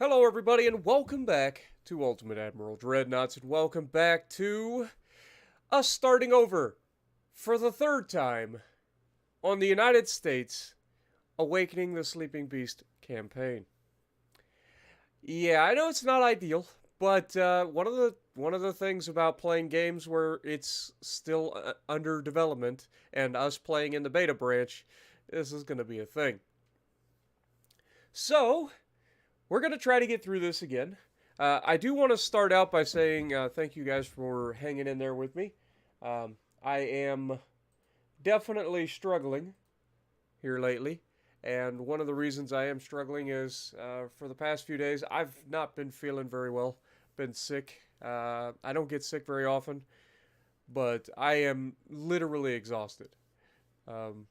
Hello, everybody, and welcome back to Ultimate Admiral Dreadnoughts, and welcome back to us starting over for the third time on the United States Awakening the Sleeping Beast campaign. Yeah, I know it's not ideal, but one of the things about playing games where it's still under development and us playing in the beta branch, this is going to be a thing. So, we're going to try to get through this again. I do want to start out by saying thank you guys for hanging in there with me. I am definitely struggling here lately. And one of the reasons I am struggling is for the past few days, I've not been feeling very well. Been sick. I don't get sick very often, but I am literally exhausted. Um,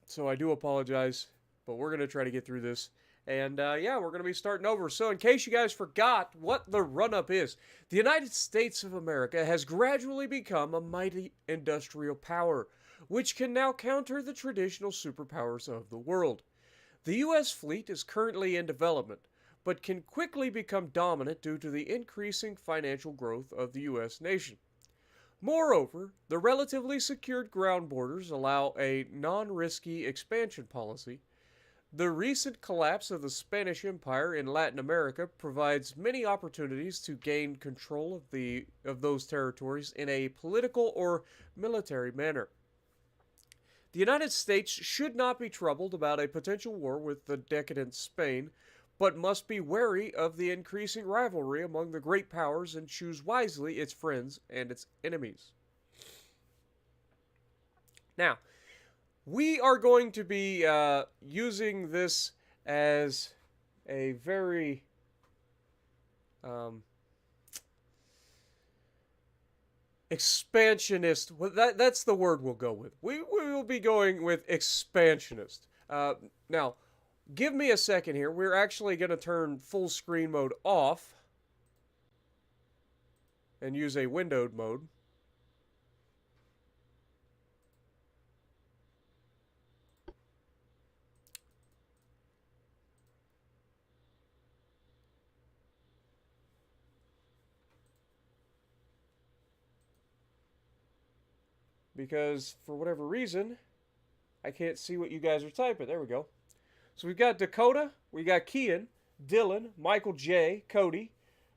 so I do apologize, but we're going to try to get through this. And yeah, we're going to be starting over. So, in case you guys forgot what the run up is, the United States of America has gradually become a mighty industrial power, which can now counter the traditional superpowers of the world. The U.S. fleet is currently in development, but can quickly become dominant due to the increasing financial growth of the U.S. nation. Moreover, the relatively secured ground borders allow a non risky expansion policy. The recent collapse of the Spanish Empire in Latin America provides many opportunities to gain control of those territories in a political or military manner. The United States should not be troubled about a potential war with the decadent Spain, but must be wary of the increasing rivalry among the great powers and choose wisely its friends and its enemies. Now, we are going to be using this as a very um, expansionist. Well, that's the word we'll go with. We will be going with expansionist. Now, give me a second here. We're actually going to turn full screen mode off and use a windowed mode. Because for whatever reason, I can't see what you guys are typing. There we go. So we've got Dakota, we got Kian, Dylan, Michael J, Cody,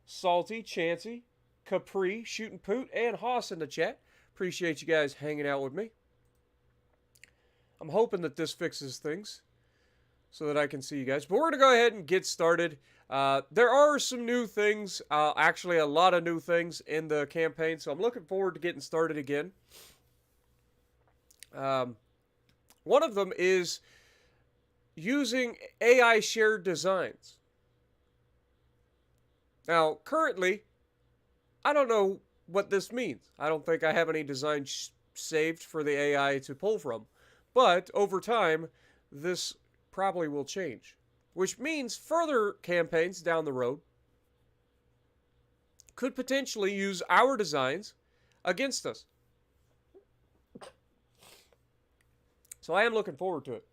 Salty, Chansey, Capri, Shootin' Poot, and Haas in the chat. Appreciate you guys hanging out with me. I'm hoping that this fixes things so that I can see you guys. But we're going to go ahead and get started. There are some new things, actually a lot of new things in the campaign, so I'm looking forward to getting started again. One of them is using AI shared designs. Now, currently, I don't know what this means. I don't think I have any designs saved for the AI to pull from. But over time, this probably will change, which means further campaigns down the road could potentially use our designs against us. So I am looking forward to it.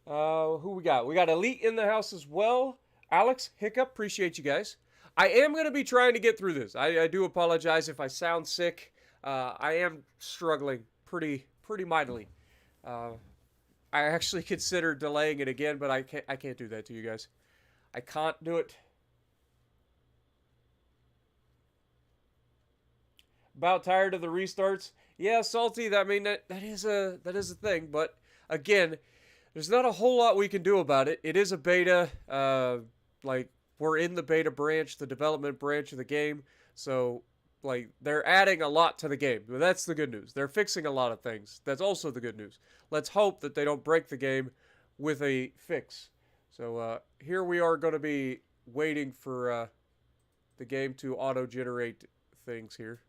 Who we got? We got Elite in the house as well. Alex, Hiccup, appreciate you guys. I am going to be trying to get through this. I do apologize if I sound sick. I am struggling pretty mightily. I actually considered delaying it again, but I can't do that to you guys. I can't do it. About tired of the restarts. Yeah, Salty, I mean that is a thing, but again, there's not a whole lot we can do about it. It is a beta. Like we're in the beta branch, the development branch of the game. So like they're adding a lot to the game. But that's the good news. They're fixing a lot of things. That's also the good news. Let's hope that they don't break the game with a fix. So here we are going to be waiting for the game to auto-generate things here.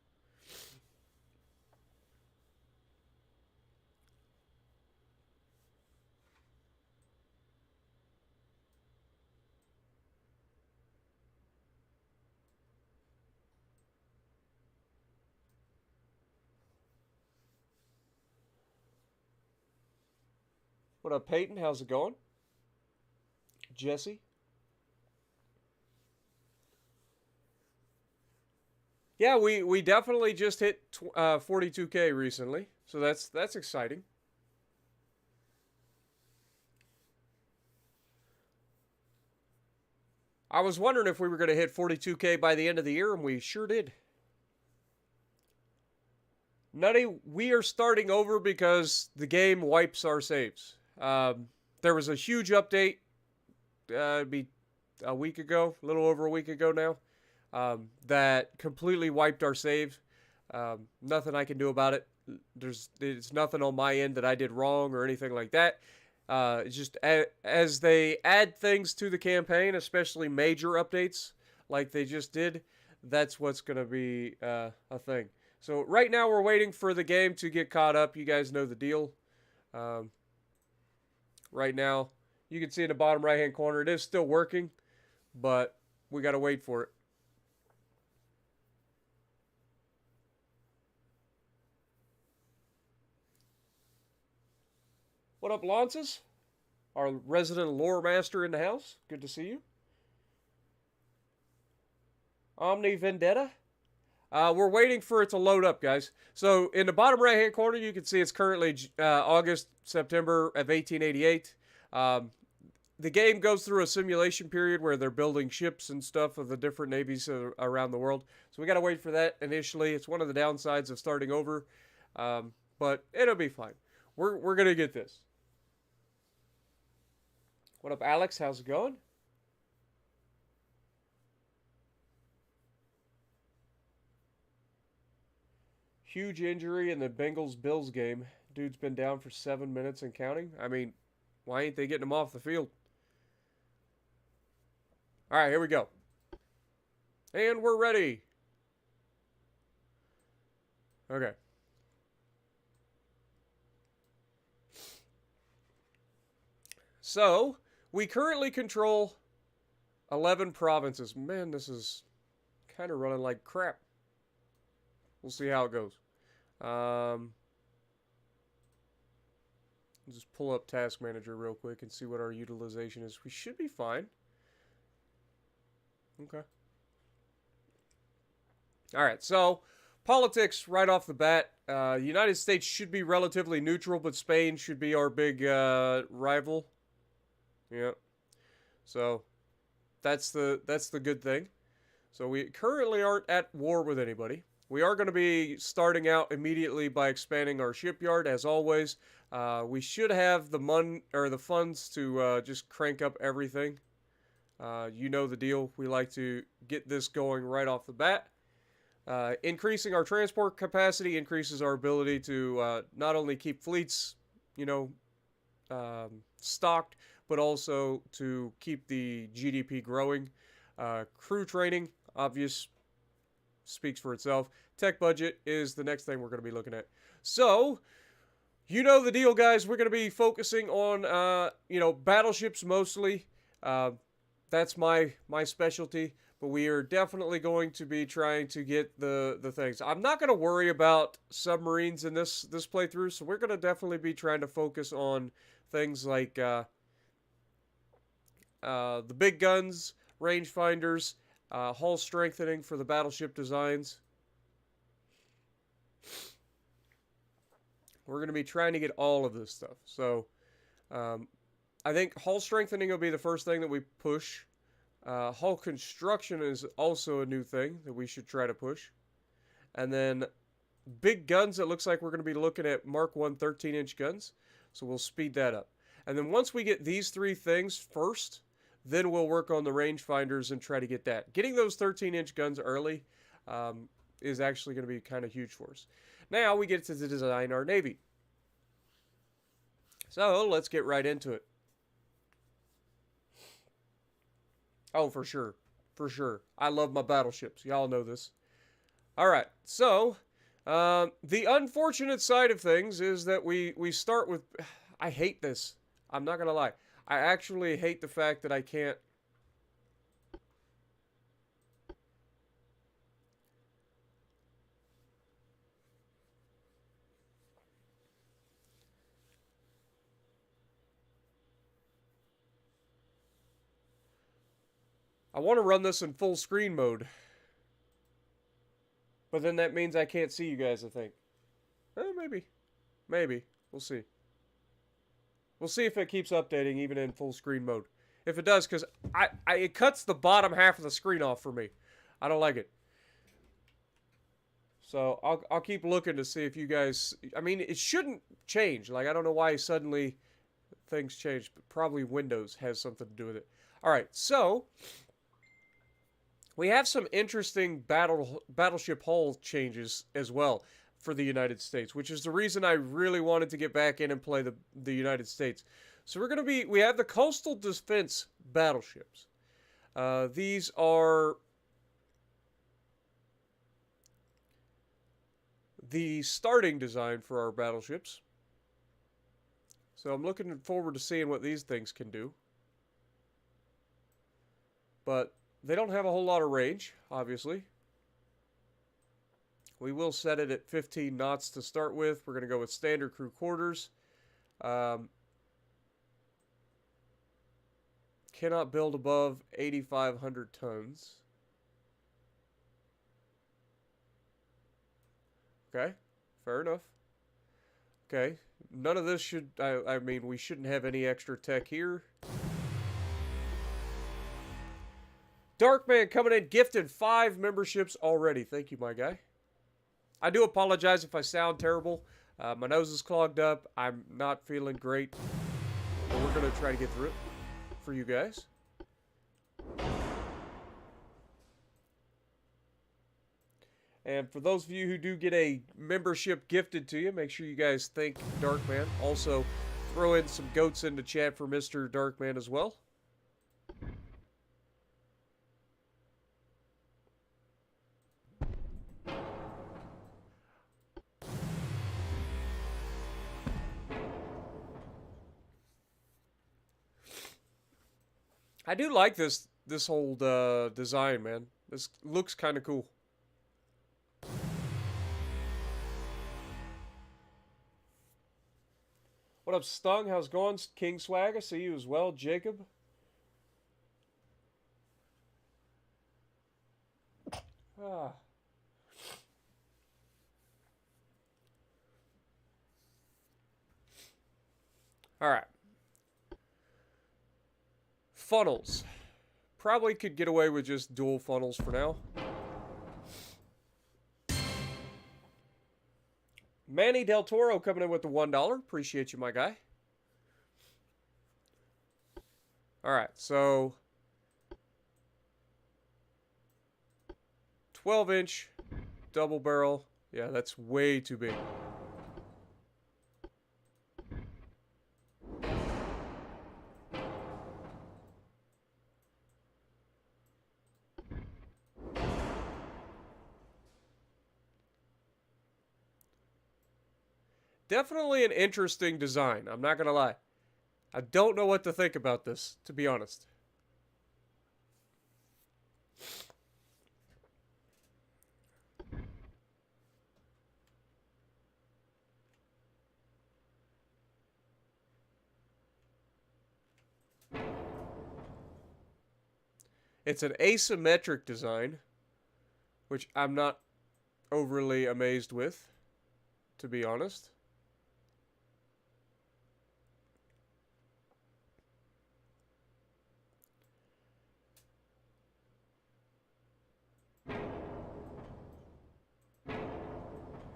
What up, Peyton? How's it going? Jesse? Yeah, we definitely just hit 42K recently, so that's exciting. I was wondering if we were going to hit 42K by the end of the year, and we sure did. Nutty, we are starting over because the game wipes our saves. There was a huge update, it'd be a week ago, a little over a week ago now, that completely wiped our save. Nothing I can do about it. It's nothing on my end that I did wrong or anything like that. It's just as they add things to the campaign, especially major updates like they just did, that's what's going to be a thing. So right now we're waiting for the game to get caught up. You guys know the deal. Um, right now, you can see in the bottom right hand corner, it is still working, but we got to wait for it. What up, Lances? Our resident lore master in the house. Good to see you. Omni Vendetta. We're waiting for it to load up, guys. So in the bottom right hand corner, you can see it's currently August, September of 1888. Um, the game goes through a simulation period where they're building ships and stuff of the different navies around the world. So we got to wait for that initially. It's one of the downsides of starting over, but it'll be fine. We're gonna get this. What up, Alex? How's it going? Huge injury in the Bengals-Bills game. Dude's been down for 7 minutes and counting. I mean, why ain't they getting him off the field? All right, here we go. And we're ready. Okay. So, we currently control 11 provinces. Man, this is kind of running like crap. We'll see how it goes. Just pull up Task Manager real quick and see what our utilization is. We should be fine. Okay. All right, so politics right off the bat. United States should be relatively neutral, but Spain should be our big rival. Yeah. So that's the good thing. So we currently aren't at war with anybody. We are going to be starting out immediately by expanding our shipyard, as always. We should have the the funds to just crank up everything. You know the deal. We like to get this going right off the bat. Increasing our transport capacity increases our ability to not only keep fleets, you know, stocked, but also to keep the GDP growing. Crew training, obvious, speaks for itself. Tech budget is the next thing we're going to be looking at. So, you know the deal, guys. We're going to be focusing on, battleships mostly. That's my specialty. But we are definitely going to be trying to get the things. I'm not going to worry about submarines in this playthrough. So we're going to definitely be trying to focus on things like the big guns, rangefinders, hull strengthening for the battleship designs. We're going to be trying to get all of this stuff. So I think hull strengthening will be the first thing that we push. Hull construction is also a new thing that we should try to push. And then big guns, it looks like we're going to be looking at Mark 1 13-inch guns. So we'll speed that up. And then once we get these three things first, then we'll work on the rangefinders and try to get that. Getting those 13-inch guns early is actually going to be kind of huge for us. Now we get to design our Navy. So let's get right into it. Oh, for sure. For sure. I love my battleships. Y'all know this. All right. So, the unfortunate side of things is that we start with... I hate this. I'm not going to lie. I actually hate the fact that I can't... I want to run this in full screen mode. But then that means I can't see you guys, I think. Maybe. Maybe. We'll see. We'll see if it keeps updating even in full screen mode. If it does, because it cuts the bottom half of the screen off for me. I don't like it. So I'll keep looking to see if you guys... I mean, it shouldn't change. Like, I don't know why suddenly things changed. But probably Windows has something to do with it. Alright, so... we have some interesting battleship hull changes as well for the United States, which is the reason I really wanted to get back in and play the United States. So we have the coastal defense battleships. These are the starting design for our battleships. So I'm looking forward to seeing what these things can do. But they don't have a whole lot of range, obviously. We will set it at 15 knots to start with. We're going to go with standard crew quarters. Cannot build above 8,500 tons. Okay, fair enough. Okay, none of this should... I mean, we shouldn't have any extra tech here. Darkman coming in, gifted 5 memberships already. Thank you, my guy. I do apologize if I sound terrible. My nose is clogged up. I'm not feeling great. But we're going to try to get through it for you guys. And for those of you who do get a membership gifted to you, make sure you guys thank Darkman. Also, throw in some goats into chat for Mr. Darkman as well. I do like this whole design, man. This looks kind of cool. What up, Stung? How's it going? King Swag, I see you as well. Jacob. Ah. Alright. Funnels. Probably could get away with just dual funnels for now. Manny Del Toro coming in with the $1. Appreciate you, my guy. Alright, so 12-inch double barrel. Yeah, that's way too big. Definitely an interesting design, I'm not gonna lie. I don't know what to think about this, to be honest. It's an asymmetric design, which I'm not overly amazed with, to be honest.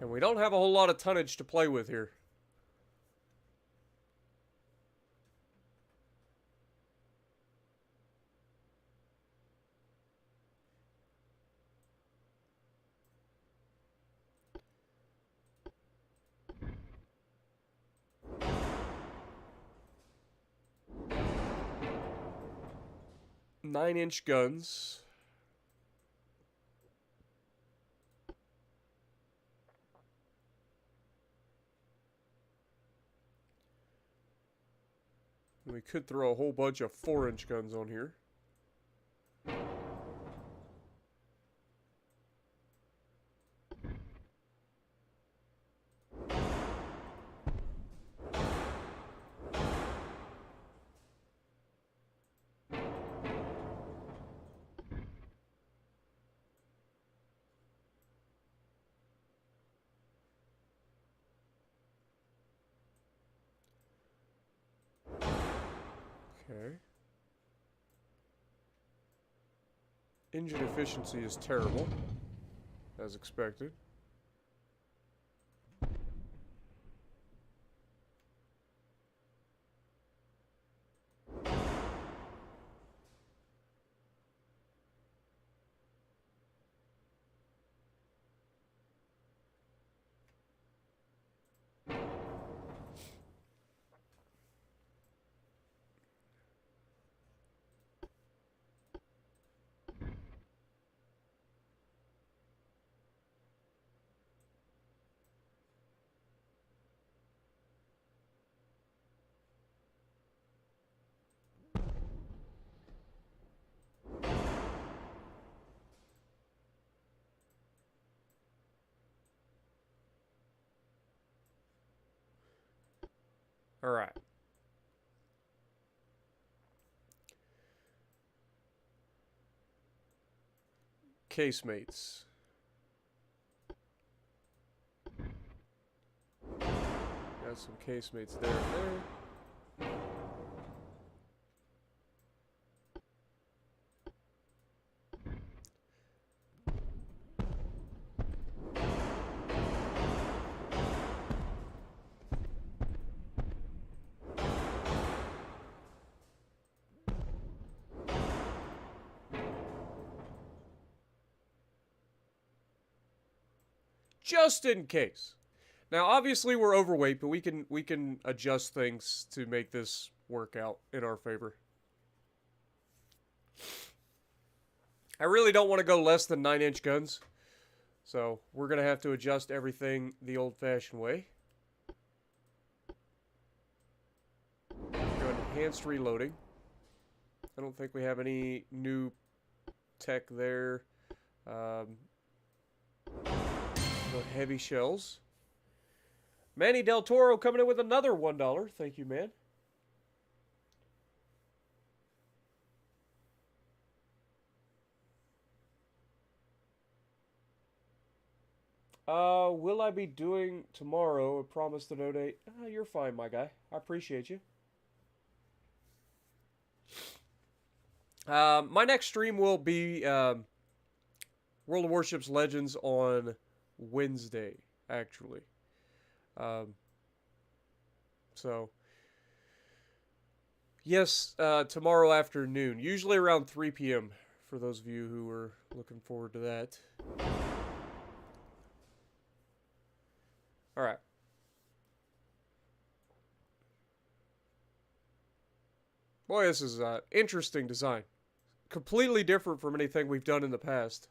And we don't have a whole lot of tonnage to play with here. Nine-inch guns. We could throw a whole bunch of 4-inch guns on here. Okay. Engine efficiency is terrible, as expected. All right. Casemates. Got some casemates there and there. Just in case. Now, obviously, we're overweight, but we can adjust things to make this work out in our favor. I really don't want to go less than 9-inch guns, so we're gonna have to adjust everything the old-fashioned way. Go enhanced reloading. I don't think we have any new tech there. No heavy shells. Manny Del Toro coming in with another $1. Thank you, man. Will I be doing tomorrow? I promise to donate. You're fine, my guy. I appreciate you. My next stream will be World of Warships Legends on Wednesday, actually. So, yes, tomorrow afternoon, usually around 3 p.m. for those of you who are looking forward to that. All right. Boy, this is an interesting design. Completely different from anything we've done in the past.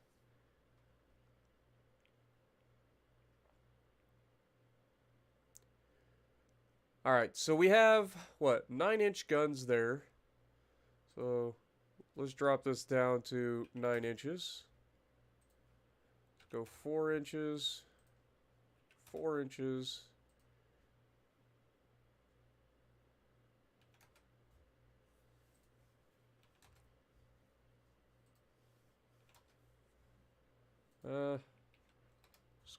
Alright, so we have, what, 9-inch guns there. So, let's drop this down to 9 inches. Let's go 4 inches. 4 inches. Let's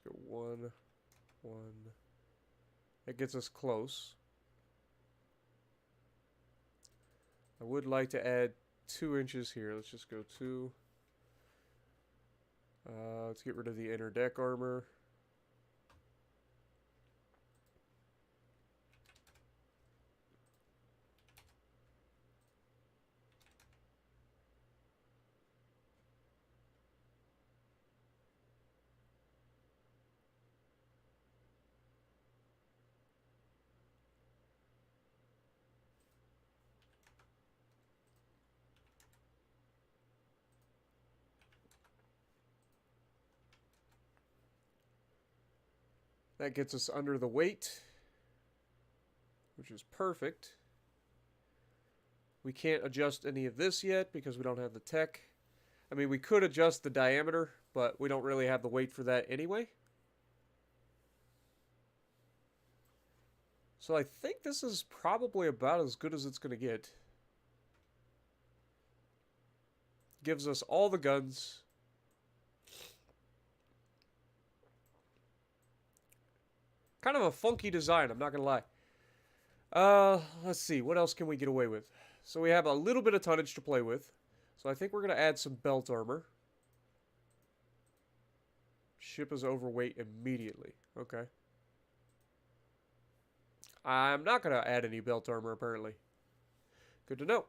go 1, 1. That gets us close. I would like to add 2 inches here. Let's just go 2. Let's get rid of the inner deck armor. That gets us under the weight, which is perfect. We can't adjust any of this yet because we don't have the tech. I mean, we could adjust the diameter, but we don't really have the weight for that anyway. So I think this is probably about as good as it's going to get. Gives us all the guns. Kind of a funky design, I'm not going to lie. Let's see. What else can we get away with? So we have a little bit of tonnage to play with. So I think we're going to add some belt armor. Ship is overweight immediately. Okay. I'm not going to add any belt armor, apparently. Good to know.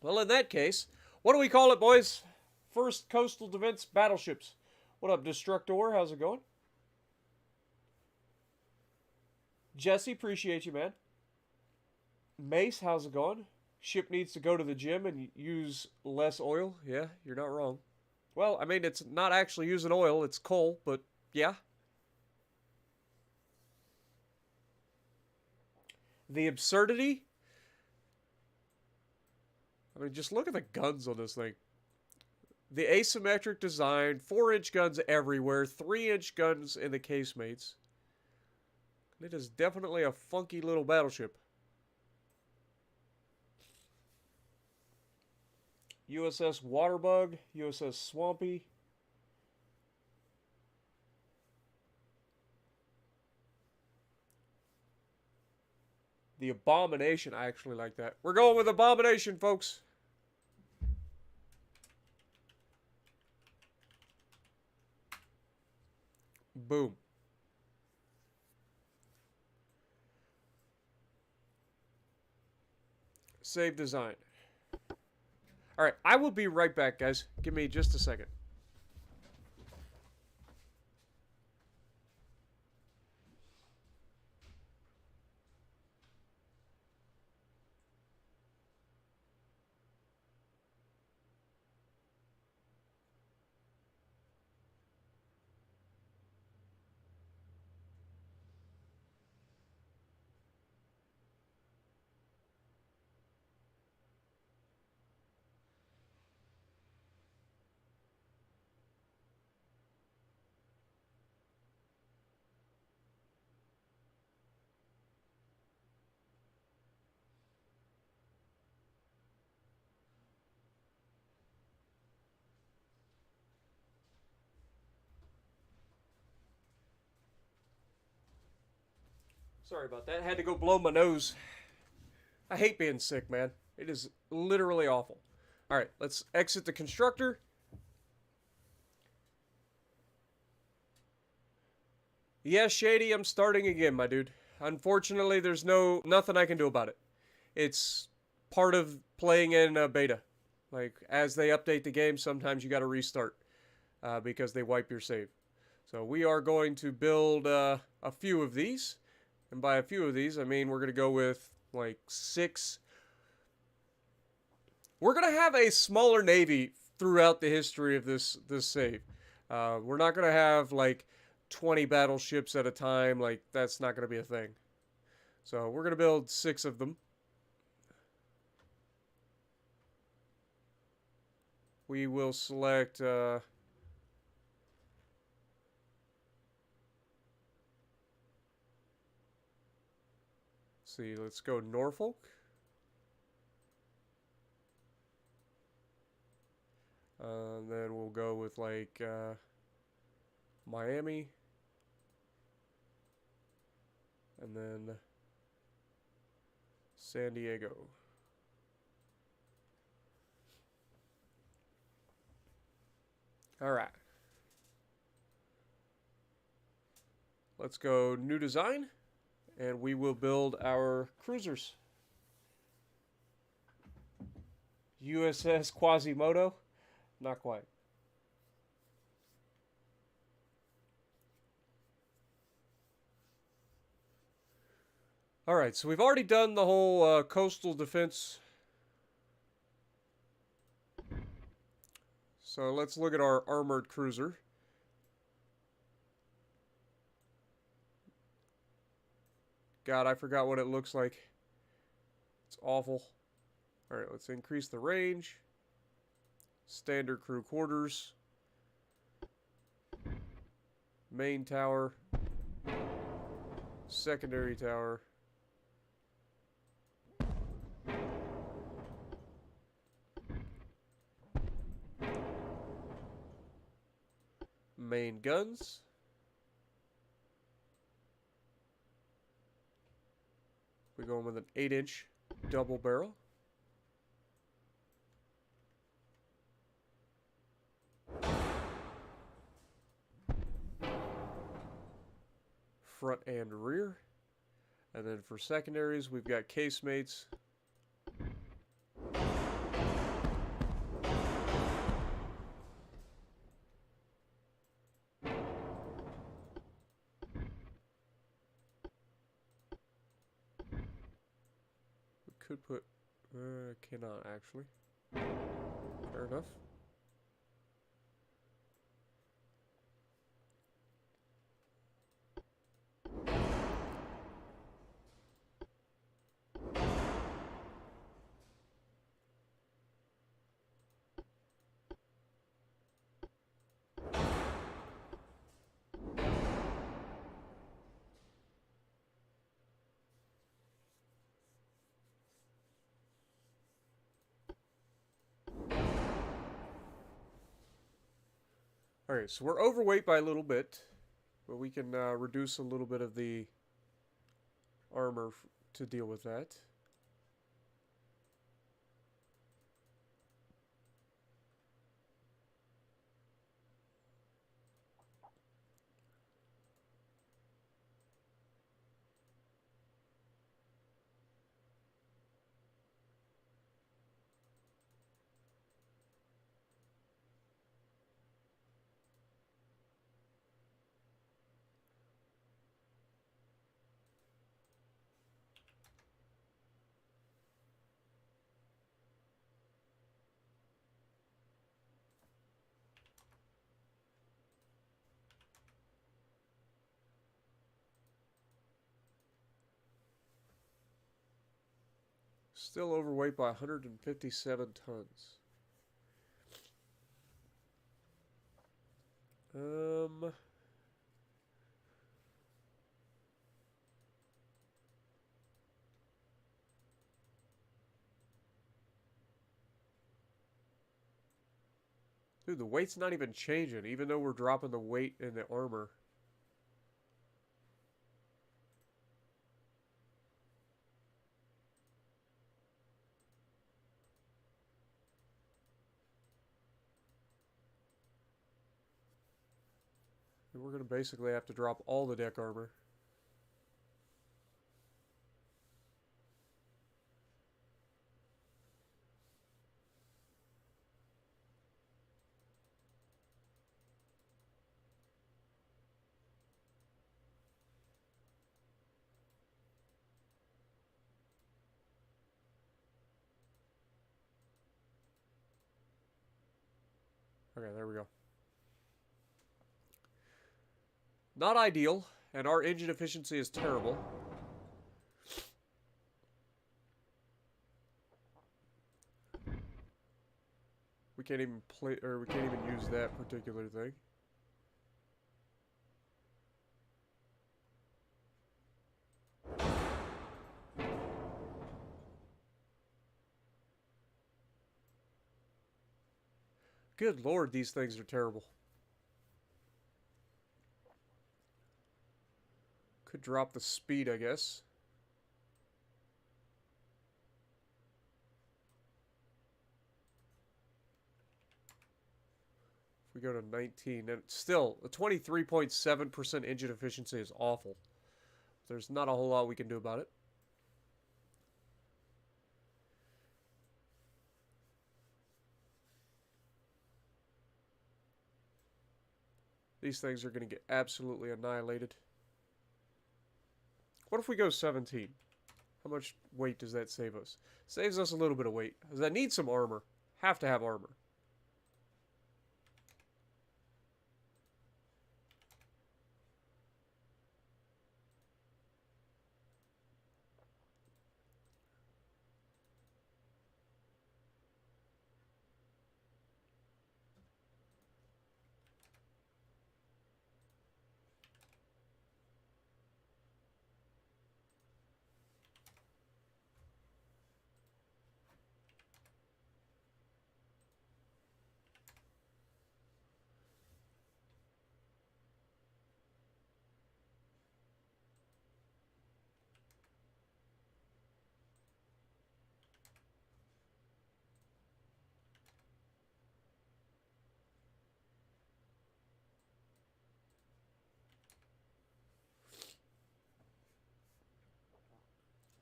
Well, in that case, what do we call it, boys? First Coastal Defense Battleships. What up, Destructor? How's it going? Jesse, appreciate you, man. Mace, how's it going? Ship needs to go to the gym and use less oil. Yeah, you're not wrong. Well, I mean, it's not actually using oil, it's coal, but yeah. The absurdity? I mean, just look at the guns on this thing. The asymmetric design, 4-inch guns everywhere, 3-inch guns in the casemates. It is definitely a funky little battleship. USS Waterbug, USS Swampy. The Abomination, I actually like that. We're going with Abomination, folks. Boom. Save design. Alright, I will be right back, guys. Give me just a second. Sorry about that. I had to go blow my nose. I hate being sick, man. It is literally awful. Alright, let's exit the constructor. Yeah, Shady, I'm starting again, my dude. Unfortunately, there's nothing I can do about it. It's part of playing in beta. Like, as they update the game, sometimes you gotta restart. Because they wipe your save. So we are going to build a few of these. And by a few of these, I mean we're going to go with like 6. We're going to have a smaller navy throughout the history of this save. We're not going to have like 20 battleships at a time. Like, that's not going to be a thing. So we're going to build 6 of them. We will select... see, let's go Norfolk. And then we'll go with like Miami. And then San Diego. All right. Let's go new design. And we will build our cruisers. USS Quasimodo? Not quite. Alright, so we've already done the whole coastal defense. So let's look at our armored cruiser. God, I forgot what it looks like. It's awful. Alright, let's increase the range. Standard crew quarters. Main tower. Secondary tower. Main guns. going with an 8-inch double barrel. Front and rear. And then for secondaries, we've got casemates. We could put... cannot actually. Fair enough. Alright, so we're overweight by a little bit, but we can reduce a little bit of the armor to deal with that. Still overweight by 157 tons. Dude, the weight's not even changing, even though we're dropping the weight in the armor. And we're going to basically have to drop all the deck armor. Okay, there we go. Not ideal, and our engine efficiency is terrible. We can't even we can't even use that particular thing. Good lord, these things are terrible. Could drop the speed, I guess. If we go to 19, and still, a 23.7% engine efficiency is awful. There's not a whole lot we can do about it. These things are going to get absolutely annihilated. What if we go 17? How much weight does that save us? Saves us a little bit of weight. Because I need some armor. Have to have armor.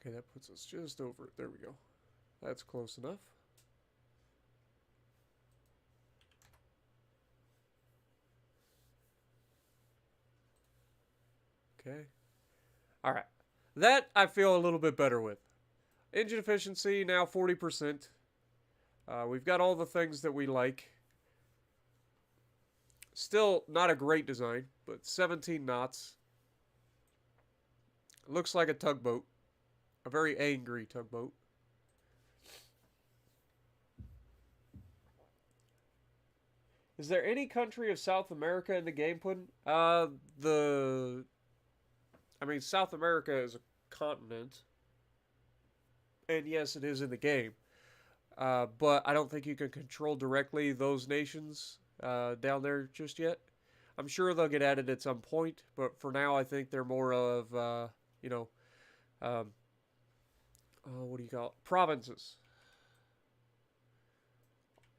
Okay, that puts us just over it. There we go. That's close enough. Okay. All right. That I feel a little bit better with. Engine efficiency now 40%. We've got all the things that we like. Still not a great design, but 17 knots. Looks like a tugboat. A very angry tugboat. Is there any country of South America in the game, Puddin? South America is a continent. And yes, it is in the game. But I don't think you can control directly those nations down there just yet. I'm sure they'll get added at some point, but for now, I think they're more of, what do you call it? Provinces.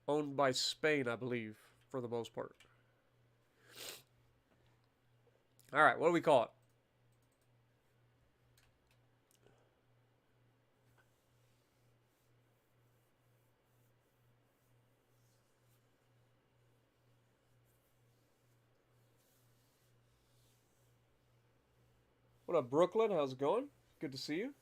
Owned by Spain, I believe, for the most part. All right, what do we call it? What up, Brooklyn? How's it going? Good to see you.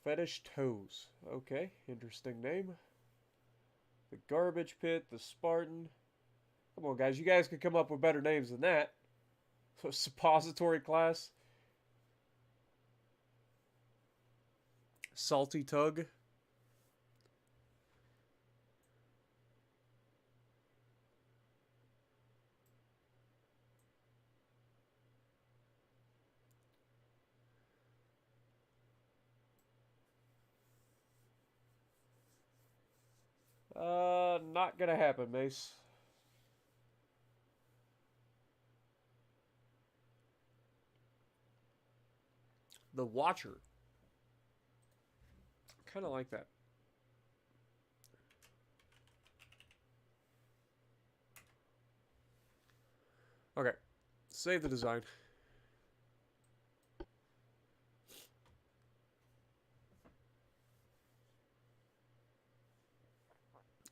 Fetish Toes. Okay, interesting name. The Garbage Pit, the Spartan. Come on, guys. You guys could come up with better names than that. So, Suppository Class. Salty Tug. Not gonna happen, Mace. The Watcher. Kind of like that. Okay. Save the design.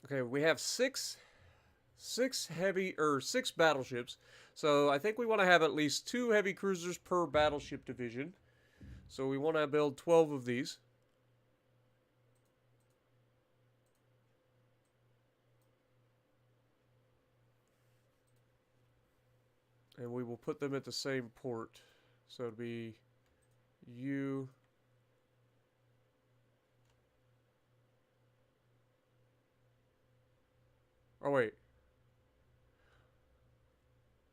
Okay, we have six battleships. So I think we want to have at least 2 heavy cruisers per battleship division. So we want to build 12 of these. And we will put them at the same port. So it'll be U. Oh, wait.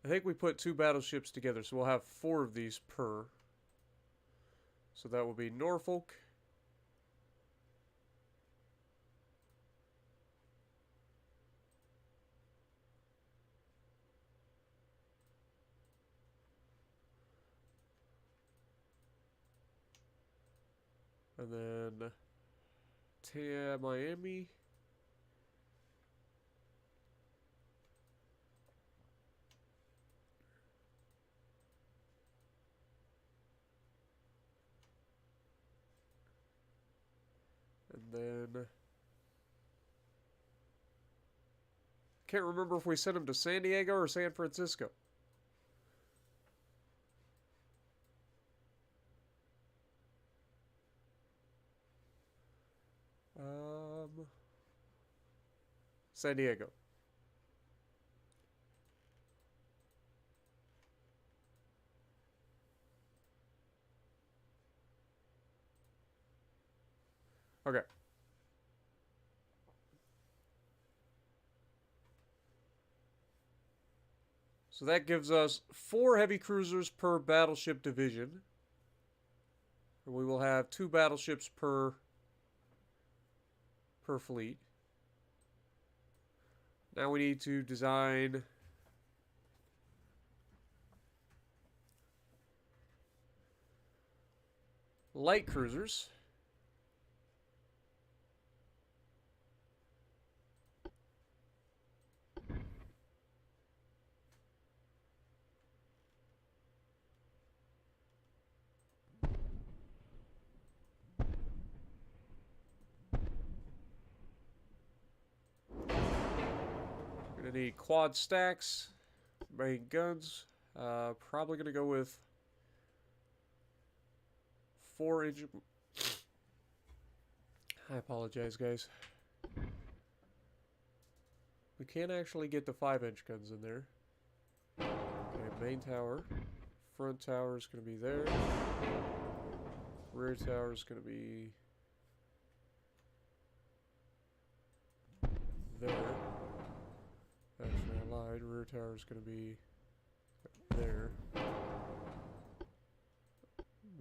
I think we put 2 battleships together, so we'll have 4 of these per. So that will be Norfolk. And then Miami. And then can't remember if we sent them to San Diego or San Francisco. San Diego. Okay. So that gives us 4 heavy cruisers per battleship division. And we will have 2 battleships per fleet. Now we need to design Light cruisers. Gonna need quad stacks, main guns. Probably gonna go with 4-inch. I apologize, guys. We can't actually get the 5-inch guns in there. Okay, main tower. Front tower is gonna be there. Rear tower is gonna be there. Actually, I lied. Rear tower is going to be there.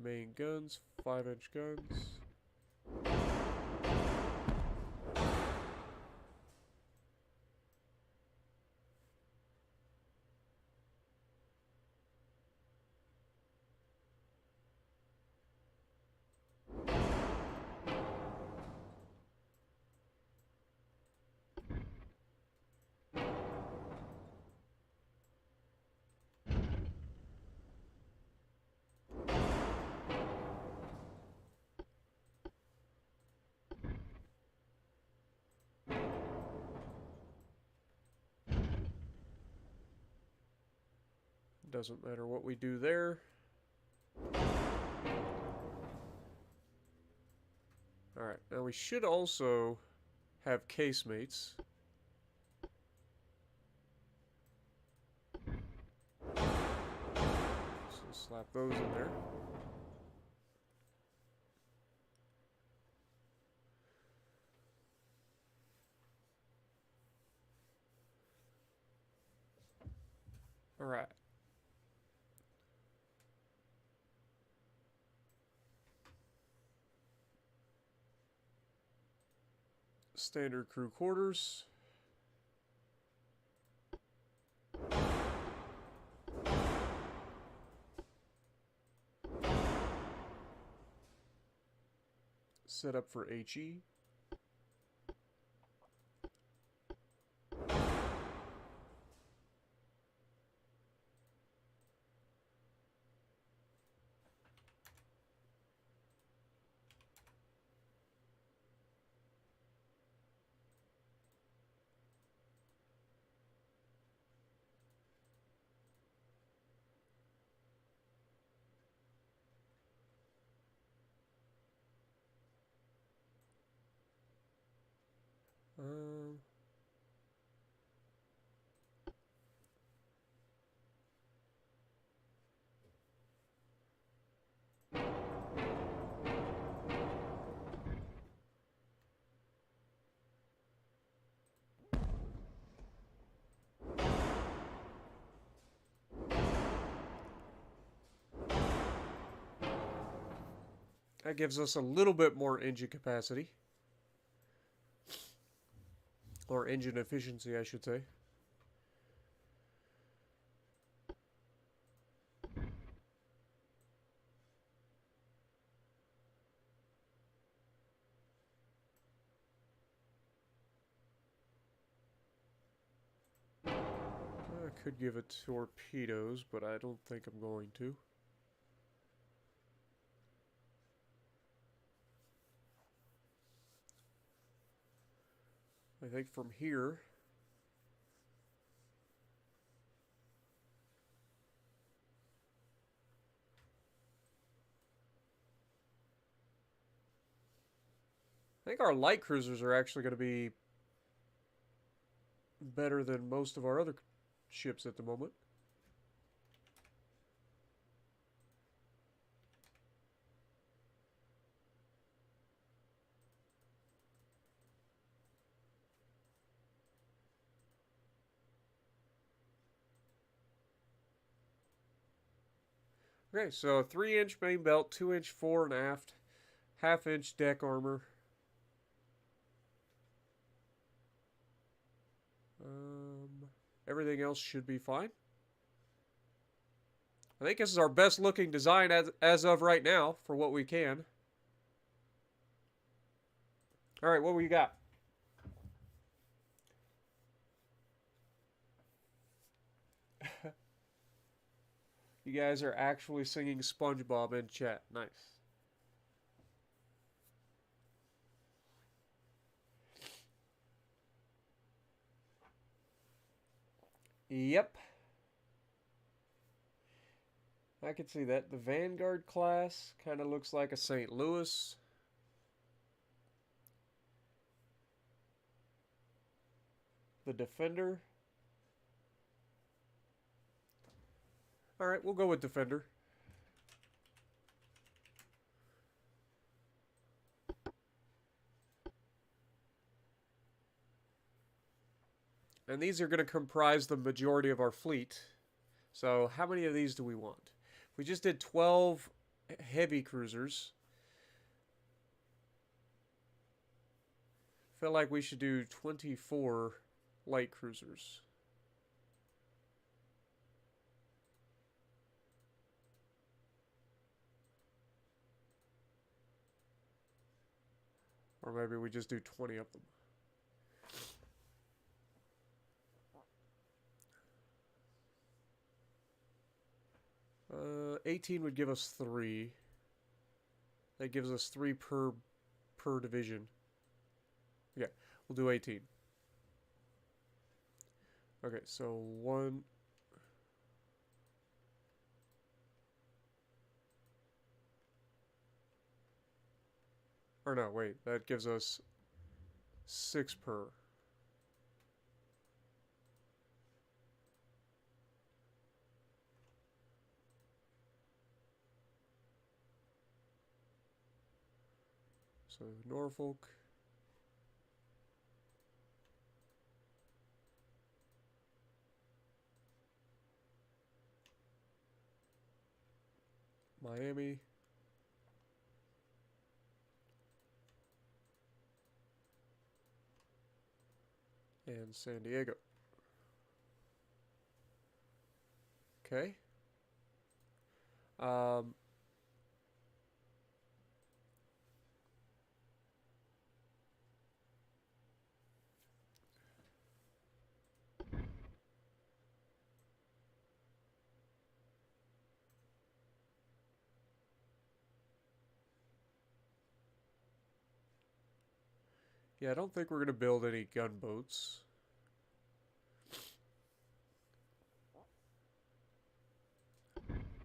Main guns, 5-inch guns. Doesn't matter what we do there. Alright, now we should also have casemates. So slap those in there. Alright. Standard crew quarters. Set up for HE. That gives us a little bit more engine capacity. Or engine efficiency, I should say. I could give it torpedoes, but I don't think I'm going to. I think from here, I think our light cruisers are actually going to be better than most of our other ships at the moment. Okay, so 3-inch main belt, 2-inch fore and aft, half-inch deck armor. Everything else should be fine. I think this is our best looking design as of right now for what we can. All right, what we got? You guys are actually singing SpongeBob in chat. Nice. Yep. I can see that. The Vanguard class kind of looks like a St. Louis. The Defender. All right, we'll go with Defender. And these are going to comprise the majority of our fleet. So how many of these do we want? We just did 12 heavy cruisers. Feel like we should do 24 light cruisers. Or maybe we just do 20 of them. 18 would give us 3. That gives us 3 per division. Yeah, we'll do 18. Okay, so 1... Or no, wait, that gives us 6 per. So Norfolk. Miami. And San Diego. Okay. Yeah, I don't think we're going to build any gunboats.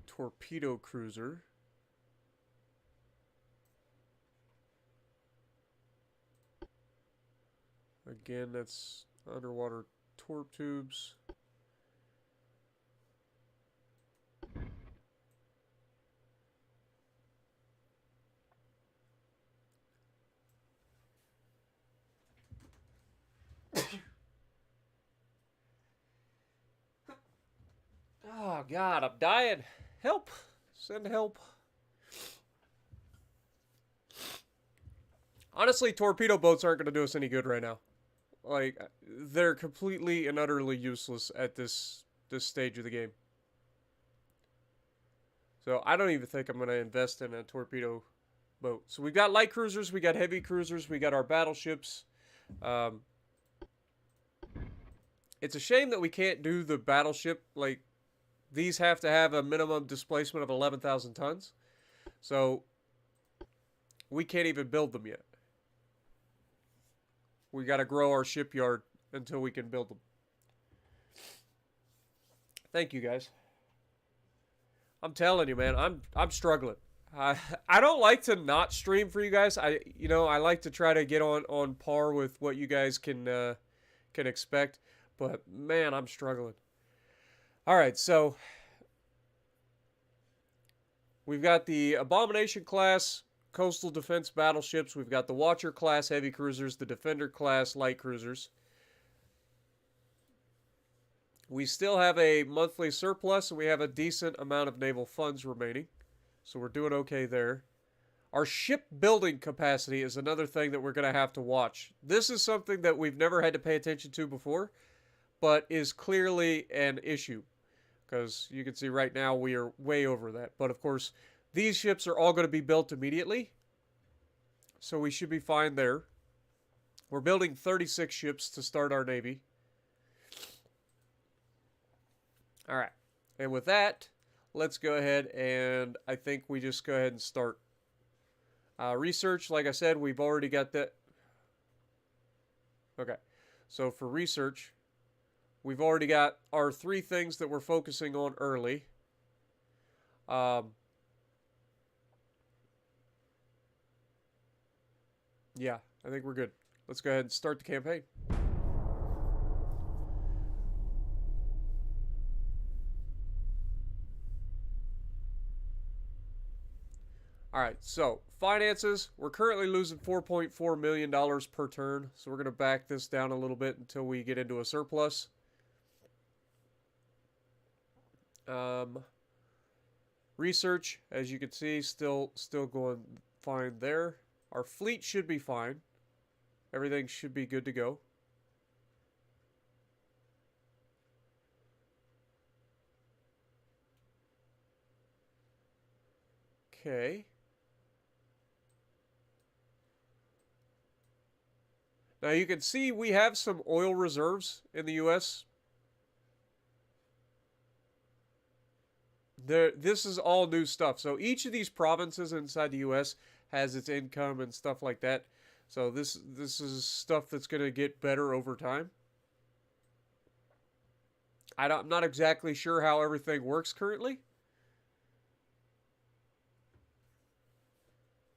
Torpedo cruiser. Again, that's underwater torp tubes. Oh, God, I'm dying. Help. Send help. Honestly, torpedo boats aren't going to do us any good right now. Like, they're completely and utterly useless at this stage of the game. So I don't even think I'm going to invest in a torpedo boat. So we've got light cruisers, we got heavy cruisers, we got our battleships. It's a shame that we can't do the battleship. Like, these have to have a minimum displacement of 11,000 tons. So we can't even build them yet. We got to grow our shipyard until we can build them. Thank you, guys. I'm telling you, man, I'm struggling. I don't like to not stream for you guys. I like to try to get on par with what you guys can expect, but man, I'm struggling. All right, so we've got the Abomination class coastal defense battleships. We've got the Watcher class heavy cruisers, the Defender class light cruisers. We still have a monthly surplus, and we have a decent amount of naval funds remaining. So we're doing okay there. Our shipbuilding capacity is another thing that we're going to have to watch. This is something that we've never had to pay attention to before, but is clearly an issue. because you can see right now we are way over that. But of course, these ships are all going to be built immediately, so we should be fine there. We're building 36 ships to start our Navy. All right. And with that, let's go ahead and I think we just go ahead and start. Research, like I said, we've already got that. Okay. So for research, we've already got our 3 things that we're focusing on early. Yeah, I think we're good. Let's go ahead and start the campaign. Alright, so finances. We're currently losing $4.4 million per turn, so we're going to back this down a little bit until we get into a surplus. Research, as you can see, still going fine there. Our fleet should be fine. Everything should be good to go. Okay. Now you can see we have some oil reserves in the U.S. This is all new stuff. So each of these provinces inside the U.S. has its income and stuff like that. So this is stuff that's going to get better over time. I'm not exactly sure how everything works currently.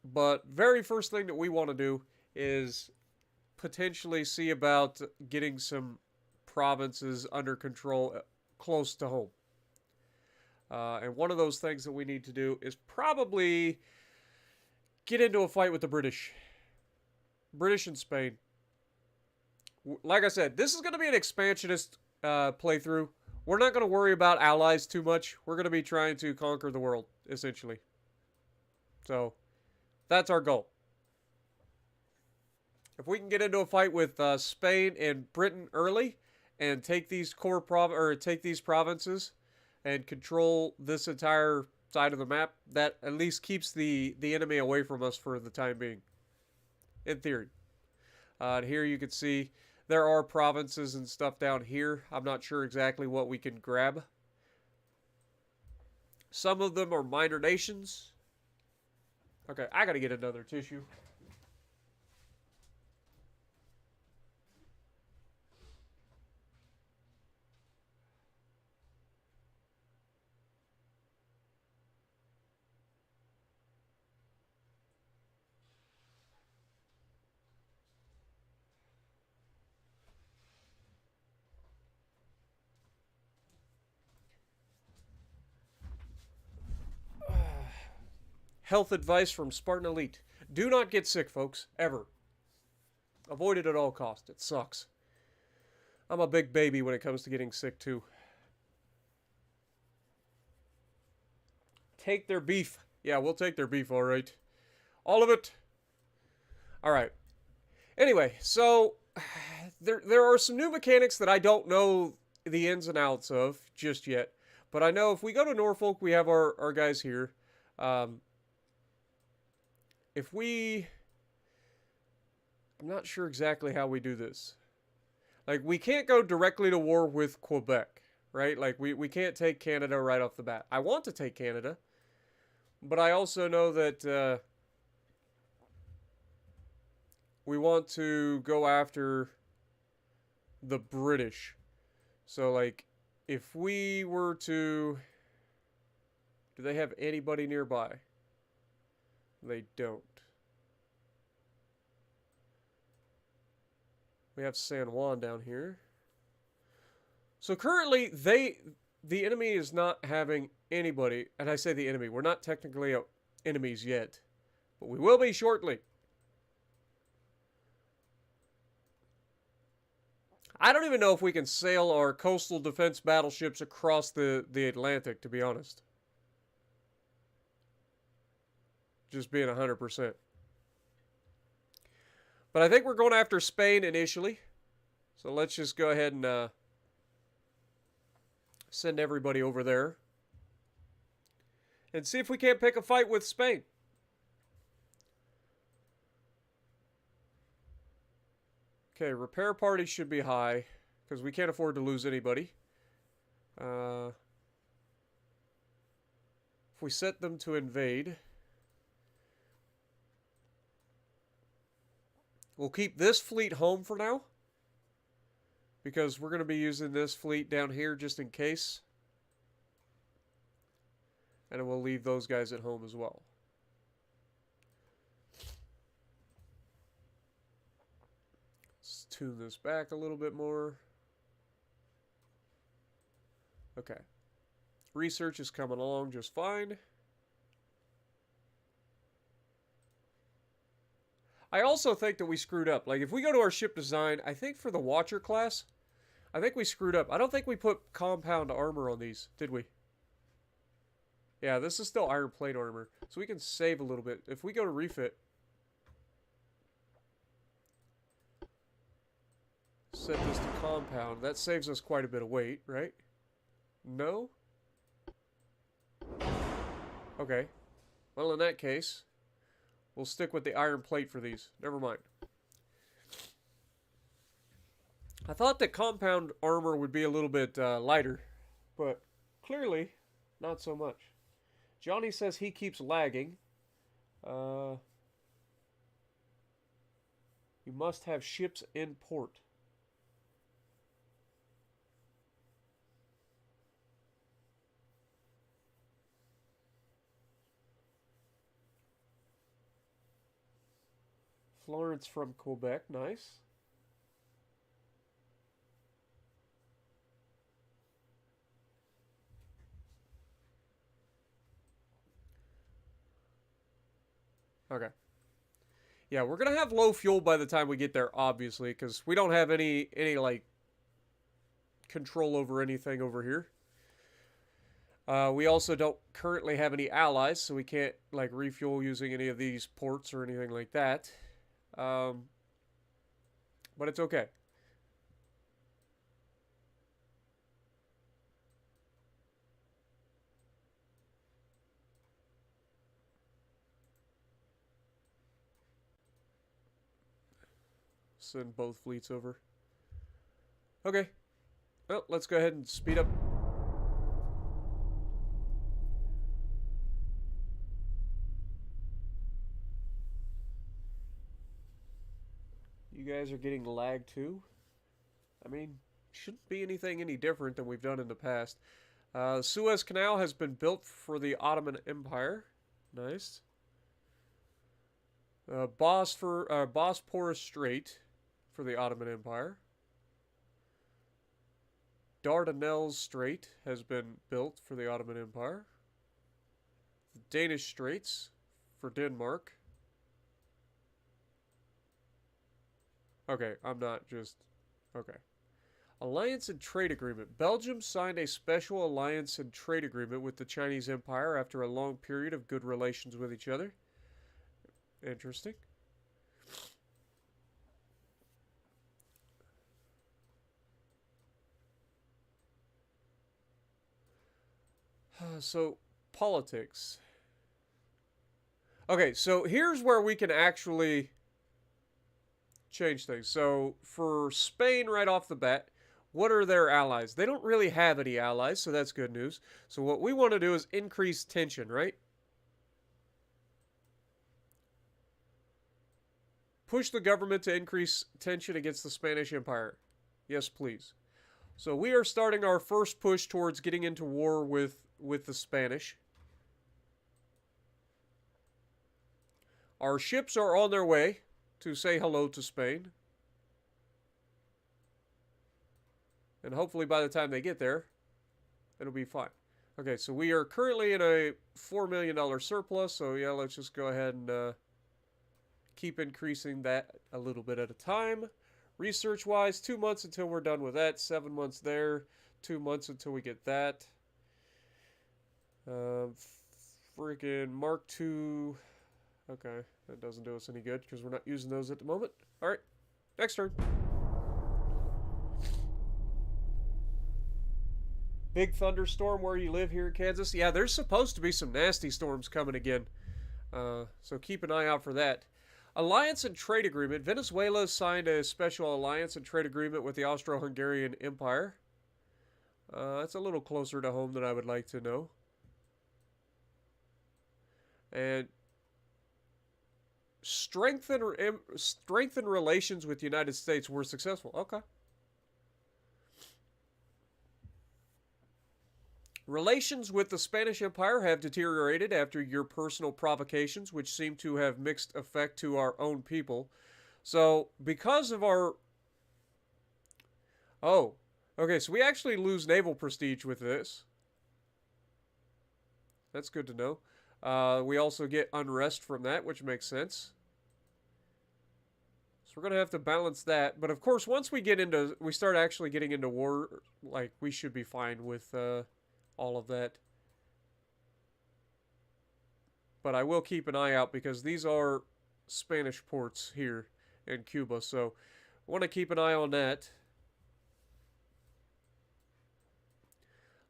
But very first thing that we want to do is potentially see about getting some provinces under control close to home. And one of those things that we need to do is probably get into a fight with the British. British and Spain. Like I said, this is going to be an expansionist playthrough. We're not going to worry about allies too much. We're going to be trying to conquer the world, essentially. So, that's our goal. If we can get into a fight with Spain and Britain early and take these take these provinces and control this entire side of the map, that at least keeps the enemy away from us for the time being. In theory. And here you can see there are provinces and stuff down here. I'm not sure exactly what we can grab. Some of them are minor nations. Okay, I gotta get another tissue. Health advice from Spartan Elite. Do not get sick, folks. Ever. Avoid it at all costs. It sucks. I'm a big baby when it comes to getting sick, too. Take their beef. Yeah, we'll take their beef, all right. All of it. All right. Anyway, so there are some new mechanics that I don't know the ins and outs of just yet. But I know if we go to Norfolk, we have our guys here. If we... I'm not sure exactly how we do this. Like, we can't go directly to war with Quebec, right? Like, we can't take Canada right off the bat. I want to take Canada, but I also know that we want to go after the British. So, like, if we were to... Do they have anybody nearby? They don't. We have San Juan down here. So currently, the enemy is not having anybody. And I say the enemy. We're not technically enemies yet. But we will be shortly. I don't even know if we can sail our coastal defense battleships across the Atlantic, to be honest. Just being 100%. But I think we're going after Spain initially. So let's just go ahead and Send everybody over there. And see if we can't pick a fight with Spain. Okay, repair party should be high. Because we can't afford to lose anybody. If we set them to invade... We'll keep this fleet home for now. Because we're going to be using this fleet down here just in case. And we'll leave those guys at home as well. Let's tune this back a little bit more. Okay. Research is coming along just fine. I also think that we screwed up. Like, if we go to our ship design, I think for the Watcher class, I think we screwed up. I don't think we put compound armor on these, did we? Yeah, this is still iron plate armor. So we can save a little bit. If we go to refit, set this to compound, that saves us quite a bit of weight, right? No? Okay. Well, in that case, we'll stick with the iron plate for these. Never mind. I thought that compound armor would be a little bit lighter, but clearly not so much. Johnny says he keeps lagging. You must have ships in port. Florence from Quebec, nice. Okay. Yeah, we're gonna have low fuel by the time we get there, obviously, because we don't have any like control over anything over here. We also don't currently have any allies, so we can't like refuel using any of these ports or anything like that. But it's okay. Send both fleets over. Okay. Well, let's go ahead and speed up. You guys are getting lag too? I mean, shouldn't be anything any different than we've done in the past. Suez Canal has been built for the Ottoman Empire. Nice. Bosporus Strait for the Ottoman Empire. Dardanelles Strait has been built for the Ottoman Empire. The Danish Straits for Denmark. Okay, I'm not just... Okay. Alliance and Trade Agreement. Belgium signed a special alliance and trade agreement with the Chinese Empire after a long period of good relations with each other. Interesting. So, politics. Okay, so here's where we can actually change things. So, for Spain right off the bat, what are their allies? They don't really have any allies, so that's good news. So what we want to do is increase tension, right? Push the government to increase tension against the Spanish Empire. Yes, please. So we are starting our first push towards getting into war with the Spanish. Our ships are on their way to say hello to Spain. And hopefully by the time they get there, it'll be fine. Okay, so we are currently in a $4 million surplus. So yeah, let's just go ahead and keep increasing that a little bit at a time. Research-wise, 2 months until we're done with that. 7 months there. 2 months until we get that. Freaking Mark II. Okay, that doesn't do us any good because we're not using those at the moment. All right, next turn. big thunderstorm where you live here in Kansas? Yeah, there's supposed to be some nasty storms coming again. So keep an eye out for that. Alliance and trade agreement. Venezuela signed a special alliance and trade agreement with the Austro-Hungarian Empire. That's a little closer to home than I would like to know. And strengthen relations with the United States were successful. Okay. Relations with the Spanish Empire have deteriorated after your personal provocations, which seem to have mixed effect to our own people. So, because of our... Oh, okay, so we actually lose naval prestige with this. That's good to know. We also get unrest from that, which makes sense. So we're going to have to balance that. But of course, once we start actually getting into war, like, we should be fine with all of that. But I will keep an eye out because these are Spanish ports here in Cuba. So I want to keep an eye on that.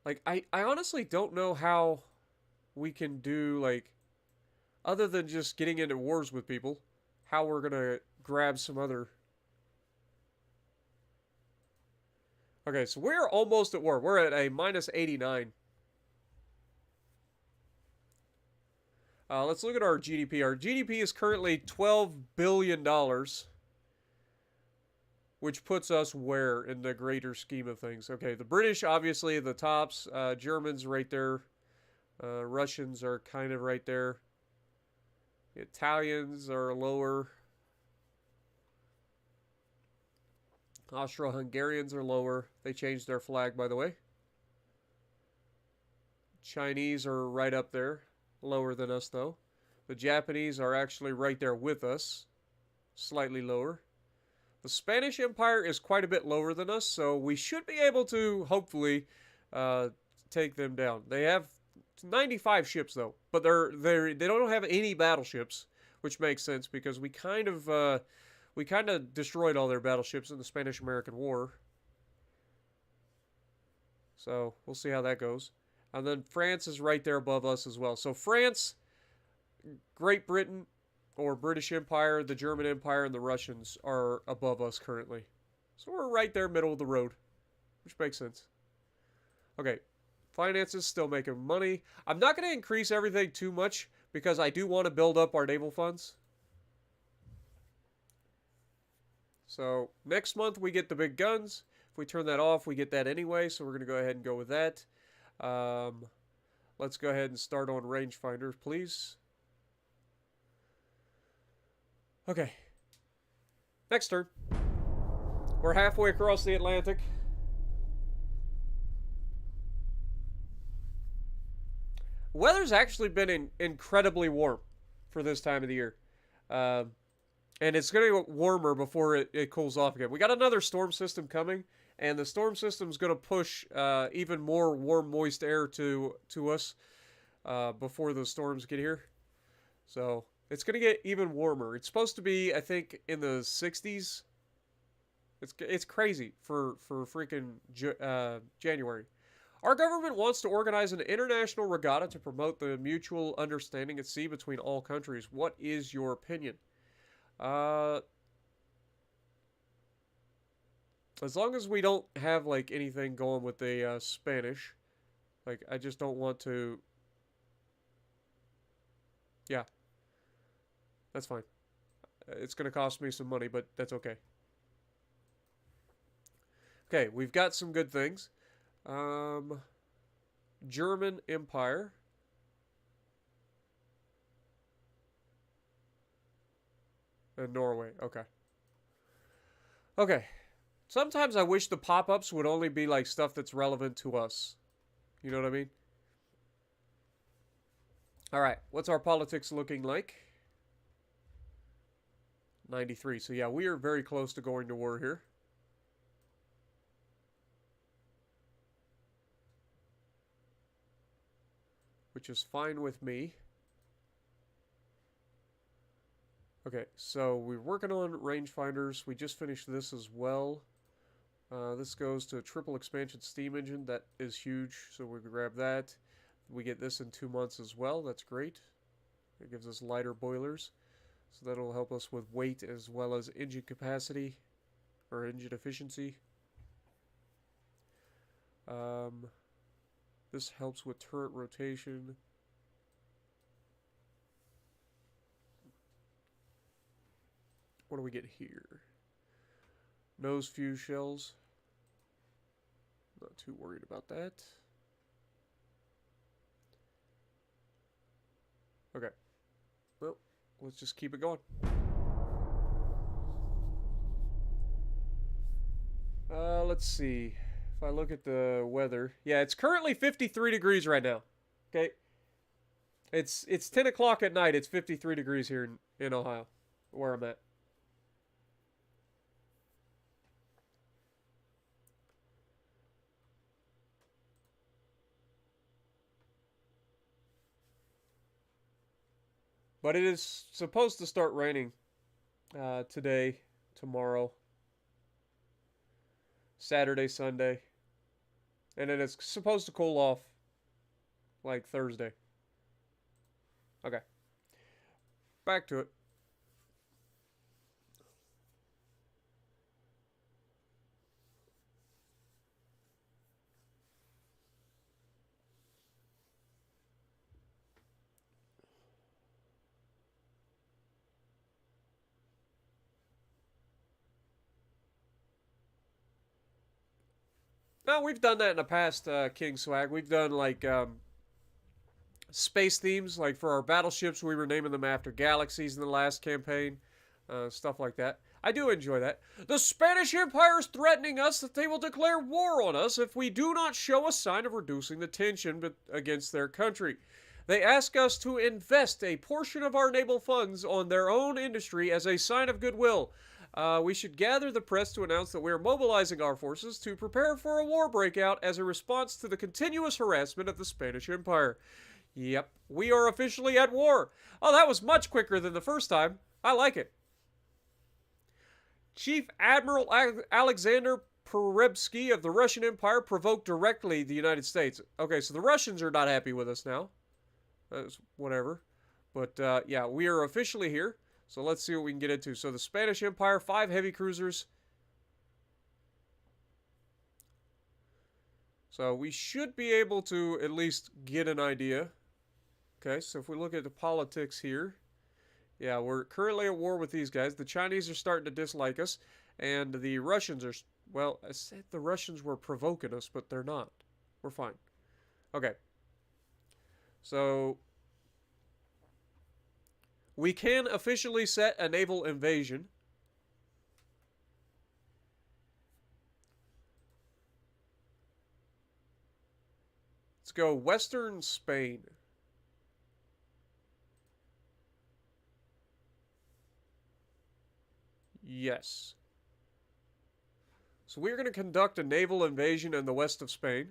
Like, I honestly don't know how we can do, like, other than just getting into wars with people, how we're going to grab some other... Okay, so we're almost at war. We're at a minus 89. Let's look at our GDP. Our GDP is currently $12 billion, which puts us where in the greater scheme of things? Okay, the British, obviously, the tops. Germans right there. Russians are kind of right there. The Italians are lower. Austro-Hungarians are lower. They changed their flag, by the way. Chinese are right up there. Lower than us, though. The Japanese are actually right there with us. Slightly lower. The Spanish Empire is quite a bit lower than us, so we should be able to, hopefully, take them down. They have 95 ships, though. But they don't have any battleships, which makes sense, because we kind of destroyed all their battleships in the Spanish-American War. So, we'll see how that goes. And then France is right there above us as well. So France, Great Britain, or British Empire, the German Empire, and the Russians are above us currently. So we're right there, middle of the road, which makes sense. Okay, finances, still making money. I'm not going to increase everything too much because I do want to build up our naval funds. So next month we get the big guns. If we turn that off, we get that anyway, so we're going to go ahead and go with that. Let's go ahead and start on rangefinders, please. Okay. Next turn. We're halfway across the Atlantic. Weather's actually been incredibly warm for this time of the year. And it's going to get warmer before it cools off again. We got another storm system coming, and the storm system is going to push even more warm, moist air to us before the storms get here. So it's going to get even warmer. It's supposed to be, I think, in the 60s. It's crazy for freaking January. Our government wants to organize an international regatta to promote the mutual understanding at sea between all countries. What is your opinion? As long as we don't have, like, anything going with the Spanish. Like, I just don't want to... Yeah. That's fine. It's going to cost me some money, but that's okay. Okay, we've got some good things. German Empire. And Norway. Okay. Okay. Sometimes I wish the pop-ups would only be like stuff that's relevant to us. You know what I mean? Alright, what's our politics looking like? 93. So yeah, we are very close to going to war here. Which is fine with me. Okay, so we're working on rangefinders. We just finished this as well. This goes to a triple expansion steam engine. That is huge, so we can grab that. We get this in 2 months as well. That's great. It gives us lighter boilers, so that'll help us with weight as well as engine capacity or engine efficiency. This helps with turret rotation. What do we get here? Nose fuse shells. Not too worried about that. Okay. Well, let's just keep it going. Let's see. If I look at the weather, yeah, it's currently 53 degrees right now. Okay. It's 10 o'clock at night. It's 53 degrees here in Ohio, where I'm at. But it is supposed to start raining today, tomorrow, Saturday, Sunday. And then it's supposed to cool off like Thursday. Okay. Back to it. No, we've done that in the past, King Swag. We've done like space themes, like for our battleships, we were naming them after galaxies in the last campaign, stuff like that. I do enjoy that. The Spanish Empire is threatening us that they will declare war on us if we do not show a sign of reducing the tension against their country. They ask us to invest a portion of our naval funds on their own industry as a sign of goodwill. We should gather the press to announce that we are mobilizing our forces to prepare for a war breakout as a response to the continuous harassment of the Spanish Empire. Yep, we are officially at war. Oh, that was much quicker than the first time. I like it. Chief Admiral Alexander Perebsky of the Russian Empire provoked directly the United States. Okay, so the Russians are not happy with us now. That's whatever. But yeah, we are officially here. So let's see what we can get into. So the Spanish Empire, 5 heavy cruisers. So we should be able to at least get an idea. Okay, so if we look at the politics here. Yeah, we're currently at war with these guys. The Chinese are starting to dislike us. And the Russians are, well, I said the Russians were provoking us, but they're not. We're fine. Okay. So we can officially set a naval invasion. Let's go Western Spain. Yes. So we're going to conduct a naval invasion in the west of Spain.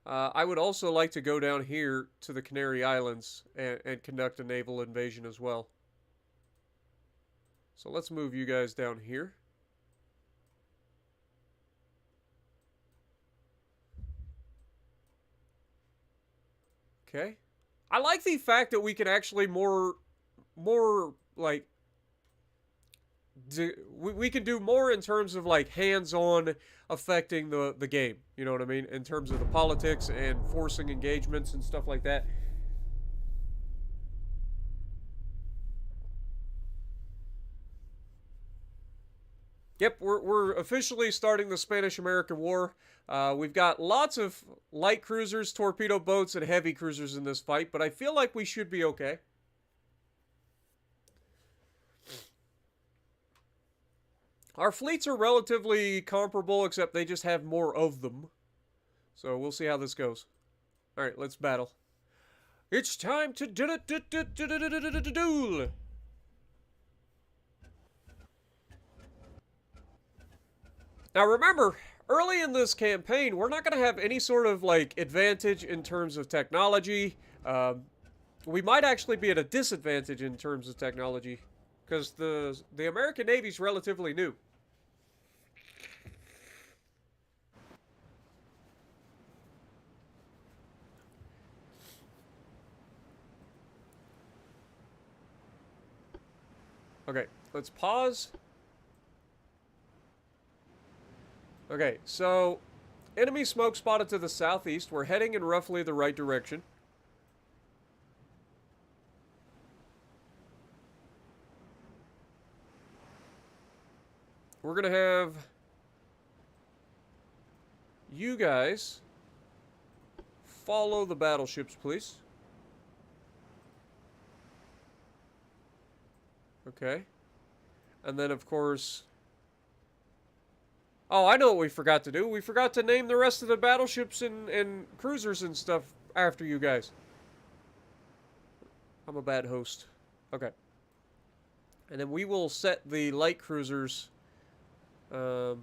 I would also like to go down here to the Canary Islands and conduct a naval invasion as well. So let's move you guys down here. Okay. I like the fact that we can actually more like we can do more in terms of like hands-on affecting the game. You know what I mean? In terms of the politics and forcing engagements and stuff like that. Yep, we're officially starting the Spanish-American War. We've got lots of light cruisers, torpedo boats, and heavy cruisers in this fight, but I feel like we should be okay. Our fleets are relatively comparable, except they just have more of them. So we'll see how this goes. Alright, let's battle. It's time to duel! Now remember, early in this campaign, we're not going to have any sort of, like, advantage in terms of technology. We might actually be at a disadvantage in terms of technology, because the American Navy's relatively new. Okay, let's pause. Okay, so enemy smoke spotted to the southeast. We're heading in roughly the right direction. We're going to have you guys follow the battleships, please. Okay. And then, of course... Oh, I know what we forgot to do. We forgot to name the rest of the battleships and cruisers and stuff after you guys. I'm a bad host. Okay. And then we will set the light cruisers... I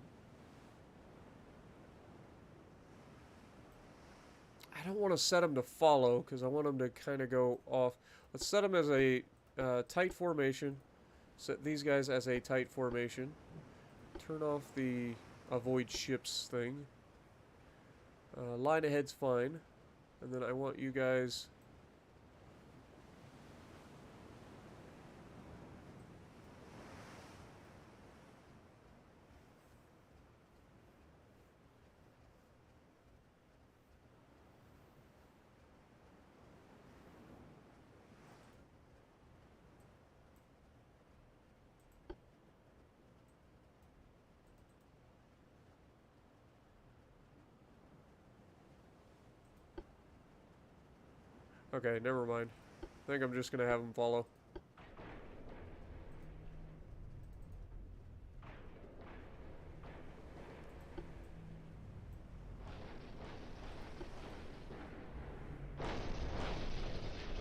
don't want to set them to follow, because I want them to kind of go off. Let's set them as a tight formation. Set these guys as a tight formation. Turn off the avoid ships thing. Line ahead's fine. And then I want you guys... Okay, never mind. I think I'm just going to have them follow.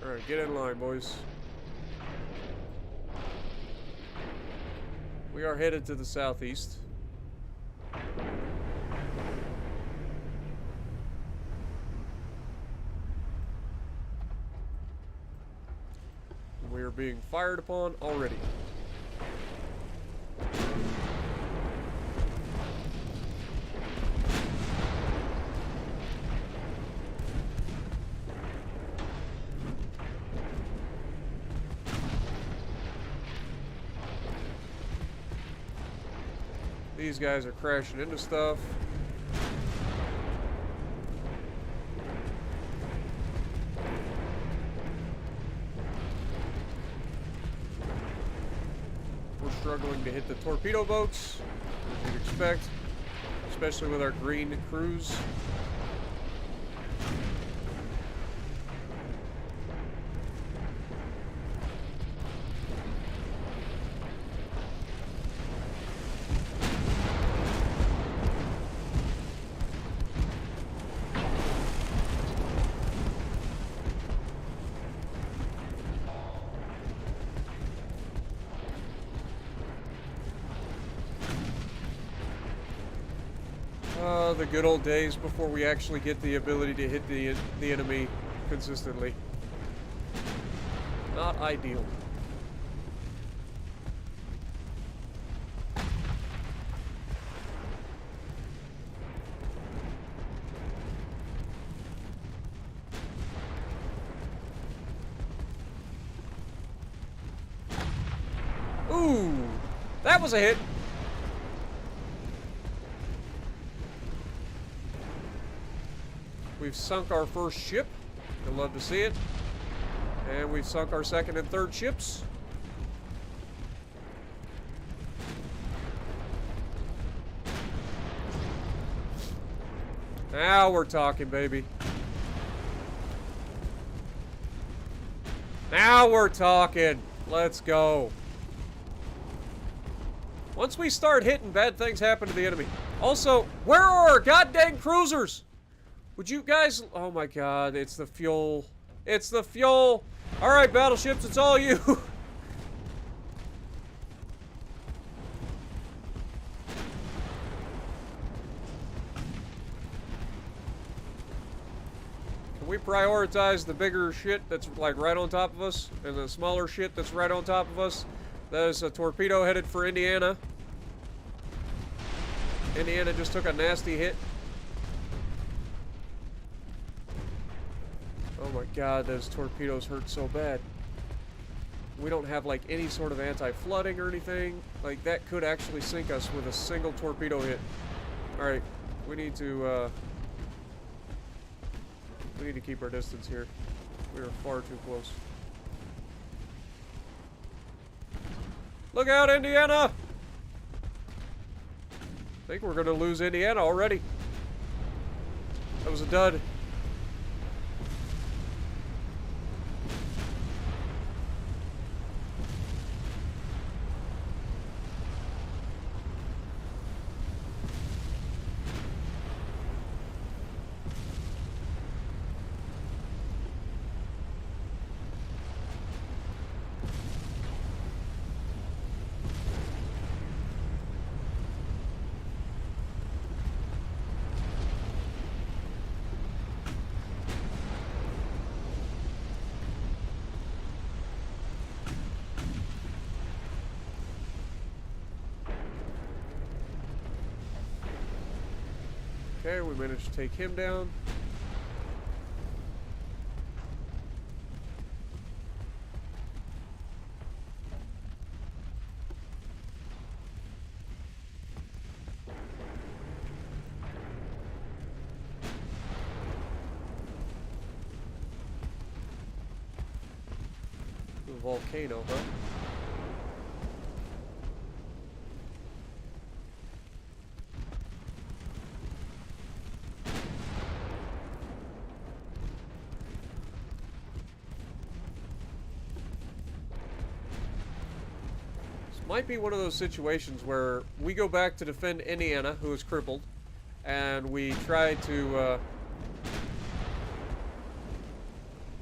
Alright, get in line, boys. We are headed to the southeast. We are being fired upon already. These guys are crashing into stuff. Struggling to hit the torpedo boats, as you'd expect, especially with our green crews. The good old days before we actually get the ability to hit the enemy consistently. Not ideal. Ooh, that was a hit. We've sunk our first ship. You'll love to see it. And we've sunk our second and third ships. Now we're talking, baby. Now we're talking. Let's go. Once we start hitting, bad things happen to the enemy. Also, where are our goddamn cruisers? Would you guys... Oh my god, it's the fuel. It's the fuel. Alright, battleships, it's all you. we prioritize the bigger shit that's like right on top of us, and the smaller shit that's right on top of us. There's a torpedo headed for Indiana. Indiana just took a nasty hit. Oh my god, those torpedoes hurt so bad. We don't have like any sort of anti-flooding or anything. Like that could actually sink us with a single torpedo hit. Alright, we need to keep our distance here. We are far too close. Look out, Indiana! I think we're gonna lose Indiana already. That was a dud. Okay, we managed to take him down. The volcano, huh? Might be one of those situations where we go back to defend Indiana, who is crippled, and we try to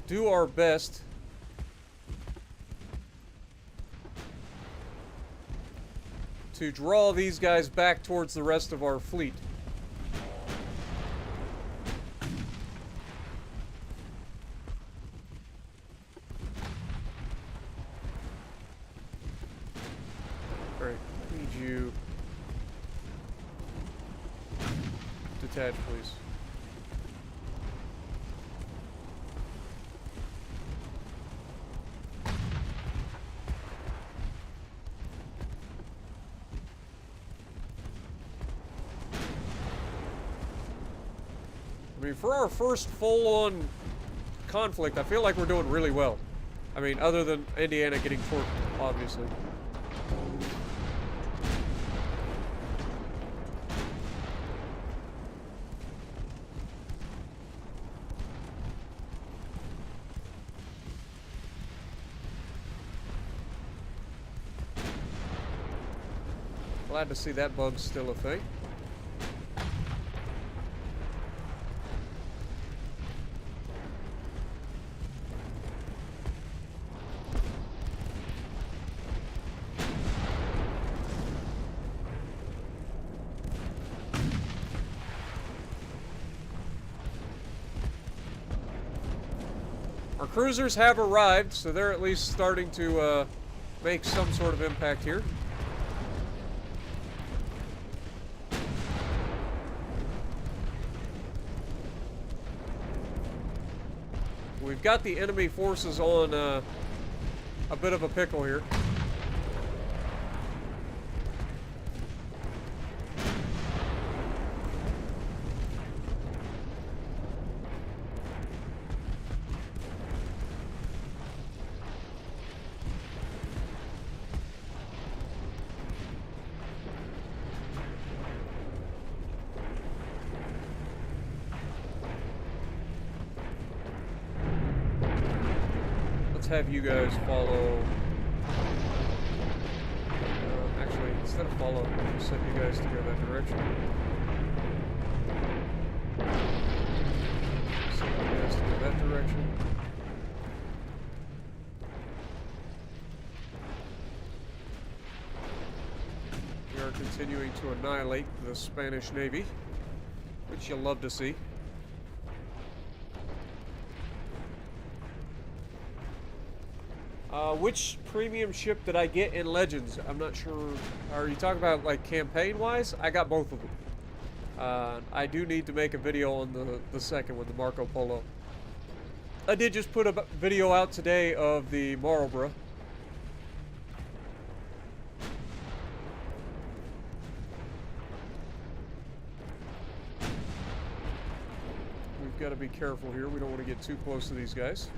do our best to draw these guys back towards the rest of our fleet. Detach, please. I mean, for our first full-on conflict, I feel like we're doing really well. I mean, other than Indiana getting torqued, obviously. Glad to see that bug's still a thing. Our cruisers have arrived, so they're at least starting to make some sort of impact here. We've got the enemy forces on a bit of a pickle here. Have you guys follow. Actually, instead of follow, I'll send you guys to go that direction. Send you guys to go that direction. We are continuing to annihilate the Spanish Navy, which you'll love to see. Which premium ship did I get in Legends? I'm not sure. Are you talking about like campaign-wise? I got both of them. I do need to make a video on the second one, the Marco Polo. I did just put a video out today of the Marlborough. We've got to be careful here. We don't want to get too close to these guys.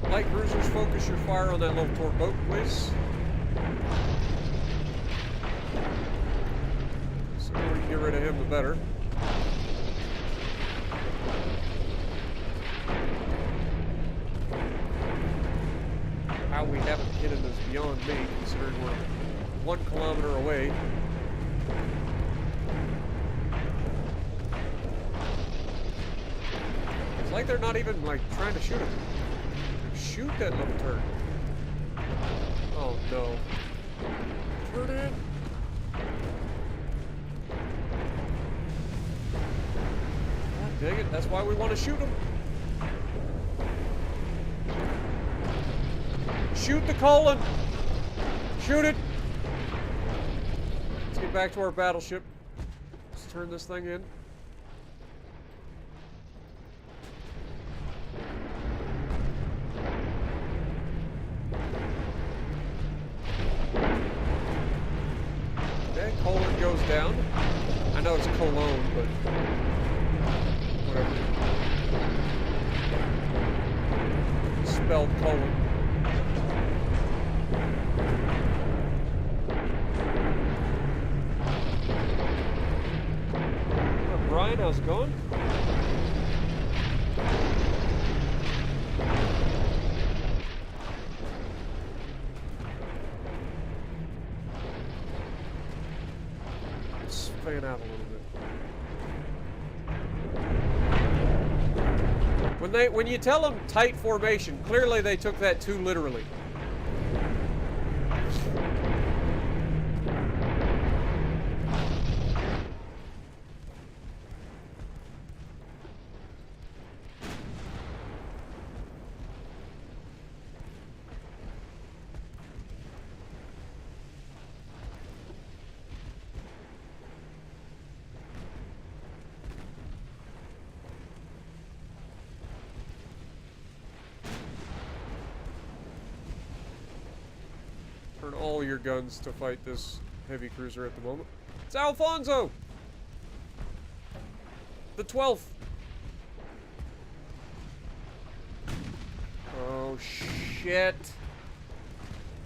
Light cruisers, focus your fire on that little torque boat, please. So the more we can get rid of him, the better. How we haven't hit him is beyond me, considering we're 1 kilometer away. It's like they're not even like trying to shoot him. Shoot that little turd. Oh no. Turn it. God dang it, that's why we want to shoot him. Shoot the colon! Shoot it! Let's get back to our battleship. Let's turn this thing in. Colon goes down. I know it's Cologne, but whatever. Spelled colon. Brian, how's it going? Fan out a little bit. When you tell them tight formation, clearly they took that too literally. Turn all your guns to fight this heavy cruiser at the moment. It's Alfonso! The 12th! Oh, shit.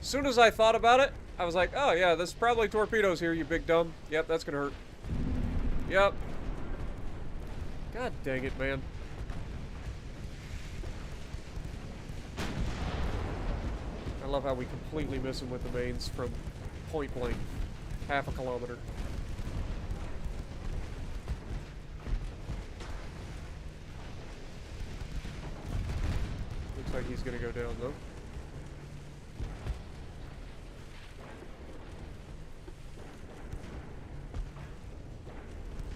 As soon as I thought about it, I was like, oh yeah, there's probably torpedoes here, you big dumb. Yep, that's gonna hurt. Yep. God dang it, man. I love how we completely miss him with the mains from point blank. Half a kilometer. Looks like he's gonna go down though.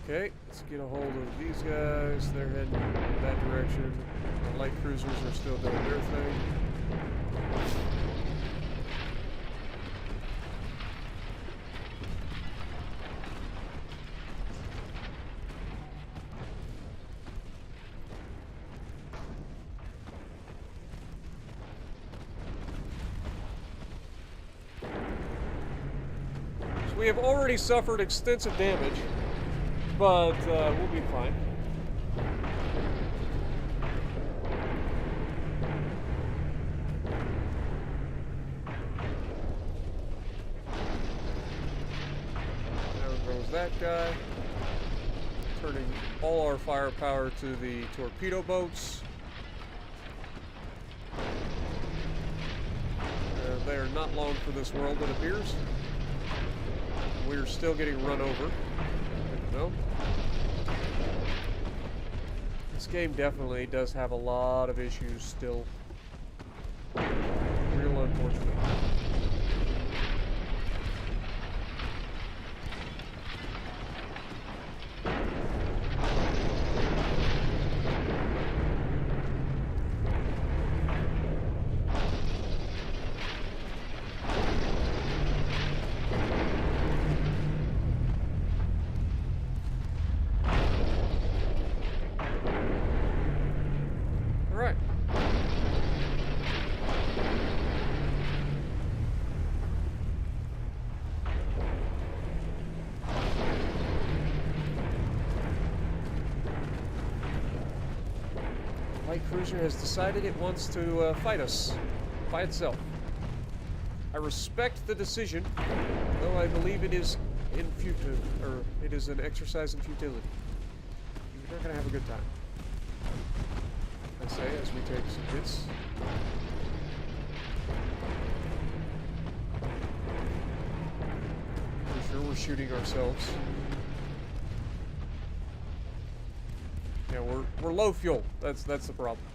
Okay, let's get a hold of these guys. They're heading in that direction. The light cruisers are still doing their thing. We have already suffered extensive damage, but we'll be fine. There goes that guy. Turning all our firepower to the torpedo boats. They are not long for this world, it appears. We're still getting run over. No. This game definitely does have a lot of issues still. Real unfortunate. Cruiser has decided it wants to fight us by itself. I respect the decision, though I believe it is it is an exercise in futility. You're not gonna have a good time. I say as we take some hits. Pretty sure we're shooting ourselves. Yeah, we're low fuel. That's the problem.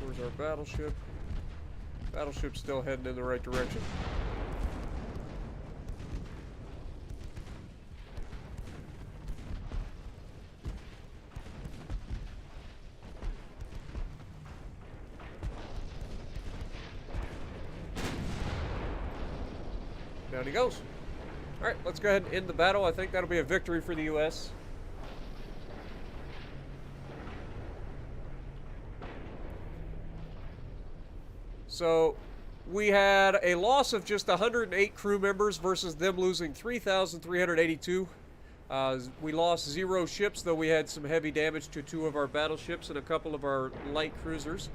Where's our battleship? Battleship's still heading in the right direction. Down he goes. Alright, let's go ahead and end the battle. I think that'll be a victory for the U.S. So, we had a loss of just 108 crew members versus them losing 3,382. We lost 0 ships, though we had some heavy damage to 2 of our battleships and a couple of our light cruisers.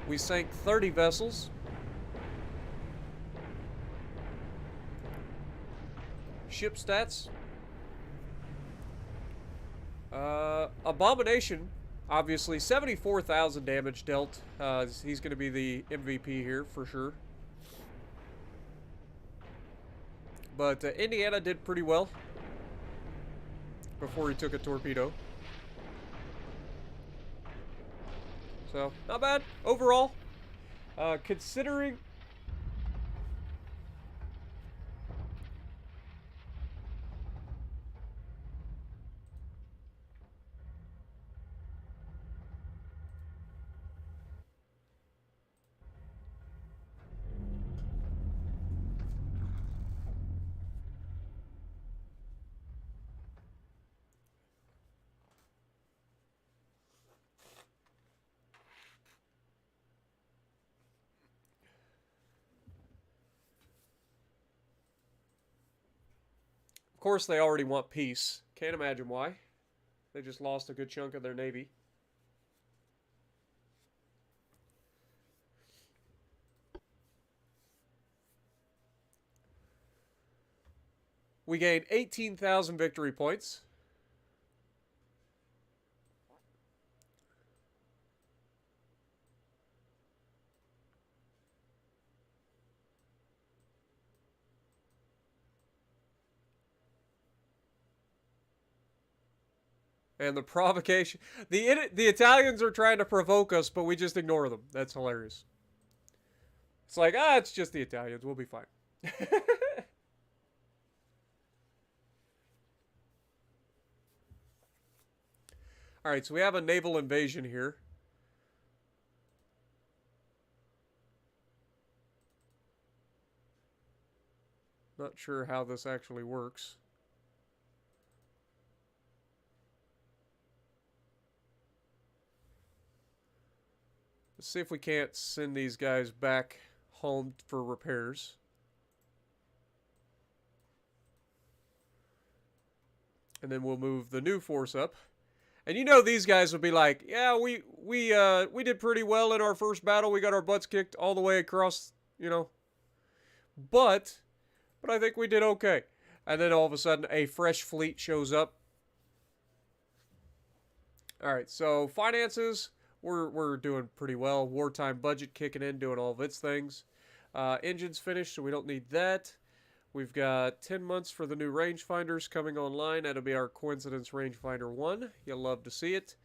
We sank 30 vessels. Ship stats. Abomination, obviously, 74,000 damage dealt. He's going to be the MVP here for sure. But Indiana did pretty well before he took a torpedo. So, not bad overall. Considering... Of course, they already want peace. Can't imagine why. They just lost a good chunk of their navy. We gained 18,000 victory points. And the provocation... The Italians are trying to provoke us, but we just ignore them. That's hilarious. It's like, it's just the Italians. We'll be fine. Alright, so we have a naval invasion here. Not sure how this actually works. Let's see if we can't send these guys back home for repairs. And then we'll move the new force up. And you know these guys will be like, yeah, we did pretty well in our first battle. We got our butts kicked all the way across, you know. But I think we did okay. And then all of a sudden a fresh fleet shows up. All right, so finances, we're doing pretty well. Wartime budget kicking in, doing all of its things. Engines finished, so we don't need that. We've got 10 months for the new rangefinders coming online. That'll be our Coincidence Rangefinder 1. You'll love to see it.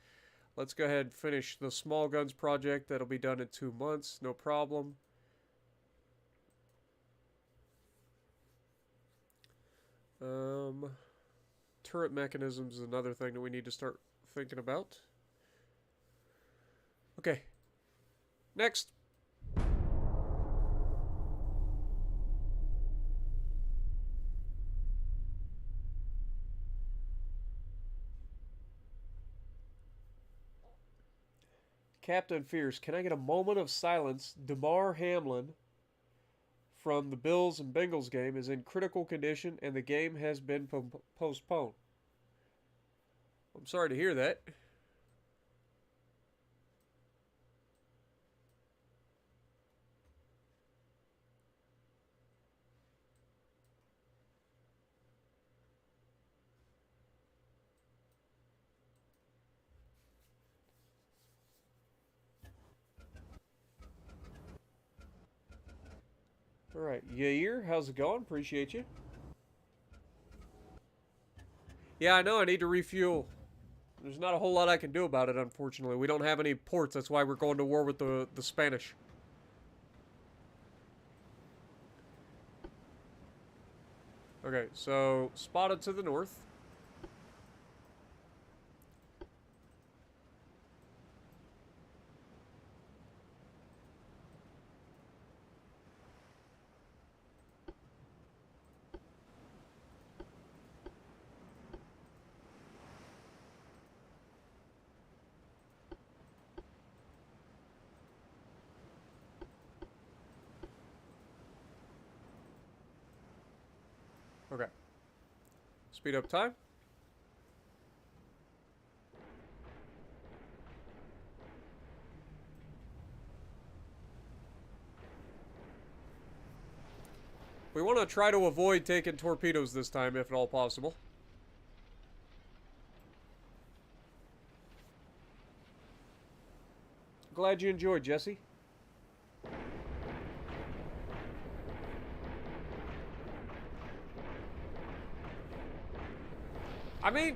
Let's go ahead and finish the small guns project. That'll be done in 2 months. No problem. Turret mechanisms is another thing that we need to start thinking about. Okay. Next. Captain Fierce, can I get a moment of silence? Damar Hamlin from the Bills and Bengals game is in critical condition and the game has been postponed. I'm sorry to hear that. Alright, Yair, how's it going? Appreciate you. Yeah, I know, I need to refuel. There's not a whole lot I can do about it, unfortunately. We don't have any ports, that's why we're going to war with the Spanish. Okay, so, spotted to the north. Okay. Speed up time. We want to try to avoid taking torpedoes this time, if at all possible. Glad you enjoyed, Jesse. I mean,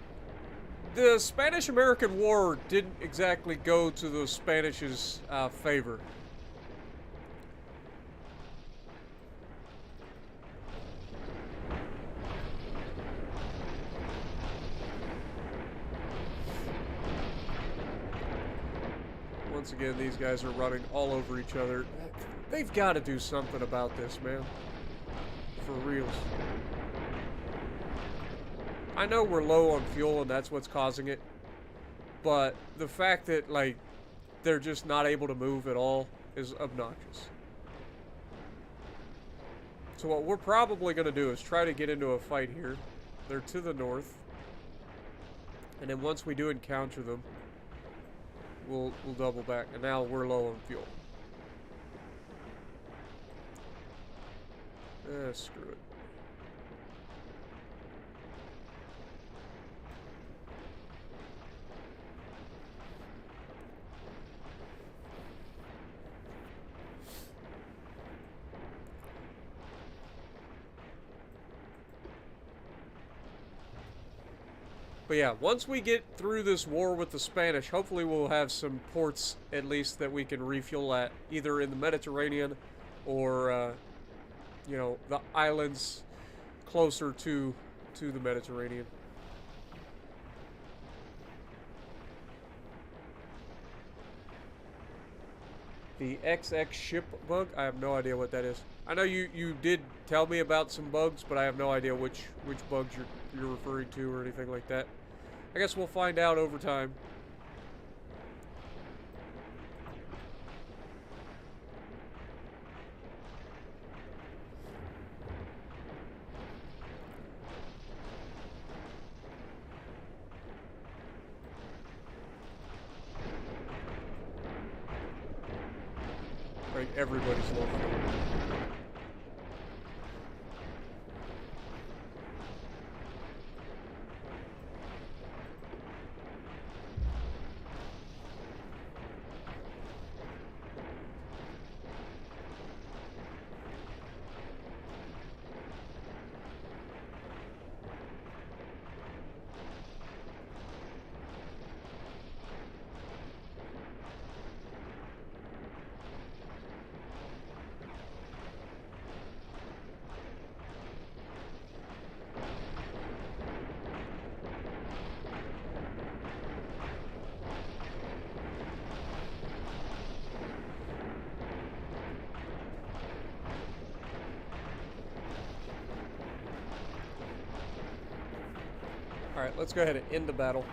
the Spanish-American War didn't exactly go to the Spanish's favor. Once again, these guys are running all over each other. They've got to do something about this, man. For reals. I know we're low on fuel and that's what's causing it, but the fact that, like, they're just not able to move at all is obnoxious. So what we're probably going to do is try to get into a fight here. They're to the north. And then once we do encounter them, we'll double back. And now we're low on fuel. Screw it. But yeah, once we get through this war with the Spanish, hopefully we'll have some ports at least that we can refuel at, either in the Mediterranean or, you know, the islands closer to the Mediterranean. The XX ship bug? I have no idea what that is. I know you did tell me about some bugs, but I have no idea which bugs you're referring to or anything like that. I guess we'll find out over time. Like everybody's low fuel. Alright, let's go ahead and end the battle.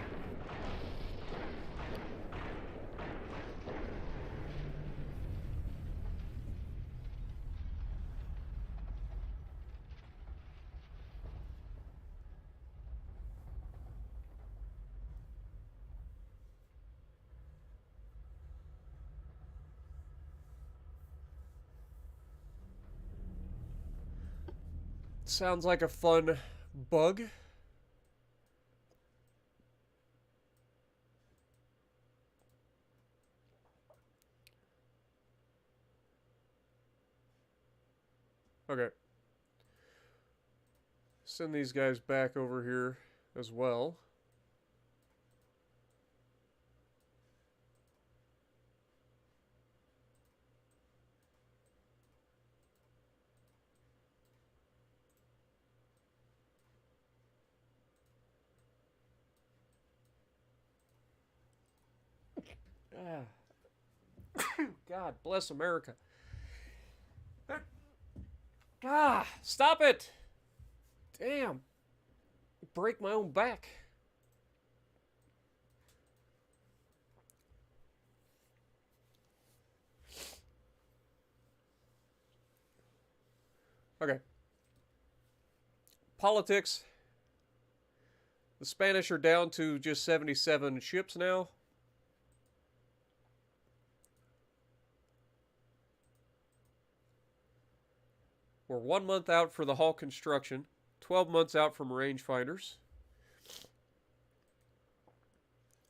Sounds like a fun bug. Okay. Send these guys back over here as well. God bless America. Stop it! Damn. Break my own back. Okay. Politics. The Spanish are down to just 77 ships now. We're 1 month out for the hull construction, 12 months out from rangefinders.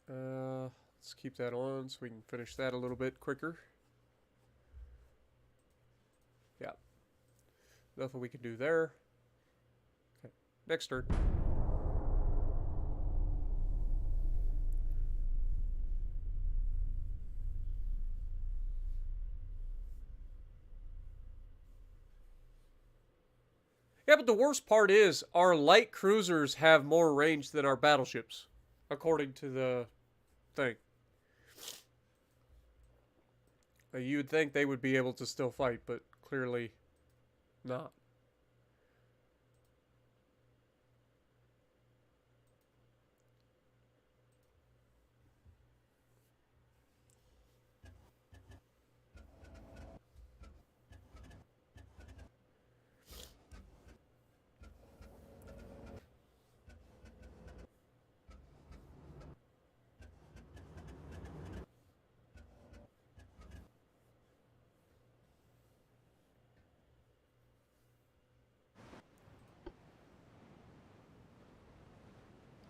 Let's keep that on so we can finish that a little bit quicker. Yeah. Nothing we can do there. Okay. Next turn. Yeah, but the worst part is our light cruisers have more range than our battleships, according to the thing. You would think they would be able to still fight, but clearly not.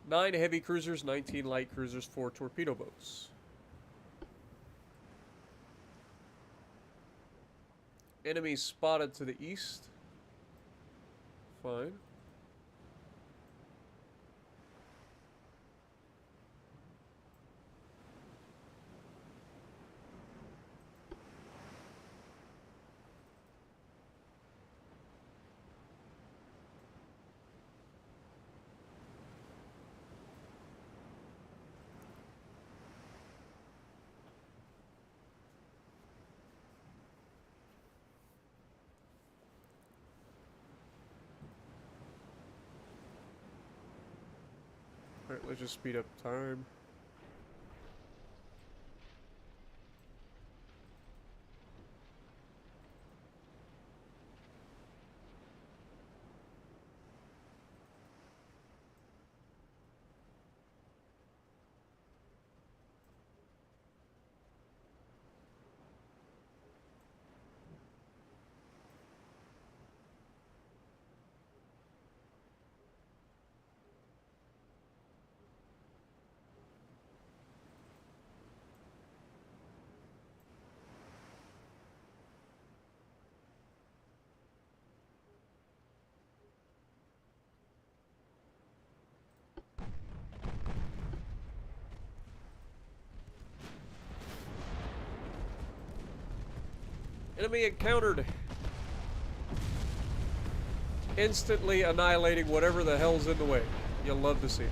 Nine heavy cruisers, 19 light cruisers, 4 torpedo boats. Enemies spotted to the east. Fine. Alright, let's just speed up time. Enemy encountered. Instantly annihilating whatever the hell's in the way. You'll love to see it.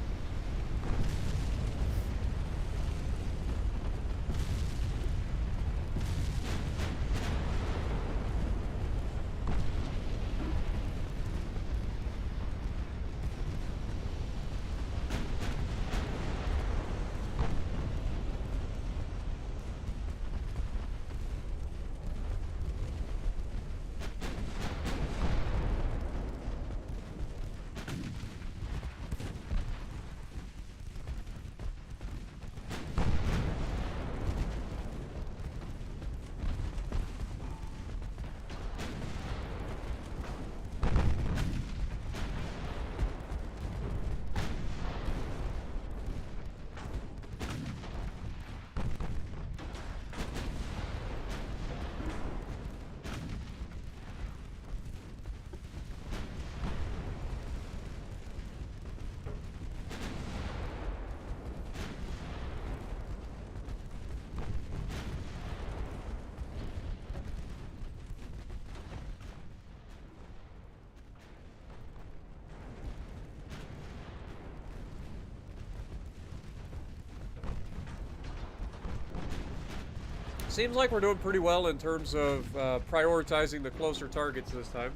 Seems like we're doing pretty well in terms of prioritizing the closer targets this time.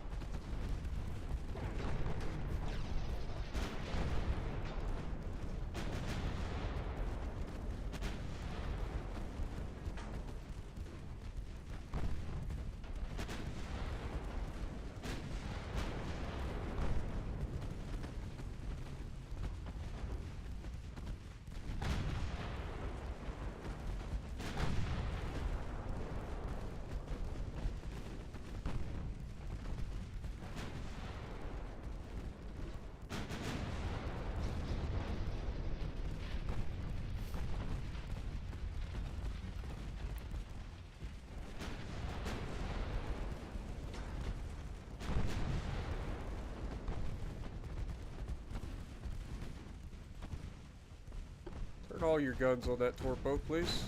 Turn all your guns on that torpedo, please.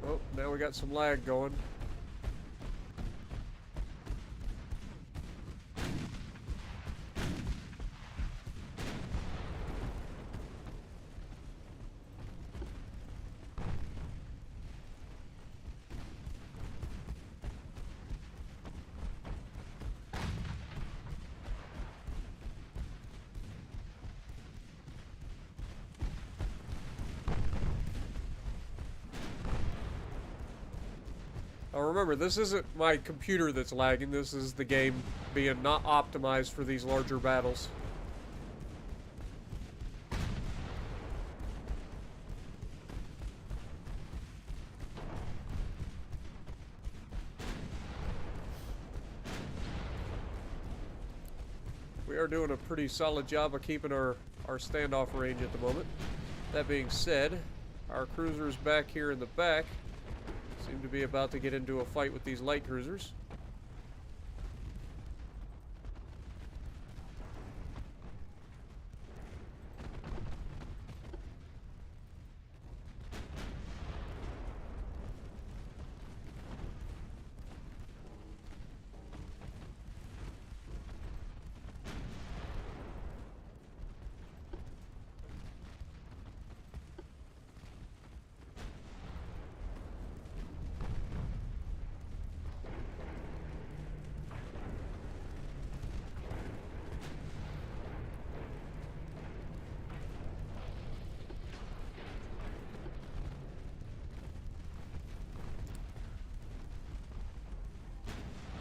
Oh, now we got some lag going. Now remember, this isn't my computer that's lagging, this is the game being not optimized for these larger battles. We are doing a pretty solid job of keeping our standoff range at the moment. That being said, our cruisers back here in the back seem to be about to get into a fight with these light cruisers.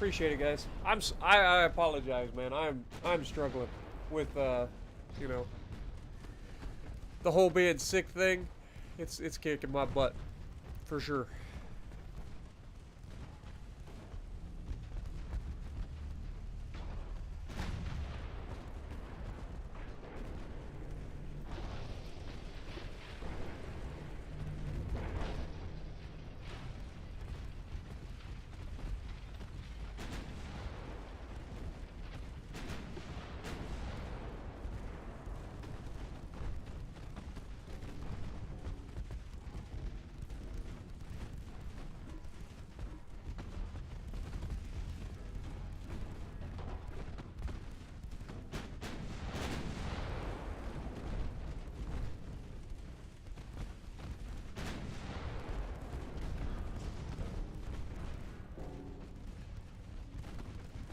Appreciate it, guys. I apologize, man. I'm struggling with you know, the whole being sick thing. It's kicking my butt for sure.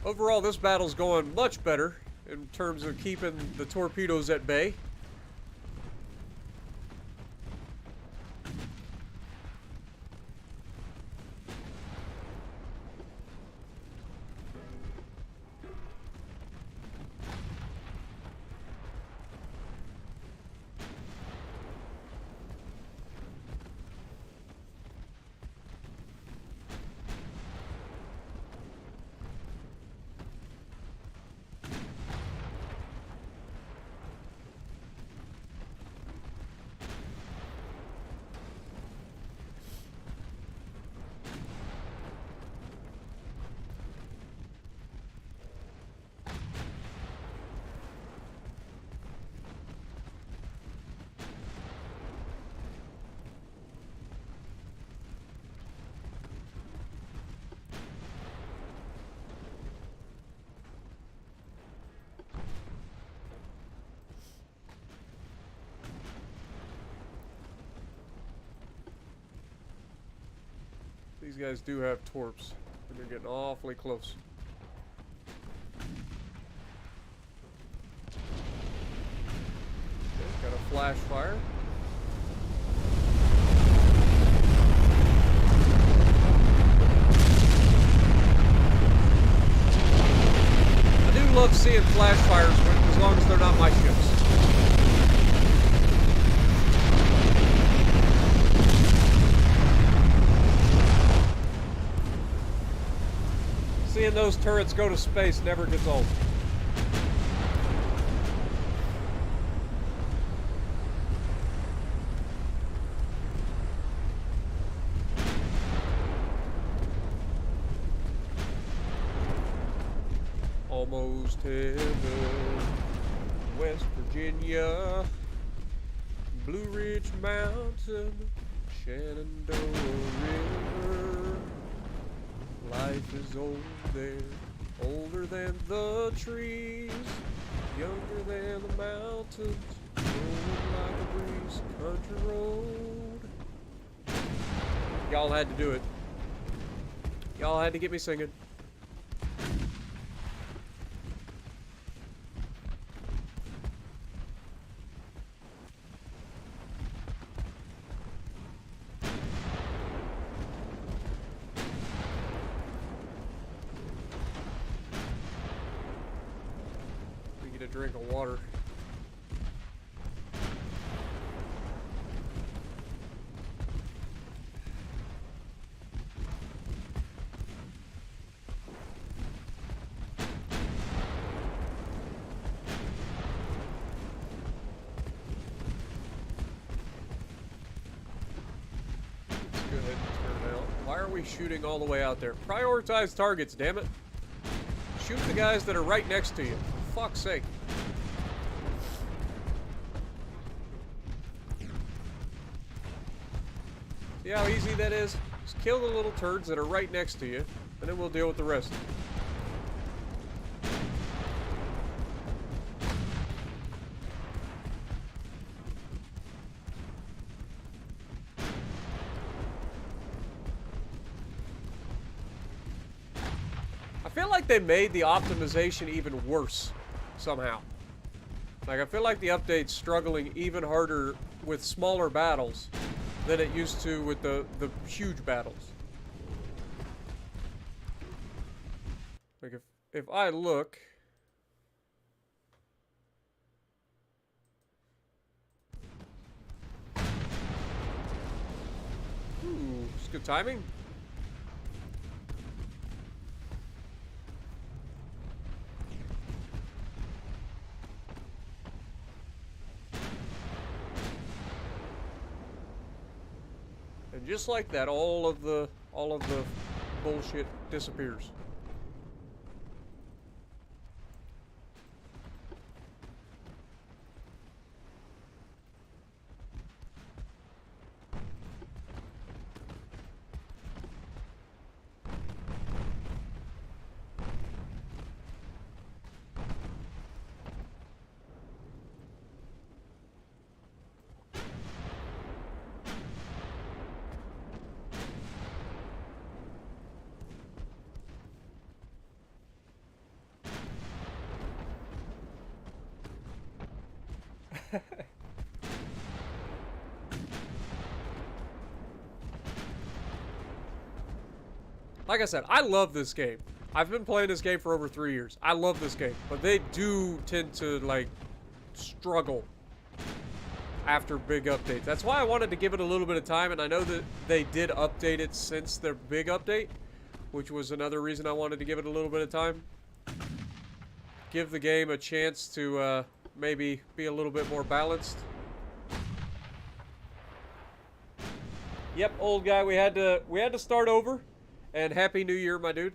Overall, this battle's going much better in terms of keeping the torpedoes at bay. These guys do have torps, but they're getting awfully close. Okay, got a flash fire. I do love seeing flash fires as long as they're not my ships. Seeing those turrets go to space never gets old. Almost heaven, West Virginia, Blue Ridge Mountain, Shenandoah River. Life is old there, older than the trees, younger than the mountains, rolling like a breeze, country road. Y'all had to do it. Y'all had to get me singing. A drink of water. Let's go ahead and turn out. Why are we shooting all the way out there? Prioritize targets, damn it. Shoot the guys that are right next to you. For fuck's sake. See how easy that is? Just kill the little turds that are right next to you, and then we'll deal with the rest. I feel like they made the optimization even worse somehow. Like, I feel like the update's struggling even harder with smaller battles than it used to with the huge battles. if I look... Ooh, it's good timing. And just like that, all of the bullshit disappears. Like I said, I love this game. I've been playing this game for over 3 years. I love this game, but they do tend to, like, struggle after big updates. That's why I wanted to give it a little bit of time, and I know that they did update it since their big update, which was another reason I wanted to give it a little bit of time. Give the game a chance to maybe be a little bit more balanced. Yep, old guy, we had to start over. And Happy New Year, my dude.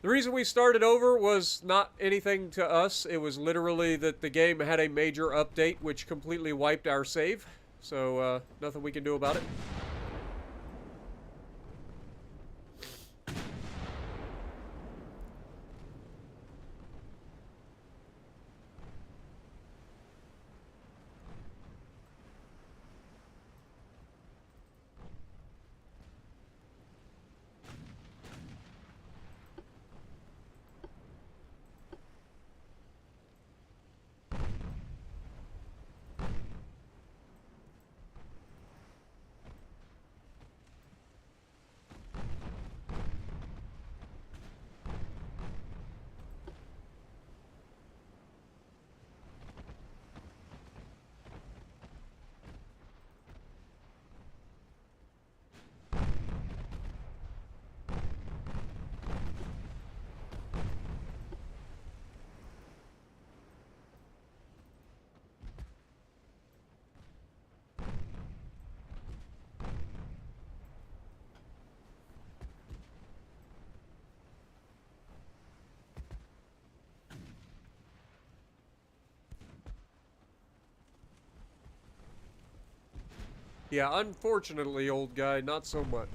The reason we started over was not anything to us. It was literally that the game had a major update which completely wiped our save. So, nothing we can do about it. Yeah, unfortunately, old guy, not so much.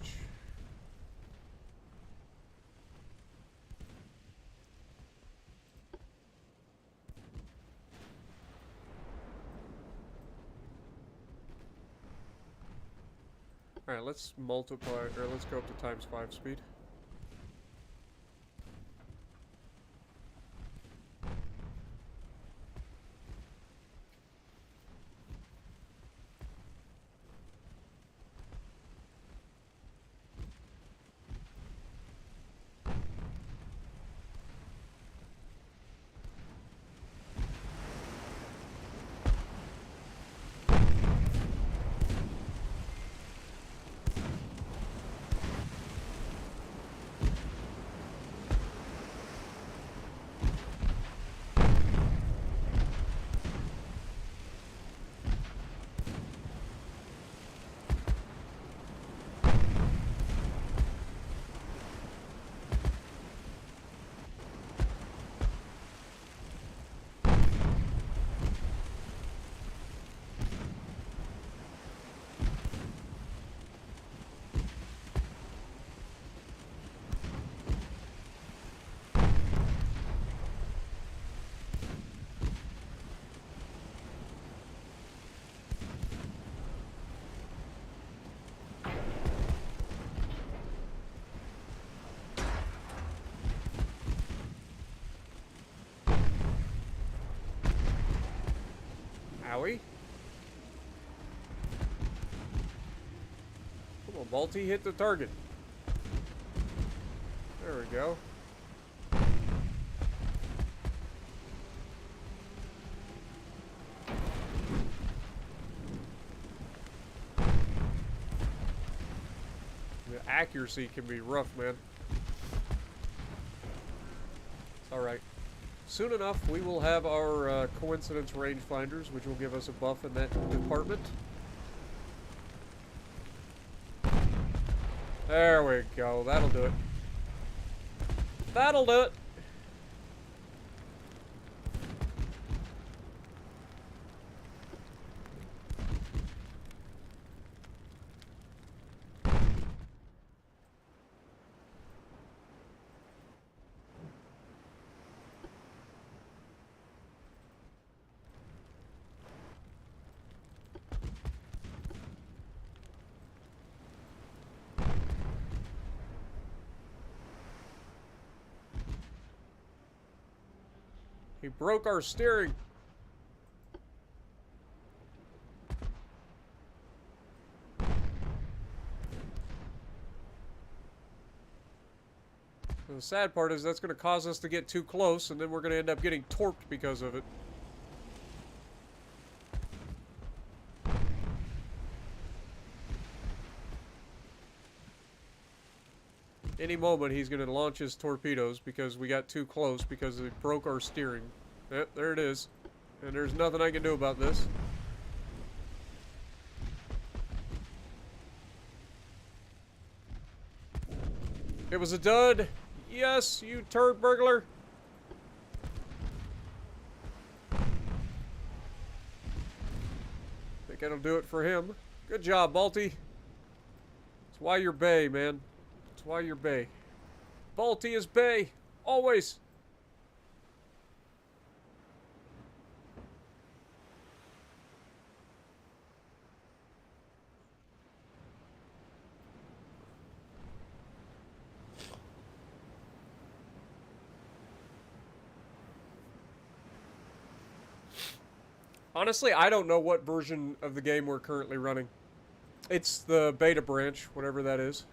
Alright, let's multiply, or let's go up to ×5 speed. Owie. Come on, Balti, hit the target. There we go. accuracy can be rough, man. It's alright. Soon enough, we will have our coincidence rangefinders, which will give us a buff in that department. There we go. That'll do it. That'll do it. He broke our steering. And the sad part is that's going to cause us to get too close, and then we're going to end up getting torqued because of it. Any moment he's going to launch his torpedoes because we got too close because it broke our steering. Yep, there it is. And there's nothing I can do about this. It was a dud. Yes, you turd burglar. Think that'll do it for him. Good job, Balti. That's why you're Bay, man. That's why you're Bay. Balti is Bay. Always. Honestly, I don't know what version of the game we're currently running. It's the beta branch, whatever that is.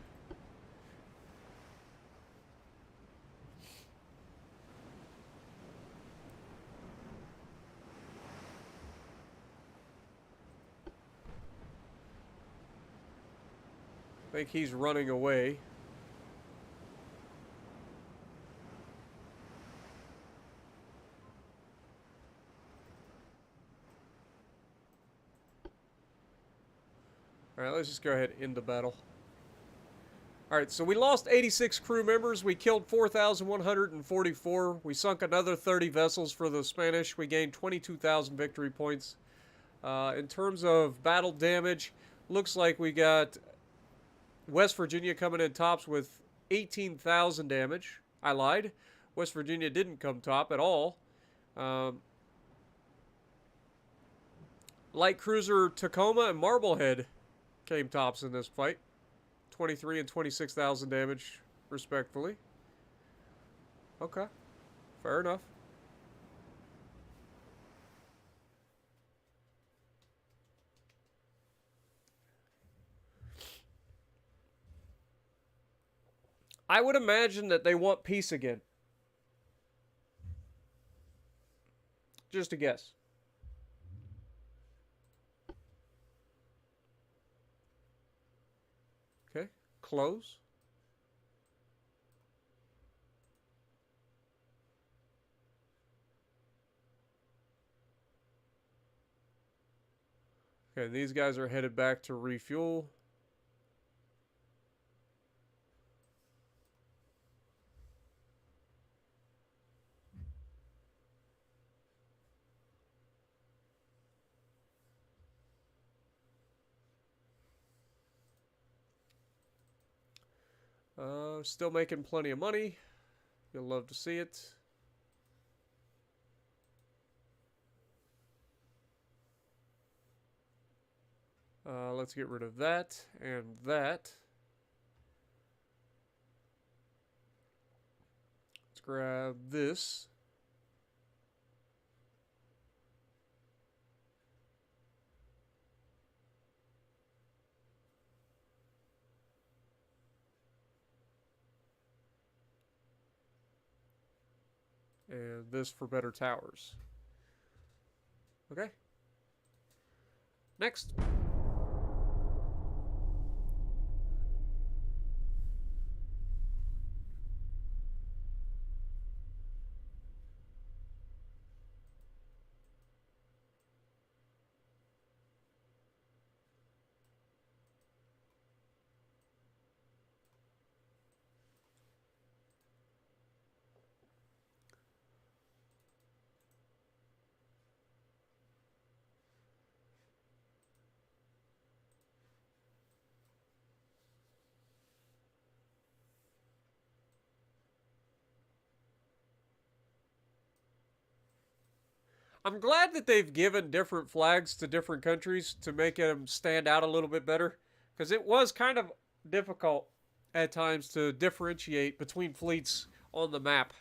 I think he's running away. Alright, let's just go ahead and end the battle. Alright, so we lost 86 crew members. We killed 4,144. We sunk another 30 vessels for the Spanish. We gained 22,000 victory points. In terms of battle damage, looks like we got West Virginia coming in tops with 18,000 damage. I lied. West Virginia didn't come top at all. Light cruiser Tacoma and Marblehead came tops in this fight. 23 and 26,000 damage, respectfully. Okay. Fair enough. I would imagine that they want peace again. Just a guess. Okay, close. Okay, these guys are headed back to refuel. Still making plenty of money. You'll love to see it. Let's get rid of that and that. Let's grab this. And this for better towers. Okay. Next. I'm glad that they've given different flags to different countries to make them stand out a little bit better, because it was kind of difficult at times to differentiate between fleets on the map.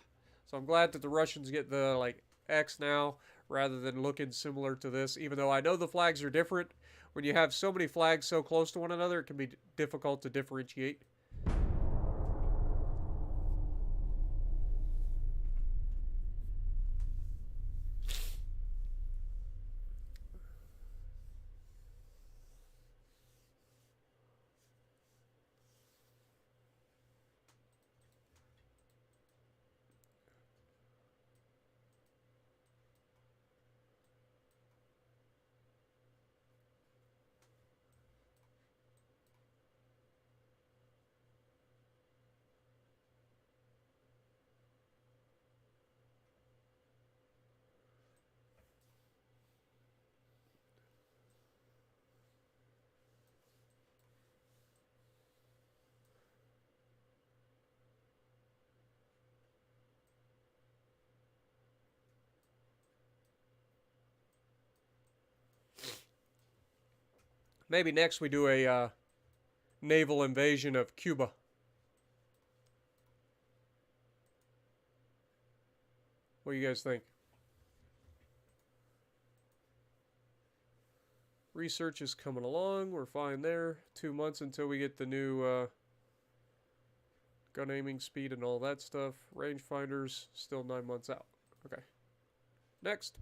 So I'm glad that the Russians get the like X now rather than looking similar to this, even though I know the flags are different. When you have so many flags so close to one another, it can be difficult to differentiate. Maybe next we do a naval invasion of Cuba. What do you guys think? Research is coming along. We're fine there. 2 months until we get the new gun aiming speed and all that stuff. Rangefinders, still 9 months out. Okay. Next.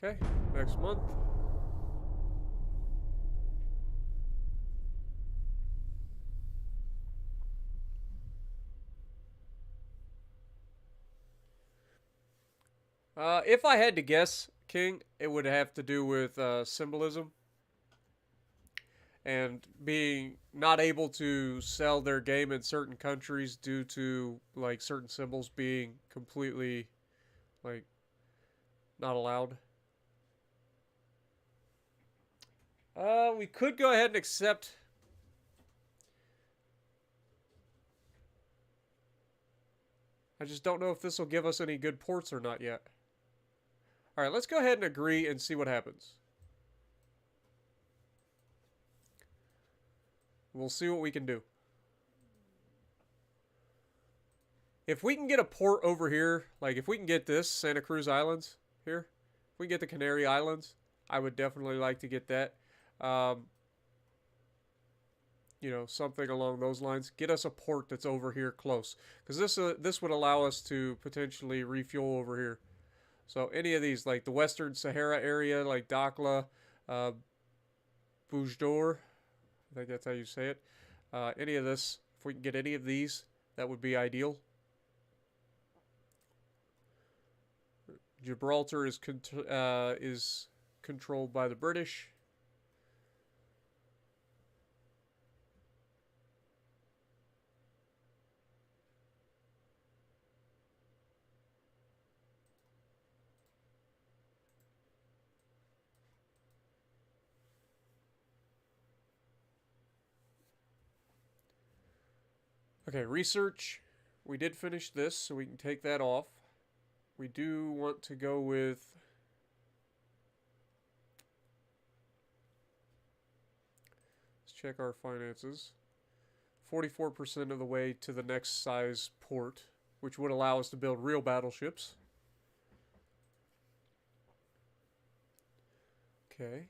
Okay, next month. If I had to guess, King, it would have to do with symbolism and being not able to sell their game in certain countries due to like certain symbols being completely like not allowed. We could go ahead and accept. I just don't know if this will give us any good ports or not yet. All right, let's go ahead and agree and see what happens. We'll see what we can do. If we can get a port over here, like if we can get this, Santa Cruz Islands here, if we can get the Canary Islands, I would definitely like to get that. You know, something along those lines. Get us a port that's over here close, because this would allow us to potentially refuel over here. So any of these, like the Western Sahara area, like Dakhla, Boujdor, I think that's how you say it. Any of this, if we can get any of these, that would be ideal. Gibraltar is controlled by the British. Okay, research. We did finish this, so we can take that off. We do want to go with... Let's check our finances. 44% of the way to the next size port, which would allow us to build real battleships. Okay.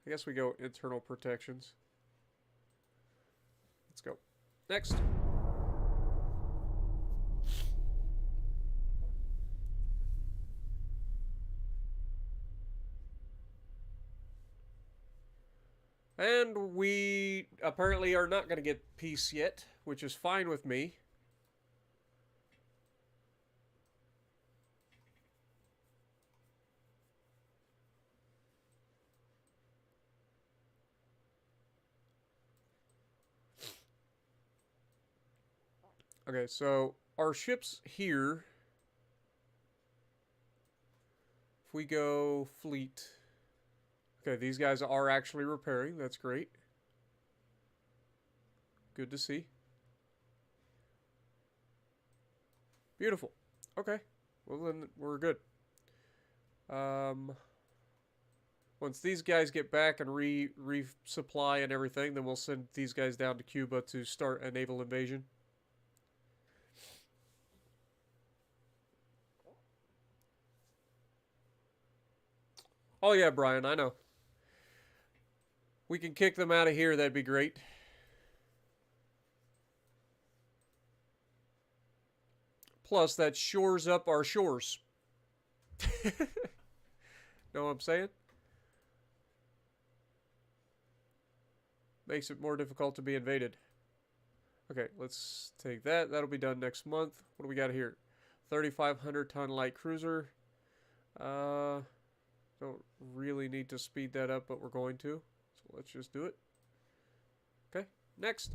I guess we go internal protections. Let's go. Next. And we apparently are not going to get peace yet, which is fine with me. Okay, so our ships here, if we go fleet, okay, these guys are actually repairing. That's great. Good to see. Beautiful. Okay, well then we're good. Once these guys get back and resupply and everything, then we'll send these guys down to Cuba to start a naval invasion. Oh yeah, Brian, I know. We can kick them out of here, that'd be great. Plus, that shores up our shores. Know what I'm saying? Makes it more difficult to be invaded. Okay, let's take that. That'll be done next month. What do we got here? 3,500 ton light cruiser. Don't really need to speed that up, but we're going to. So let's just do it. Okay, next.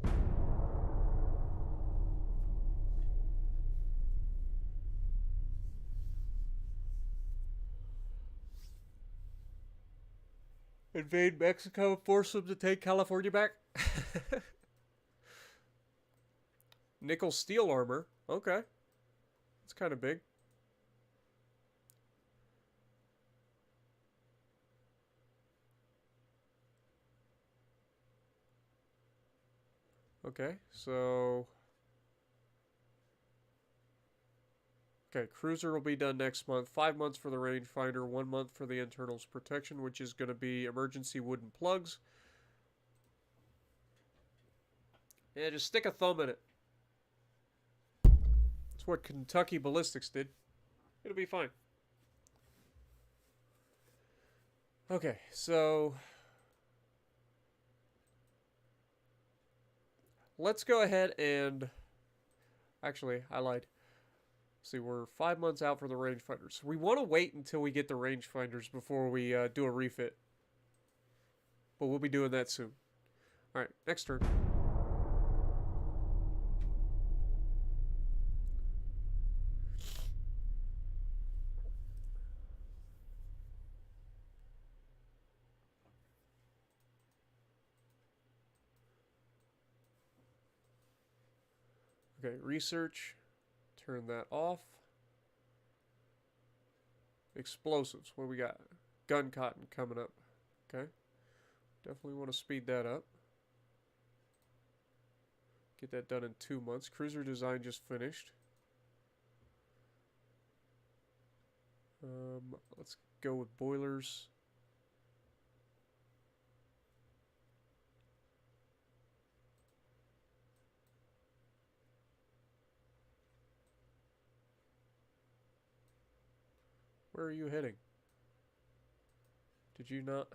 Invade Mexico, force them to take California back. Nickel steel armor. Okay. It's kind of big. Okay, so... Okay, cruiser will be done next month. 5 months for the rangefinder, 1 month for the internals protection, which is going to be emergency wooden plugs. Yeah, just stick a thumb in it. That's what Kentucky Ballistics did. It'll be fine. Okay, so... let's go ahead and... Actually, I lied. See, we're 5 months out for the rangefinders. We want to wait until we get the rangefinders before we do a refit. But we'll be doing that soon. Alright, next turn. Okay, research. Turn that off. Explosives. What do we got? Gun cotton coming up. Okay. Definitely want to speed that up. Get that done in 2 months. Cruiser design just finished. Let's go with boilers. Where are you heading? Did you not?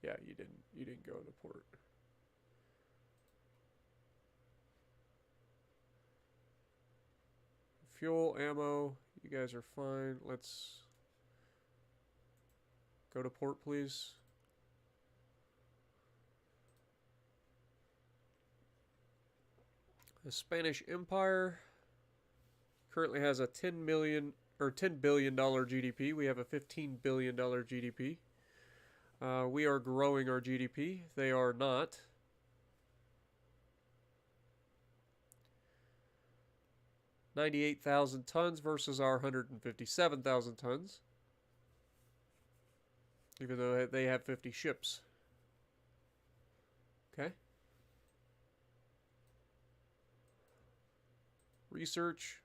Yeah, you didn't. You didn't go into port. Fuel, ammo, you guys are fine. Let's go to port, please. The Spanish Empire currently has a $10 billion GDP. We have a $15 billion GDP. We are growing our GDP. They are not. $98,000 tons versus our 157,000 tons. Even though they have 50 ships. Okay. Research.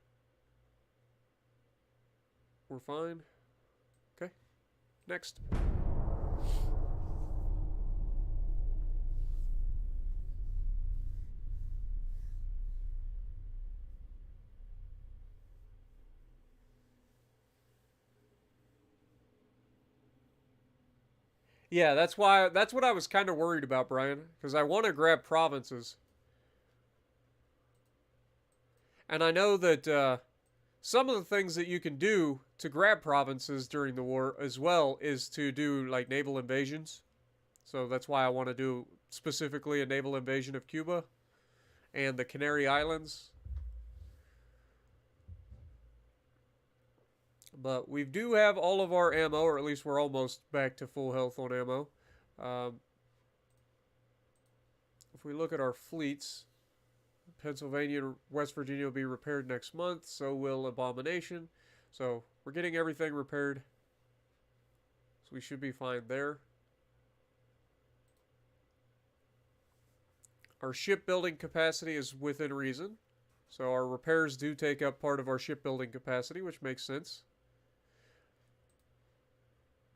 We're fine. Okay, next. Yeah, that's what I was kind of worried about, Brian, because I want to grab provinces. And I know that some of the things that you can do to grab provinces during the war as well is to do like naval invasions. So that's why I want to do specifically a naval invasion of Cuba and the Canary Islands. But we do have all of our ammo, or at least we're almost back to full health on ammo. Um, if we look at our fleets, Pennsylvania and West Virginia will be repaired next month. So will Abomination. So we're getting everything repaired. So we should be fine there. Our shipbuilding capacity is within reason. So our repairs do take up part of our shipbuilding capacity, which makes sense.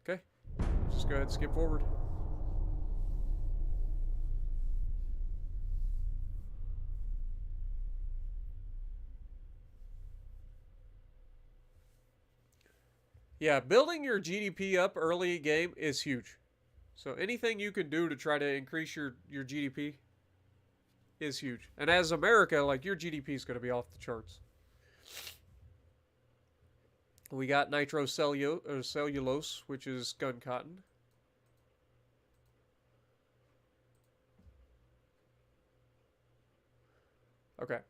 Okay, just go ahead and skip forward. Yeah, building your GDP up early game is huge. So anything you can do to try to increase your GDP is huge. And as America, like your GDP is going to be off the charts. We got nitrocellulose, which is gun cotton. Okay.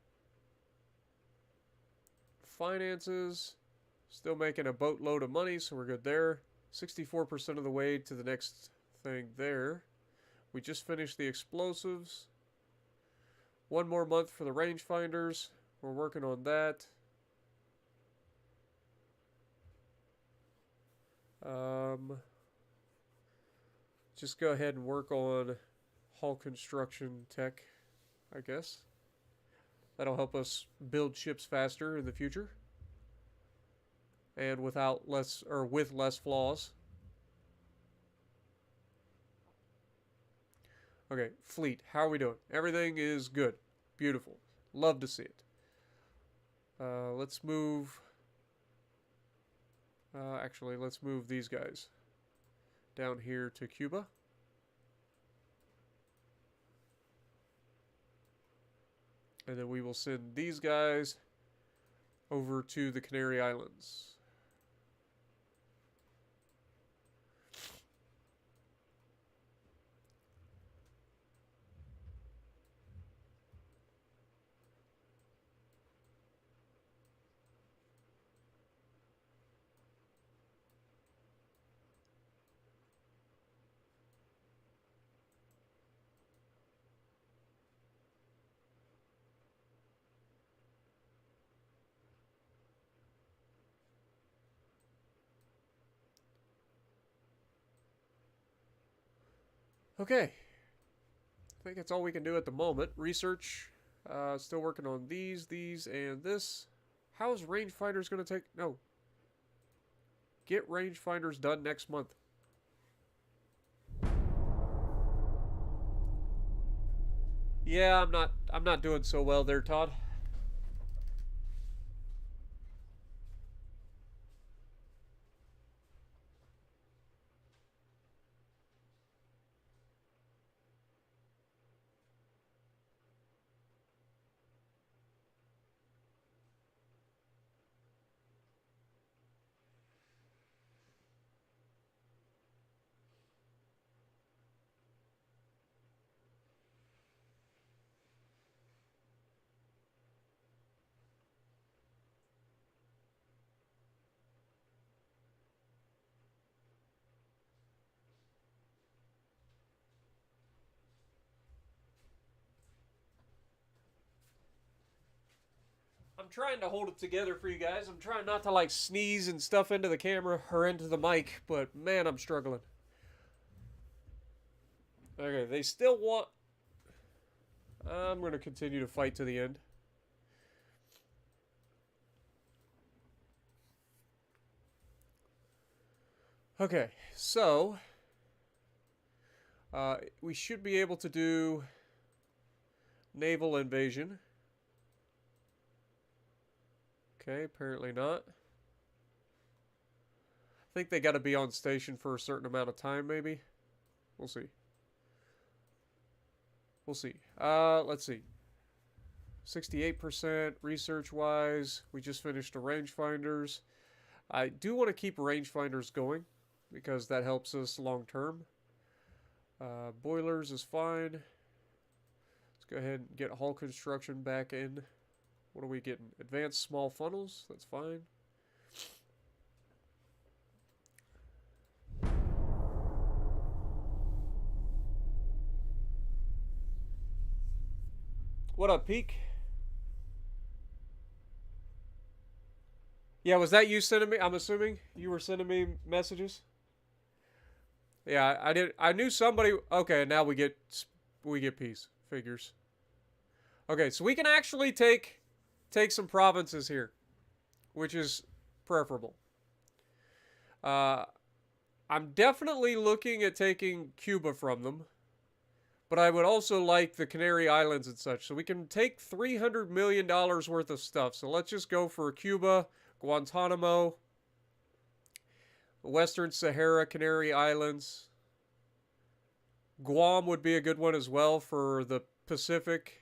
Finances, still making a boatload of money, so we're good there. 64% of the way to the next thing there. We just finished the explosives. One more month for the rangefinders. We're working on that. Just go ahead and work on hull construction tech, I guess. That'll help us build ships faster in the future. And with less flaws. Okay, fleet. How are we doing? Everything is good. Beautiful. Love to see it. Let's move. Actually, let's move these guys down here to Cuba. And then we will send these guys over to the Canary Islands. Okay. I think that's all we can do at the moment. Research. Still working on these, and this. How is rangefinders going to take... No. Get rangefinders done next month. Yeah, I'm not doing so well there, Todd. I'm trying to hold it together for you guys. I'm trying not to like sneeze and stuff into the camera or into the mic, but man, I'm struggling. Okay, they still want... I'm going to continue to fight to the end. Okay, so we should be able to do naval invasion. Okay, apparently not. I think they got to be on station for a certain amount of time, maybe. We'll see. We'll see. Let's see. 68% research-wise. We just finished the rangefinders. I do want to keep rangefinders going because that helps us long-term. Boilers is fine. Let's go ahead and get hull construction back in. What are we getting? Advanced small funnels. That's fine. What up, Peak? Yeah, was that you sending me? I'm assuming you were sending me messages. Yeah, I did. I knew somebody. Okay, now we get peace figures. Okay, so we can actually take some provinces here, which is preferable. I'm definitely looking at taking Cuba from them, but I would also like the Canary Islands and such. So we can take $300 million worth of stuff. So let's just go for Cuba, Guantanamo, Western Sahara, Canary Islands. Guam would be a good one as well for the Pacific.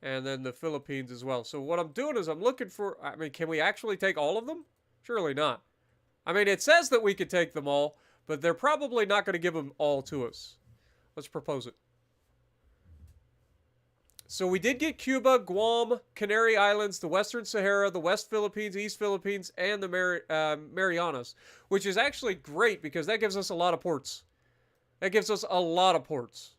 And then the Philippines as well. So what I'm doing is I'm looking for... I mean, can we actually take all of them? Surely not. I mean, it says that we could take them all, but they're probably not going to give them all to us. Let's propose it. So we did get Cuba, Guam, Canary Islands, the Western Sahara, the West Philippines, East Philippines, and the Marianas, which is actually great because that gives us a lot of ports. That gives us a lot of ports.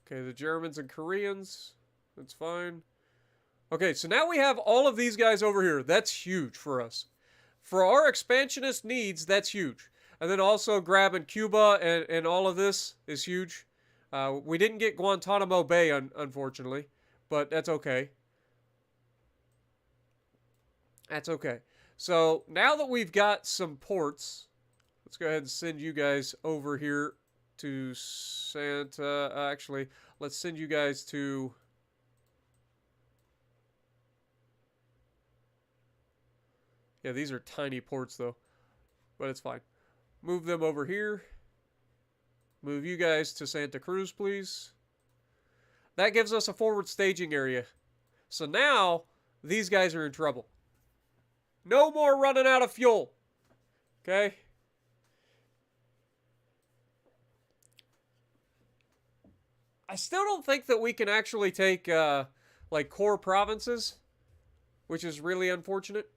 Okay, the Germans and Koreans. That's fine. Okay, so now we have all of these guys over here. That's huge for us. For our expansionist needs, that's huge. And then also grabbing Cuba and all of this is huge. We didn't get Guantanamo Bay, unfortunately, but that's okay. That's okay. So now that we've got some ports, let's go ahead and send you guys over here to Santa. Actually, let's send you guys to... Yeah, these are tiny ports, though. But it's fine. Move them over here. Move you guys to Santa Cruz, please. That gives us a forward staging area. So now, these guys are in trouble. No more running out of fuel. Okay? I still don't think that we can actually take, like, core provinces, which is really unfortunate.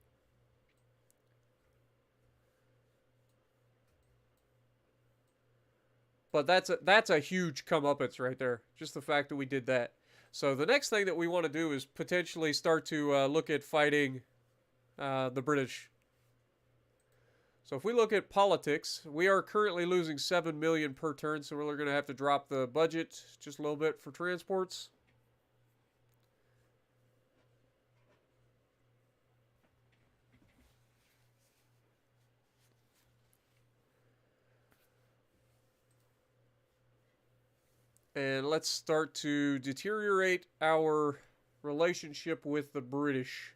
But that's a huge comeuppance right there. Just the fact that we did that. So the next thing that we want to do is potentially start to look at fighting the British. So if we look at politics, we are currently losing 7 million per turn, so we're going to have to drop the budget just a little bit for transports. And let's start to deteriorate our relationship with the British.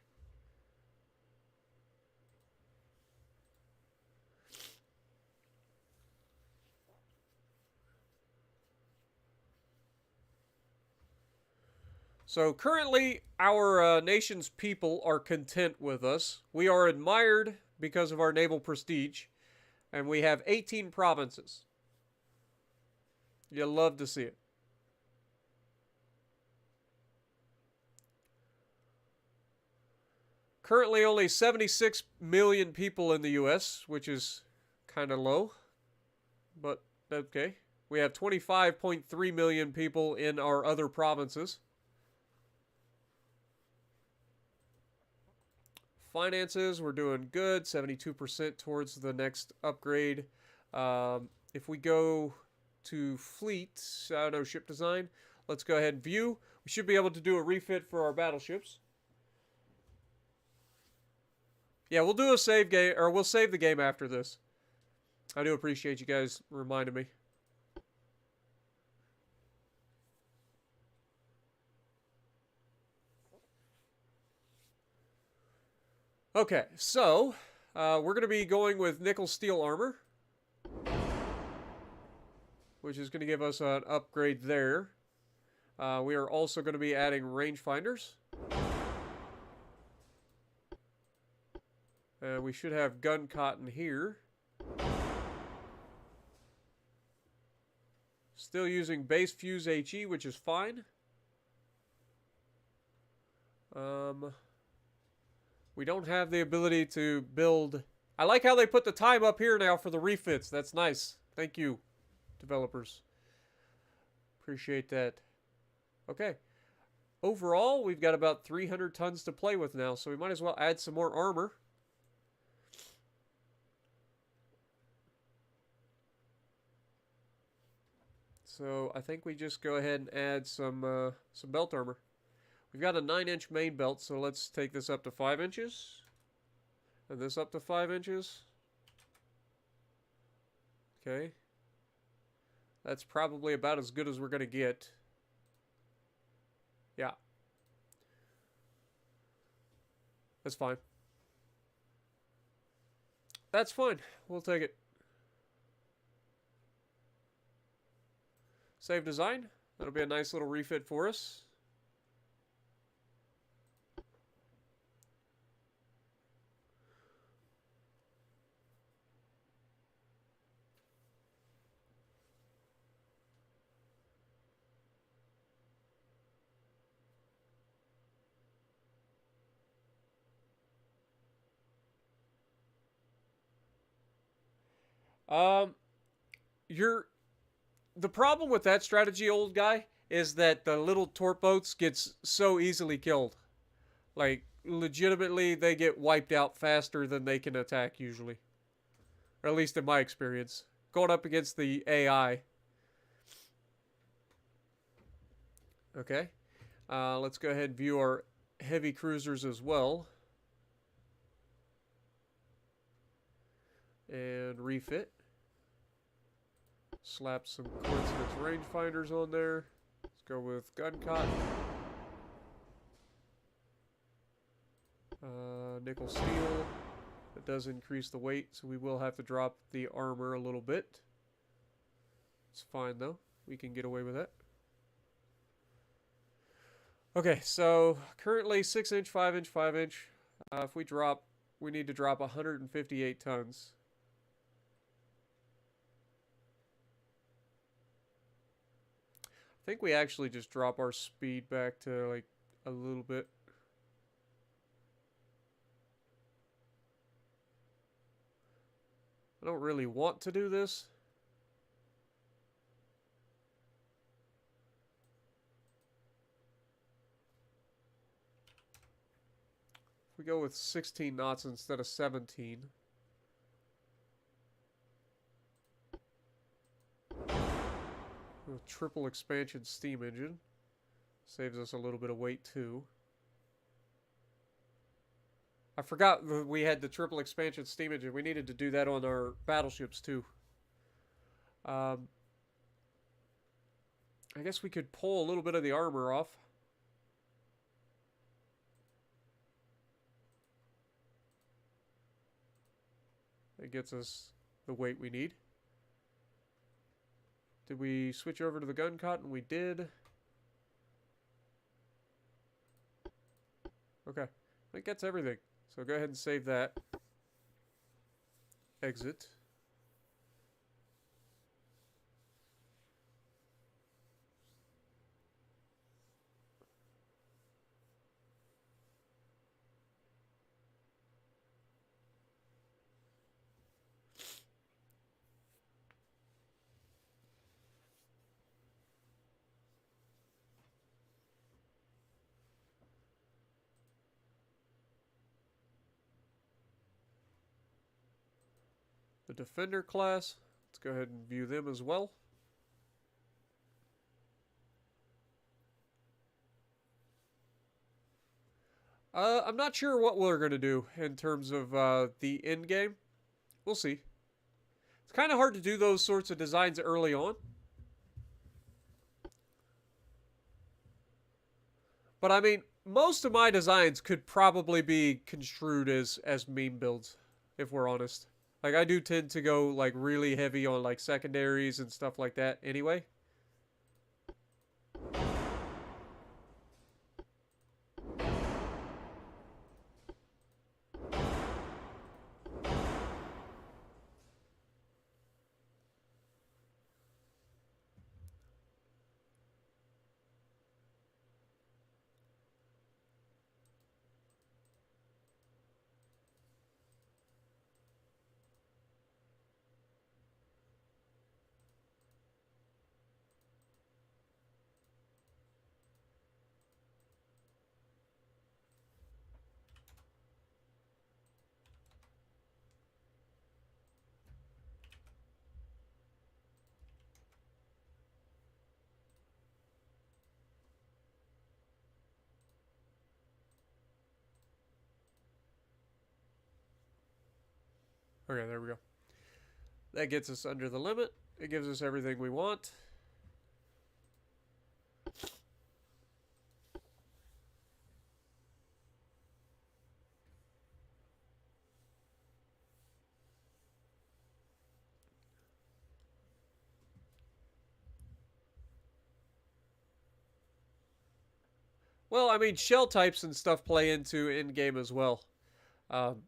So currently, our nation's people are content with us. We are admired because of our naval prestige. And we have 18 provinces. You'll love to see it. Currently only 76 million people in the U.S., which is kind of low, but okay. We have 25.3 million people in our other provinces. Finances, we're doing good, 72% towards the next upgrade. If we go to fleet. No, ship design. Let's go ahead and view. We should be able to do a refit for our battleships. Yeah, we'll do a save game, or we'll save the game after this. I do appreciate you guys reminding me. Okay, so we're going to be going with nickel steel armor, which is going to give us an upgrade there. We are also going to be adding rangefinders. We should have gun cotton here. Still using base fuse HE, which is fine. We don't have the ability to build... I like how they put the time up here now for the refits. That's nice. Thank you, developers. Appreciate that. Okay. Overall, we've got about 300 tons to play with now, so we might as well add some more armor. So I think we just go ahead and add some belt armor. We've got a 9-inch main belt, so let's take this up to 5 inches. And this up to 5 inches. Okay. That's probably about as good as we're going to get. Yeah. That's fine. That's fine. We'll take it. Save design. That'll be a nice little refit for us. The problem with that strategy, old guy, is that the little torp boats gets so easily killed. Like, legitimately, they get wiped out faster than they can attack, usually. Or at least in my experience. Going up against the AI. Okay. Let's go ahead and view our heavy cruisers as well. And refit. Slap some coincidence rangefinders on there. Let's go with gun cotton. Nickel steel. It does increase the weight, so we will have to drop the armor a little bit. It's fine though. We can get away with that. Okay, so currently 6-inch, 5-inch, 5-inch. If we drop, we need to drop 158 tons. I think we actually just drop our speed back to like a little bit. I don't really want to do this. If we go with 16 knots instead of 17. With triple expansion steam engine. Saves us a little bit of weight too. I forgot we had the triple expansion steam engine. We needed to do that on our battleships too. I guess we could pull a little bit of the armor off. That gets us the weight we need. Did we switch over to the gun cotton? We did. Okay. That gets everything. So go ahead and save that. Exit. The Defender class. Let's go ahead and view them as well. I'm not sure what we're going to do in terms of the end game. We'll see. It's kind of hard to do those sorts of designs early on. But I mean, most of my designs could probably be construed as meme builds, if we're honest. Like I do tend to go like really heavy on like secondaries and stuff like that anyway. Okay, there we go. That gets us under the limit. It gives us everything we want. Well, I mean, shell types and stuff play into in game as well. Um,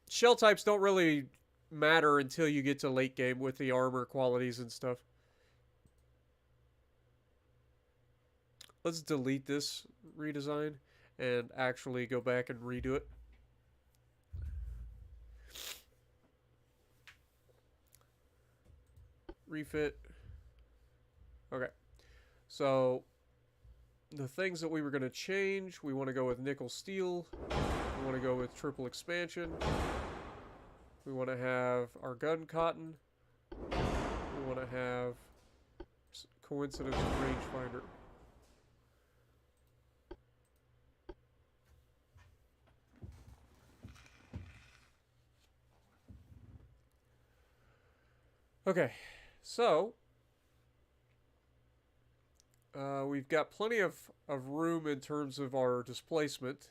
Shell types don't really matter until you get to late game with the armor qualities and stuff. Let's delete this redesign and actually go back and redo it. Refit. Okay. So the things that we were going to change, we want to go with nickel steel. We want to go with triple expansion. We want to have our gun cotton. We want to have coincidence rangefinder. Okay, so we've got plenty of room in terms of our displacement.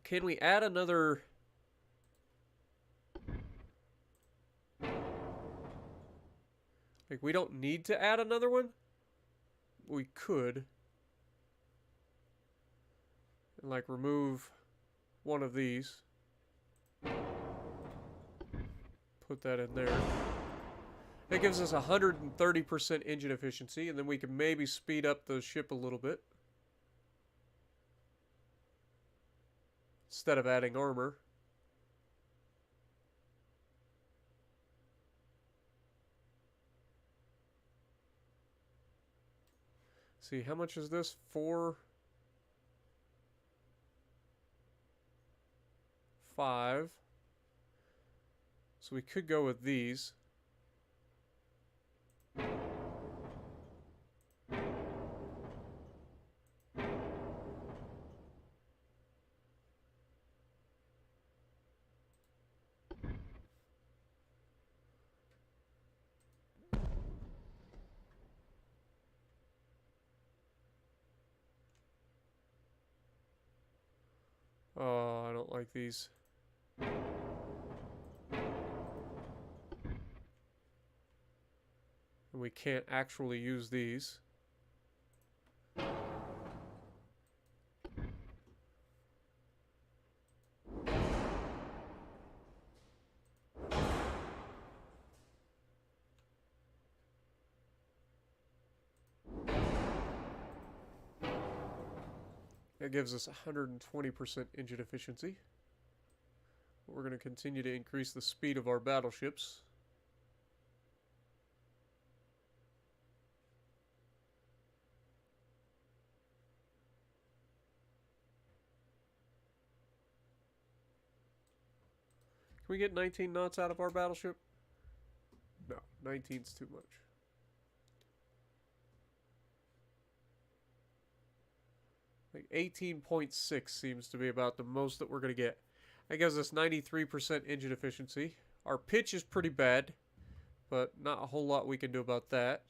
Can we add another? Like, we don't need to add another one. We could. And, like, remove one of these. Put that in there. That gives us 130% engine efficiency, and then we can maybe speed up the ship a little bit. Instead of adding armor. See, how much is this? 4, 5. So we could go with these. Oh, I don't like these. And we can't actually use these. That gives us 120% engine efficiency. We're going to continue to increase the speed of our battleships. Can we get 19 knots out of our battleship? No, 19's too much. 18.6 seems to be about the most that we're going to get. That gives us 93% engine efficiency. Our pitch is pretty bad, but not a whole lot we can do about that.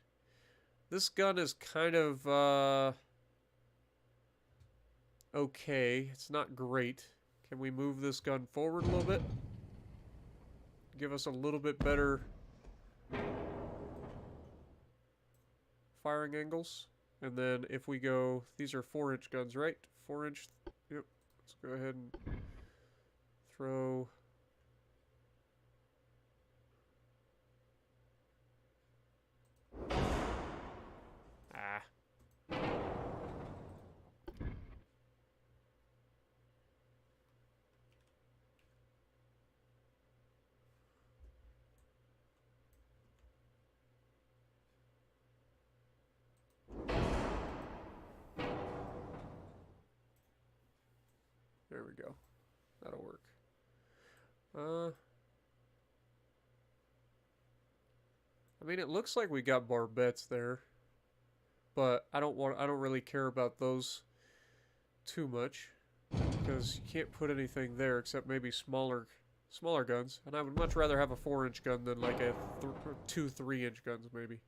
This gun is kind of okay. It's not great. Can we move this gun forward a little bit? Give us a little bit better firing angles. And then if we go, these are 4-inch guns, right? 4-inch. Yep. Let's go ahead and throw. Ah. There we go. That'll work. I mean, it looks like we got barbettes there, but I don't really care about those too much because you can't put anything there except maybe smaller guns, and I would much rather have a 4-inch gun than like a 3-inch guns maybe.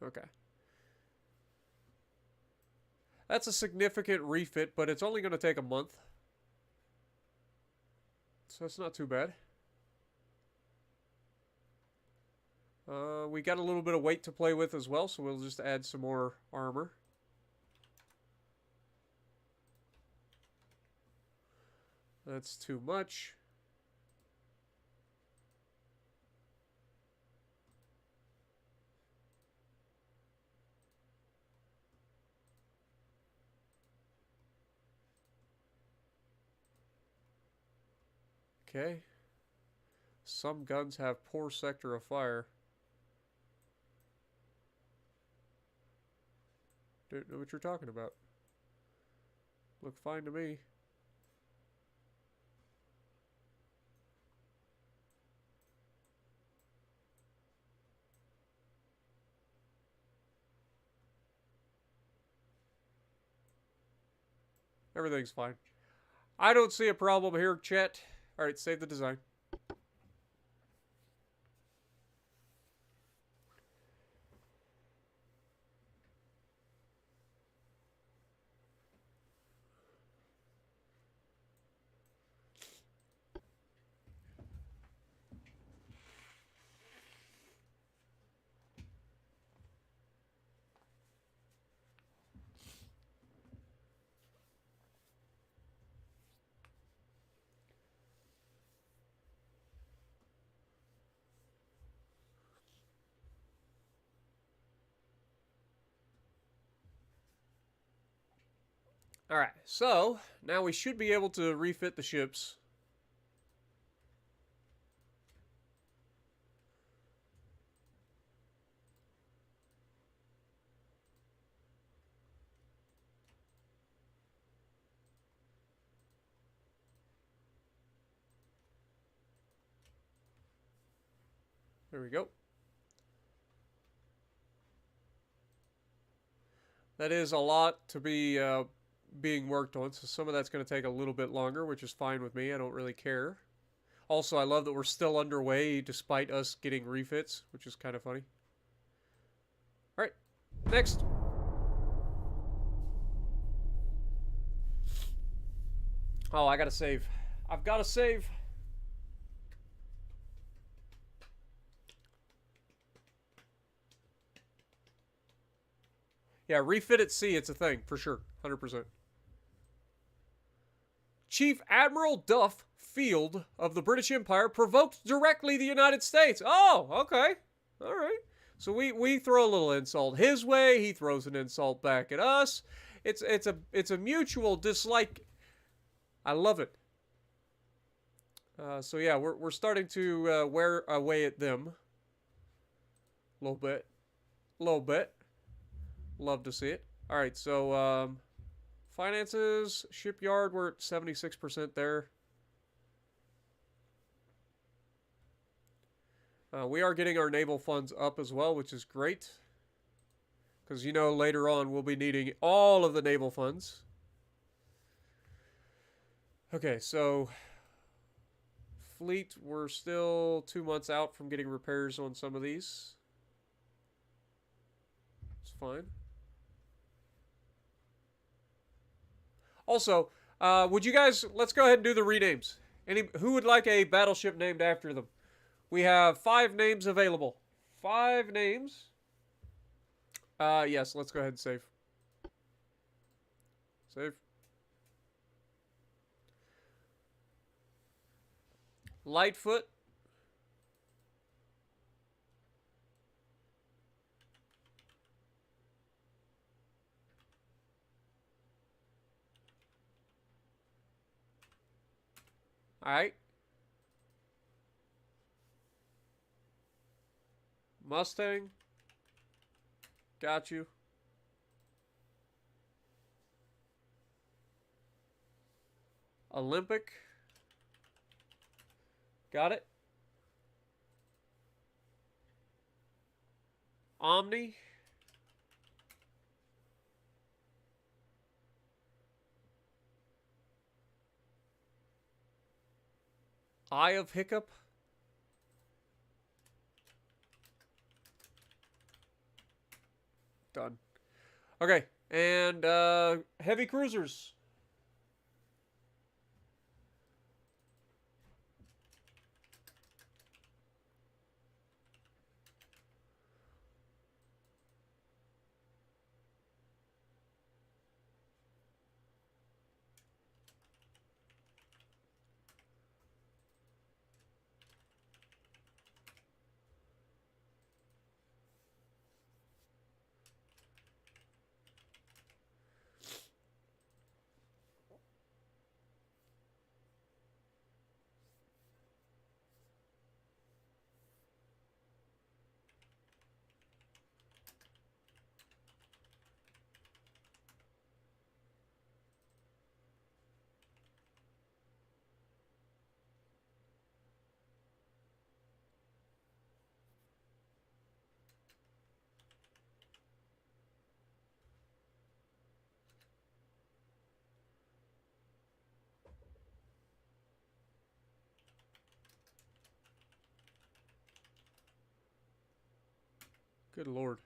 Okay. That's a significant refit, but it's only going to take a month. So that's not too bad. We got a little bit of weight to play with as well, so we'll just add some more armor. That's too much. Okay. Some guns have poor sector of fire. Don't know what you're talking about. Look fine to me. Everything's fine. I don't see a problem here, Chet. Alright, save the design. Alright, so now we should be able to refit the ships. There we go. That is a lot to be being worked on, so some of that's going to take a little bit longer, which is fine with me. I don't really care. Also, I love that we're still underway despite us getting refits, which is kind of funny. Alright, next. Oh, I gotta save. I've gotta save. Yeah, refit at sea, it's a thing, for sure. 100%. Chief Admiral Duff Field of the British Empire provoked directly the United States. Oh, okay. All right. So we throw a little insult his way. He throws an insult back at us. It's a mutual dislike. I love it. So yeah, we're starting to wear away at them. A little bit. A little bit. Love to see it. All right, so finances, shipyard, we're at 76% there. We are getting our naval funds up as well, which is great. Because you know later on we'll be needing all of the naval funds. Okay, so fleet, we're still 2 months out from getting repairs on some of these. It's fine. Also, would you guys, let's go ahead and do the renames. Who would like a battleship named after them? We have 5 names available. 5 names. Yes, let's go ahead and save. Save. Lightfoot. Alright. Mustang. Got you. Olympic. Got it. Omni. Eye of Hiccup. Done. Okay, and heavy cruisers. Good Lord.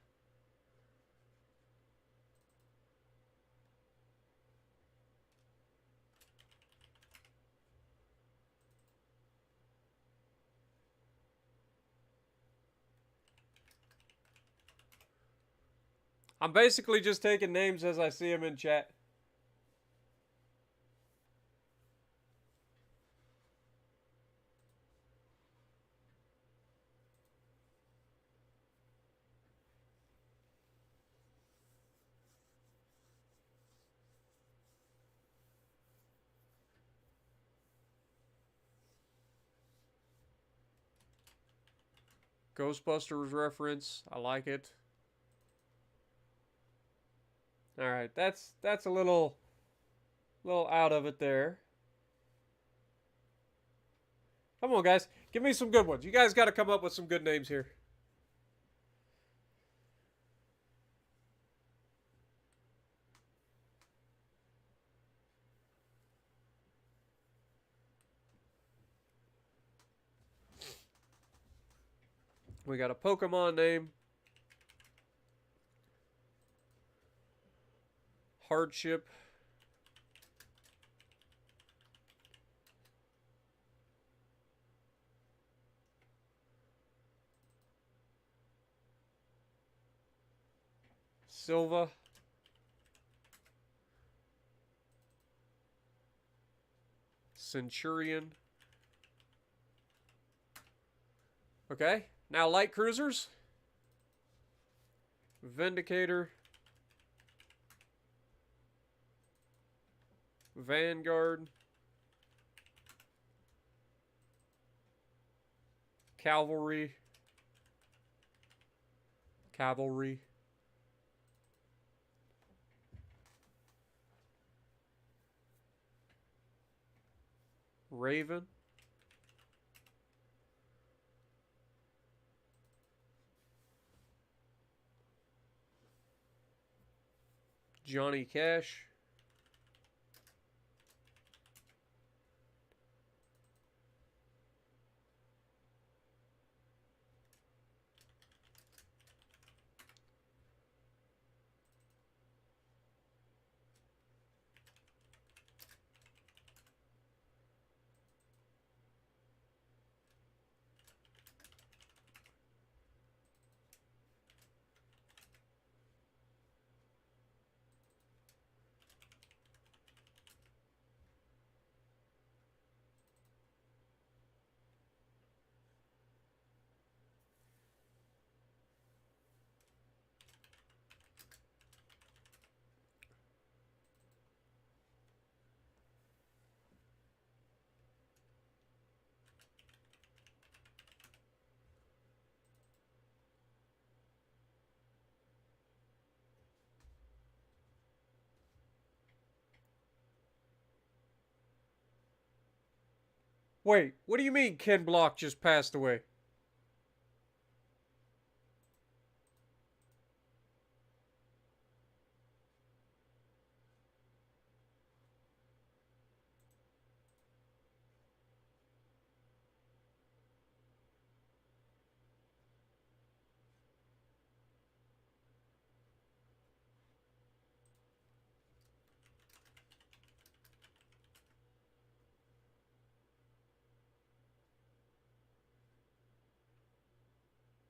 I'm basically just taking names as I see them in chat. Ghostbusters reference. I like it. All right, that's a little out of it there. Come on, guys. Give me some good ones. You guys got to come up with some good names here. We got a Pokemon name. Hardship. Silva. Centurion. Okay, now light cruisers. Vindicator. Vanguard. Cavalry. Cavalry. Raven. Johnny Cash. Wait, what do you mean Ken Block just passed away?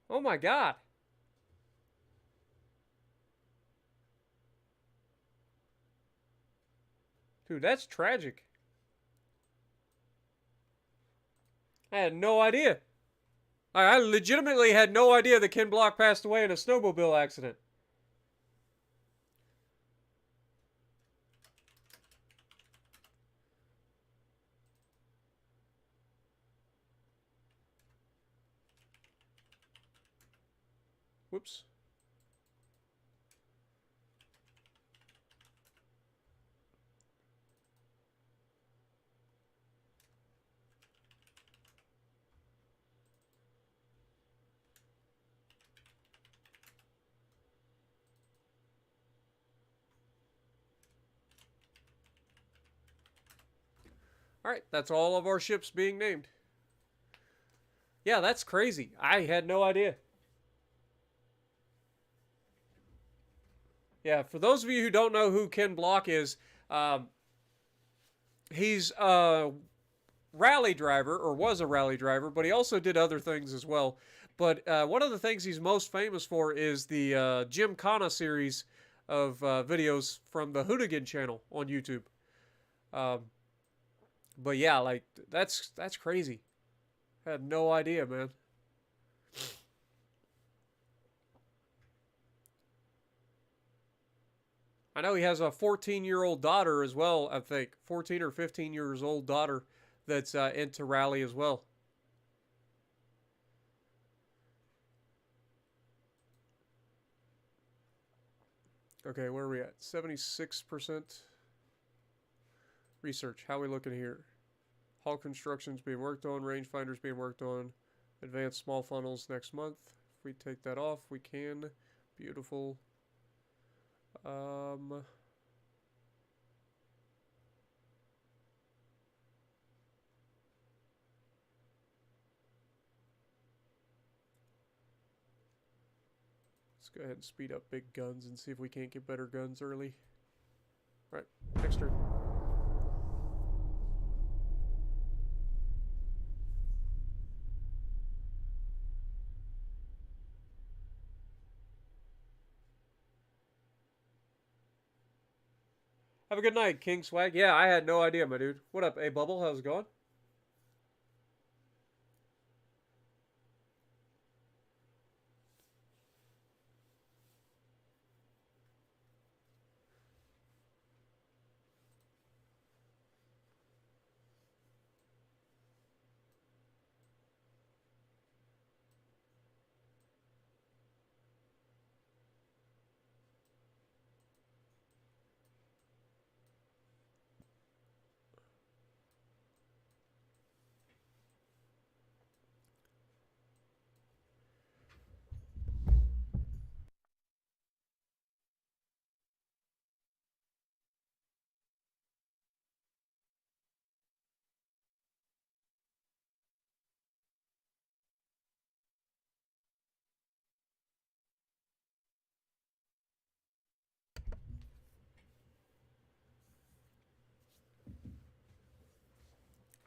Oh my god. Dude, that's tragic. I had no idea. I legitimately had no idea that Ken Block passed away in a snowmobile accident. Whoops. Alright, that's all of our ships being named. Yeah, that's crazy. I had no idea. Yeah, for those of you who don't know who Ken Block is, he's a rally driver, or was a rally driver, but he also did other things as well. But one of the things he's most famous for is the Gymkhana series of videos from the Hoonigan channel on YouTube. Um, but yeah, like that's crazy. I had no idea, man. I know he has a 14-year-old daughter as well, I think. 14 or 15 years old daughter that's into rally as well. Okay, where are we at? 76% research. How are we looking here? Hull construction's being worked on. Rangefinders being worked on. Advanced small funnels next month. If we take that off, we can. Beautiful. Let's go ahead and speed up big guns and see if we can't get better guns early. All right, next turn. Have a good night, King Swag. Yeah, I had no idea, my dude. What up, A Bubble? How's it going?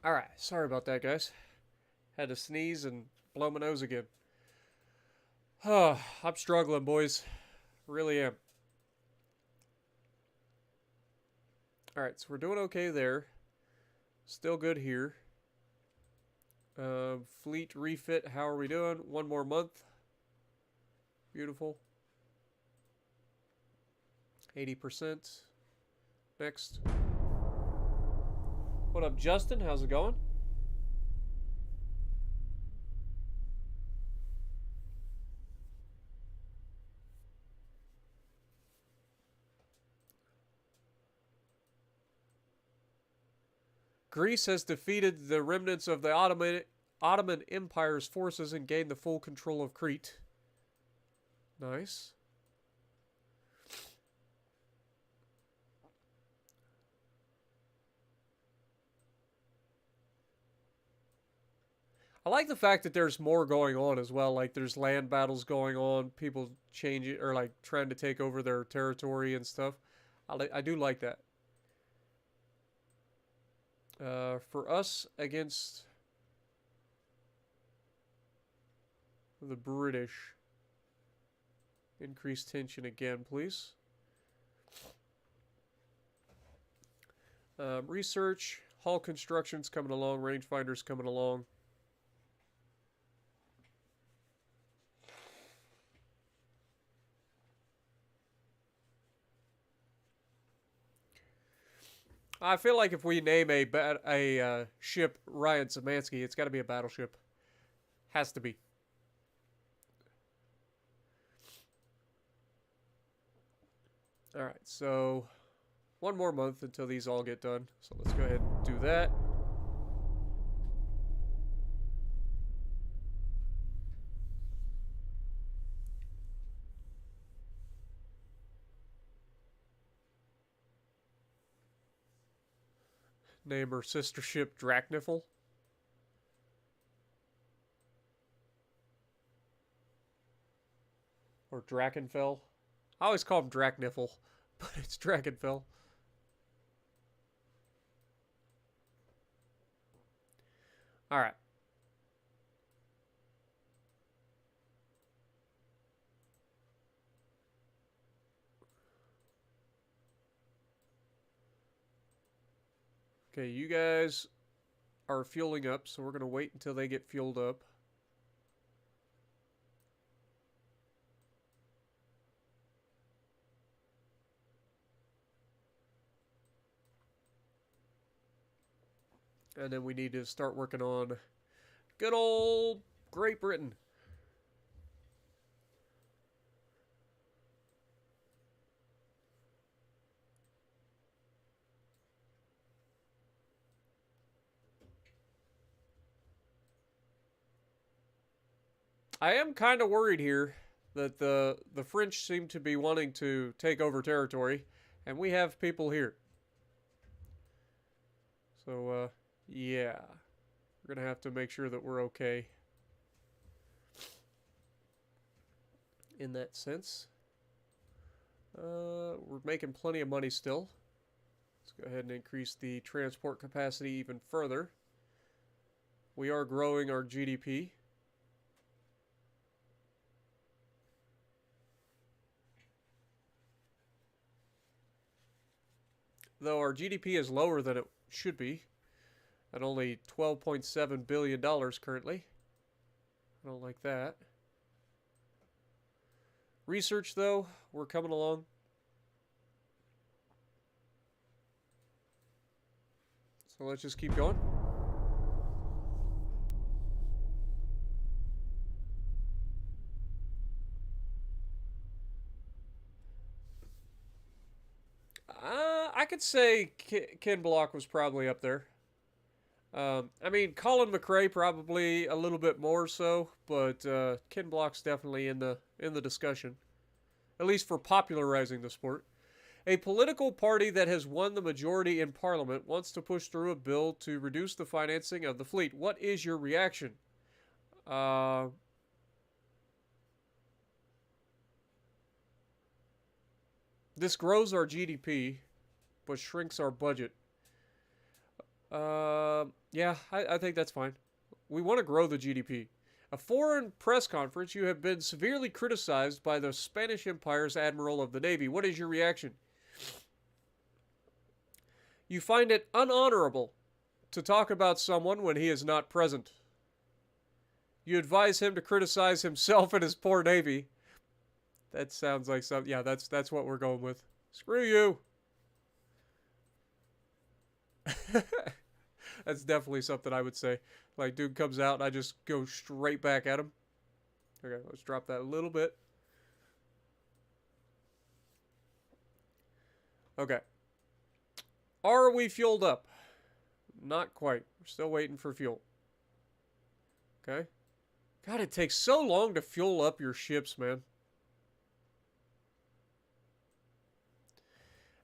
All right, sorry about that, guys. Had to sneeze and blow my nose again. I'm struggling, boys. Really am. All right, so we're doing okay there. Still good here. Fleet refit, how are we doing? One more month. Beautiful. 80%. Next. What up, Justin? How's it going? Greece has defeated the remnants of the Ottoman Empire's forces and gained the full control of Crete. Nice. I like the fact that there's more going on as well. Like there's land battles going on, people changing or like trying to take over their territory and stuff. I do like that. For us against the British, increase tension again, please. Research, hull construction's coming along, rangefinders coming along. I feel like if we name a ship Ryan Szymanski, it's got to be a battleship. Has to be. All right, so one more month until these all get done. So let's go ahead and do that. Name her sister ship Dracnifel. Or Drakenfell. I always call him Dracnifel, but it's Drakenfell. Alright. Okay, you guys are fueling up, so we're going to wait until they get fueled up. And then we need to start working on good old Great Britain. I am kind of worried here that the French seem to be wanting to take over territory, and we have people here. So, yeah. We're going to have to make sure that we're okay in that sense. We're making plenty of money still. Let's go ahead and increase the transport capacity even further. We are growing our GDP. Though our GDP is lower than it should be, at only $12.7 billion currently. I don't like that. Research, though, we're coming along. So let's just keep going. I could say Ken Block was probably up there. I mean, Colin McRae probably a little bit more so, but Ken Block's definitely in the discussion, at least for popularizing the sport. A political party that has won the majority in Parliament wants to push through a bill to reduce the financing of the fleet. What is your reaction? This grows our GDP, but shrinks our budget. Yeah, I think that's fine. We want to grow the GDP. A foreign press conference, you have been severely criticized by the Spanish Empire's Admiral of the Navy. What is your reaction? You find it unhonorable to talk about someone when he is not present. You advise him to criticize himself and his poor navy. That sounds like something. Yeah, that's what we're going with. Screw you. That's definitely something I would say. Like, dude comes out and I just go straight back at him. Okay, let's drop that a little bit. Okay. Are we fueled up? Not quite. We're still waiting for fuel. Okay. God, it takes so long to fuel up your ships, man.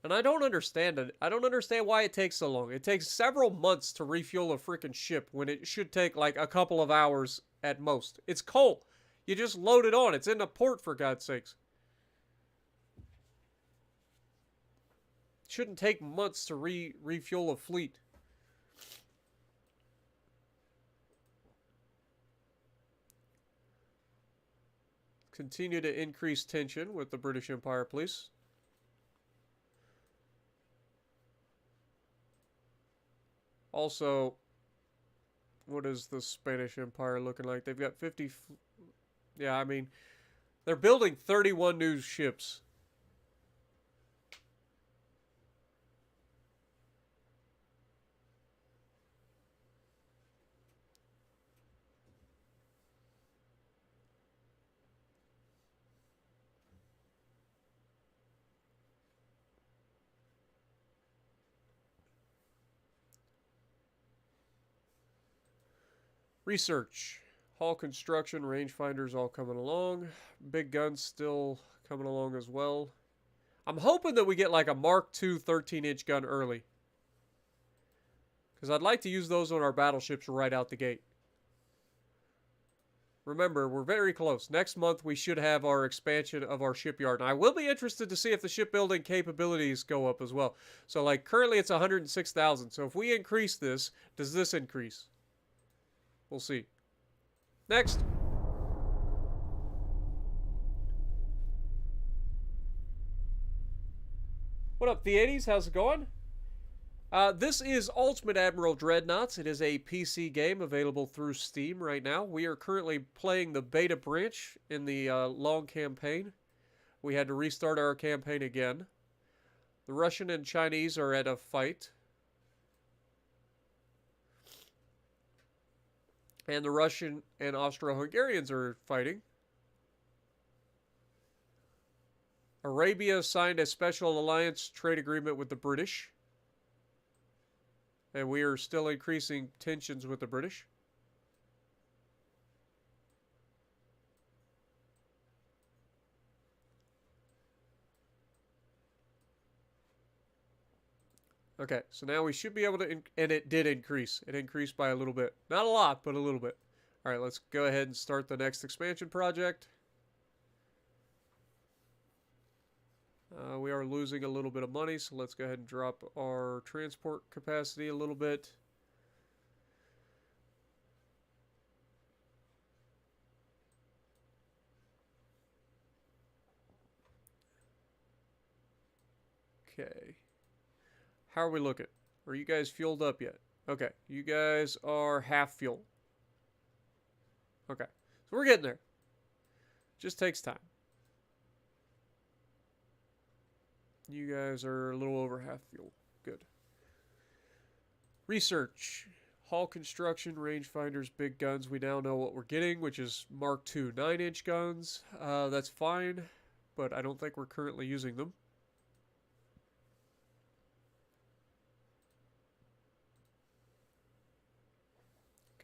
And I don't understand it. I don't understand why it takes so long. It takes several months to refuel a freaking ship when it should take like a couple of hours at most. It's coal. You just load it on. It's in the port, for God's sakes. It shouldn't take months to refuel a fleet. Continue to increase tension with the British Empire, please. Also, what is the Spanish Empire looking like? They've got 50... Yeah, I mean, they're building 31 new ships. Research. Hull construction, rangefinders all coming along. Big guns still coming along as well. I'm hoping that we get like a Mark II 13-inch gun early. Because I'd like to use those on our battleships right out the gate. Remember, we're very close. Next month, we should have our expansion of our shipyard. And I will be interested to see if the shipbuilding capabilities go up as well. So, like, currently it's 106,000. So if we increase this, does this increase? We'll see. Next. What up, the 80s? How's it going? This is Ultimate Admiral Dreadnoughts. It is a PC game available through Steam right now. We are currently playing the beta branch in the long campaign. We had to restart our campaign again. The Russian and Chinese are at a fight. And the Russian and Austro-Hungarians are fighting. Arabia signed a special alliance trade agreement with the British. And we are still increasing tensions with the British. Okay, so now we should be able to, and it did increase. It increased by a little bit. Not a lot, but a little bit. All right, let's go ahead and start the next expansion project. We are losing a little bit of money, so let's go ahead and drop our transport capacity a little bit. Okay. How are we looking? Are you guys fueled up yet? Okay, you guys are half fuel. Okay, so we're getting there. Just takes time. You guys are a little over half fuel. Good. Research. Hull construction, rangefinders, big guns. We now know what we're getting, which is Mark II 9-inch guns. That's fine, but I don't think we're currently using them.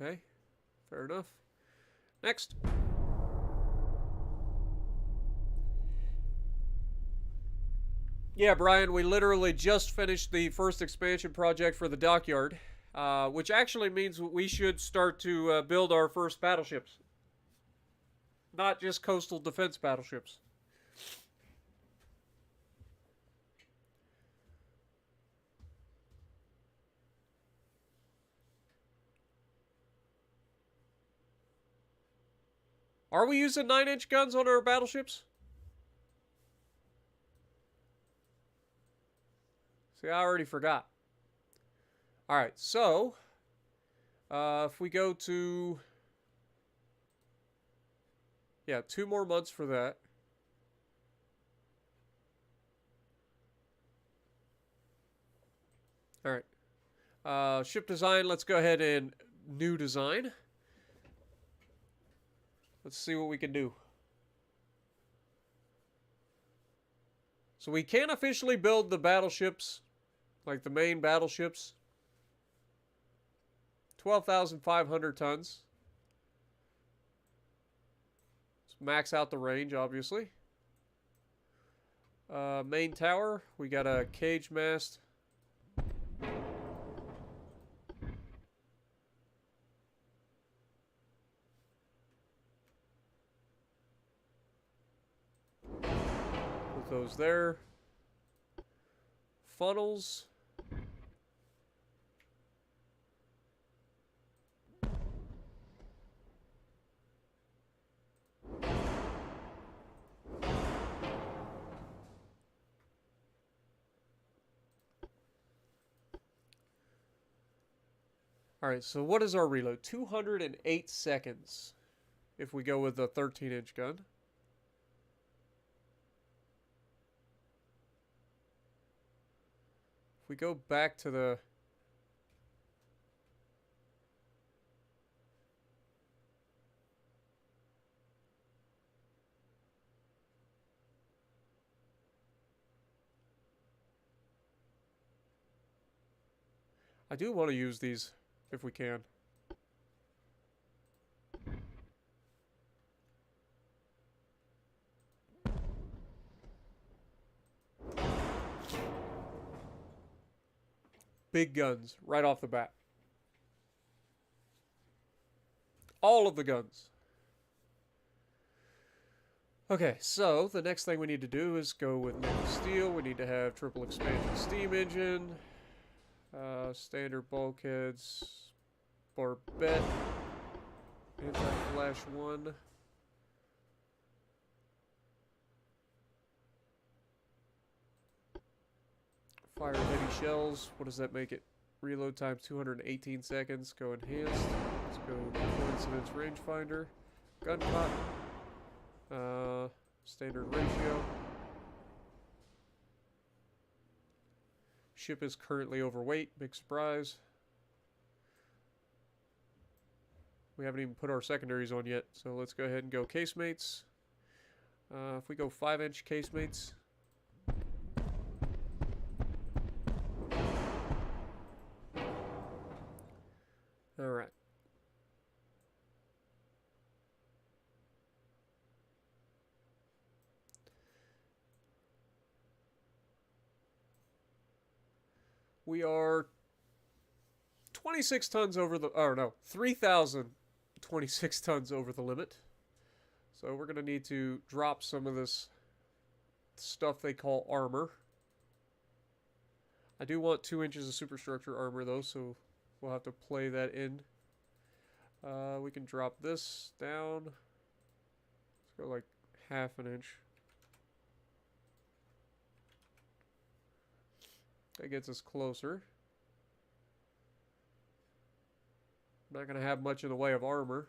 Okay, fair enough. Next. Yeah, Brian, we literally just finished the first expansion project for the dockyard, which actually means we should start to build our first battleships. Not just coastal defense battleships. Are we using 9-inch guns on our battleships? See, I already forgot. Alright, so if we go to, yeah, 2 more months for that. Alright. Ship design, let's go ahead and new design. Let's see what we can do. So we can't officially build the battleships, like the main battleships. 12,500 tons. Let's max out the range, obviously. Main tower, we got a cage mast. Put those there. Funnels. Alright, so what is our reload? 208 seconds if we go with the 13-inch gun. If we go back to the... I do want to use these if we can. Big guns right off the bat. All of the guns. Okay, so the next thing we need to do is go with naval steel. We need to have triple expansion steam engine, standard bulkheads, barbette, anti-flash 1. Fire heavy shells. What does that make it? Reload time 218 seconds. Go enhanced. Let's go coincidence rangefinder. Gun cotton. Standard ratio. Ship is currently overweight. Big surprise. We haven't even put our secondaries on yet, so let's go ahead and go casemates. If we go 5-inch casemates. Alright. We are 26 tons over the... Oh, no. 3,026 tons over the limit. So we're going to need to drop some of this stuff they call armor. I do want 2 inches of superstructure armor, though, so we'll have to play that in. We can drop this down. Let's go like 1/2 inch. That gets us closer. Not going to have much in the way of armor.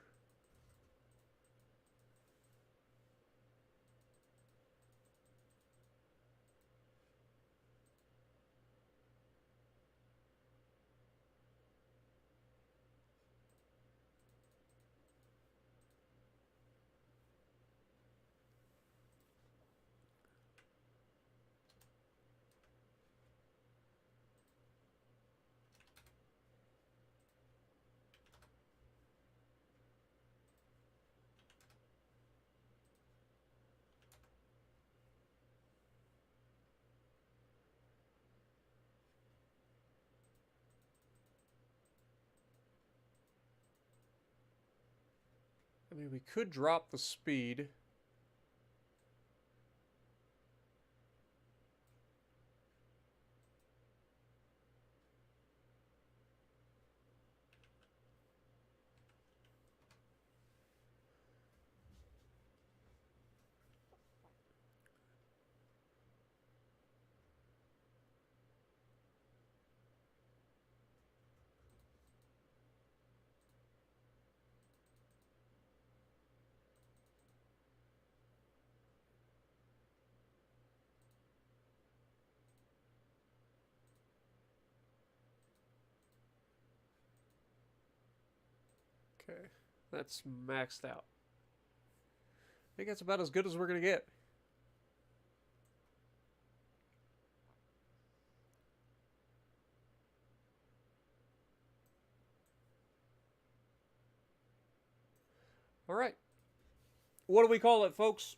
I mean, we could drop the speed. Okay, that's maxed out. I think that's about as good as we're going to get. All right. What do we call it, folks?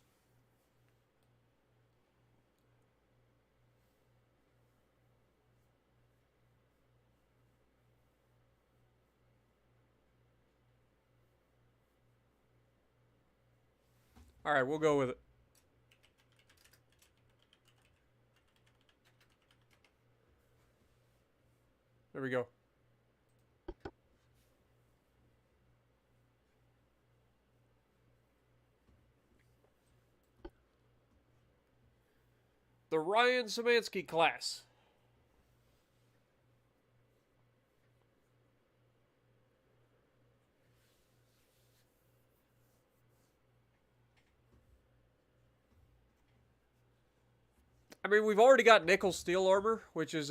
All right, we'll go with it. There we go. The Ryan Szymanski class. I mean, we've already got nickel steel armor, which is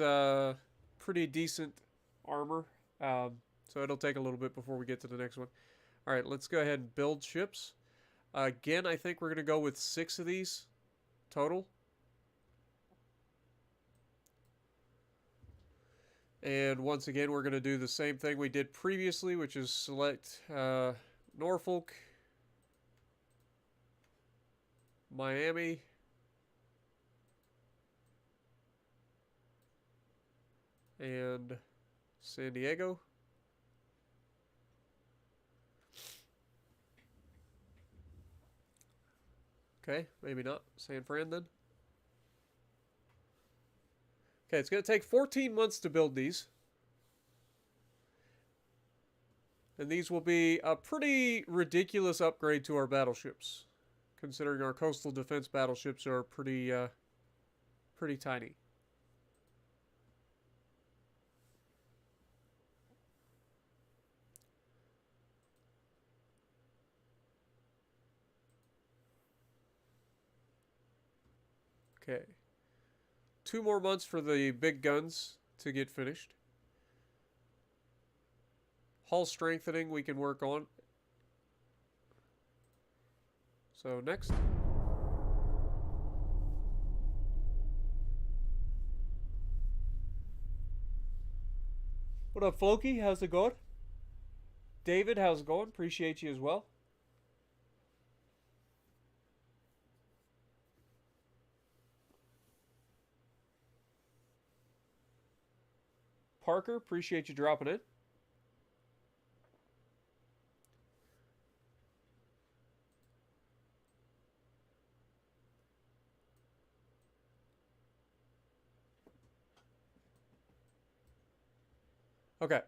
pretty decent armor. So it'll take a little bit before we get to the next one. All right, let's go ahead and build ships. Again, I think we're going to go with 6 of these total. And once again, we're going to do the same thing we did previously, which is select Norfolk, Miami, and San Diego. Okay, maybe not. San Fran then. Okay, it's going to take 14 months to build these. And these will be a pretty ridiculous upgrade to our battleships, considering our coastal defense battleships are pretty tiny. Okay. 2 more months for the big guns to get finished. Hull strengthening we can work on. So next. What up, Floki? How's it going? David, how's it going? Appreciate you as well. Parker, appreciate you dropping in. Okay.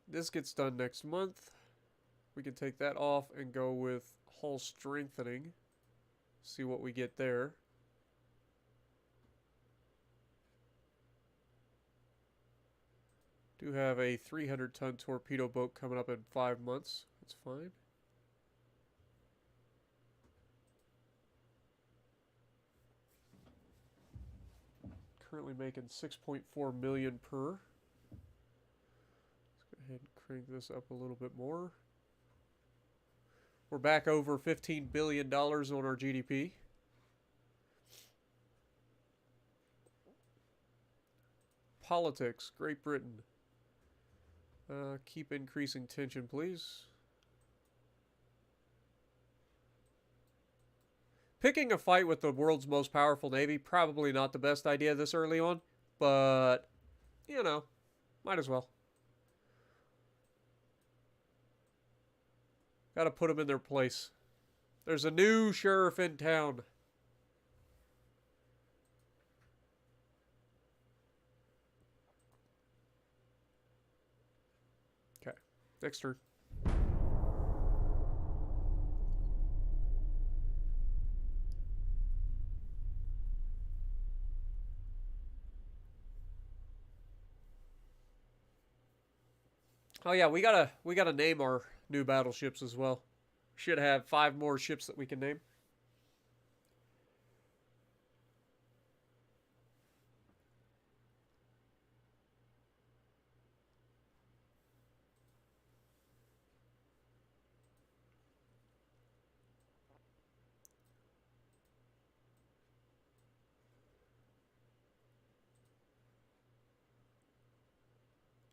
This gets done next month. We can take that off and go with hull strengthening. See what we get there. Do have a 300-ton torpedo boat coming up in 5 months. That's fine. Currently making 6.4 million per. Let's go ahead and crank this up a little bit more. We're back over $15 billion on our GDP. Politics, Great Britain. Keep increasing tension, please. Picking a fight with the world's most powerful navy, probably not the best idea this early on, but, you know, might as well. Gotta put them in their place. There's a new sheriff in town. Okay, next turn. Oh yeah, we gotta name our new battleships as well. Should have 5 more ships that we can name.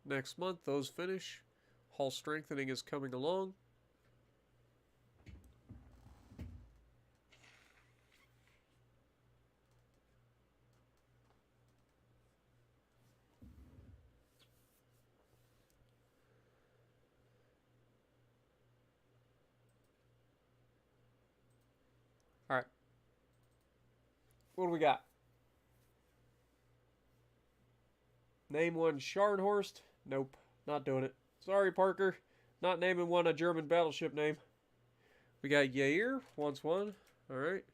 next month. Those finish. Hull strengthening is coming along. All right. What do we got? Name one Scharnhorst. Nope, not doing it. Sorry, Parker. Not naming one a German battleship name. We got Yair, once one. All right.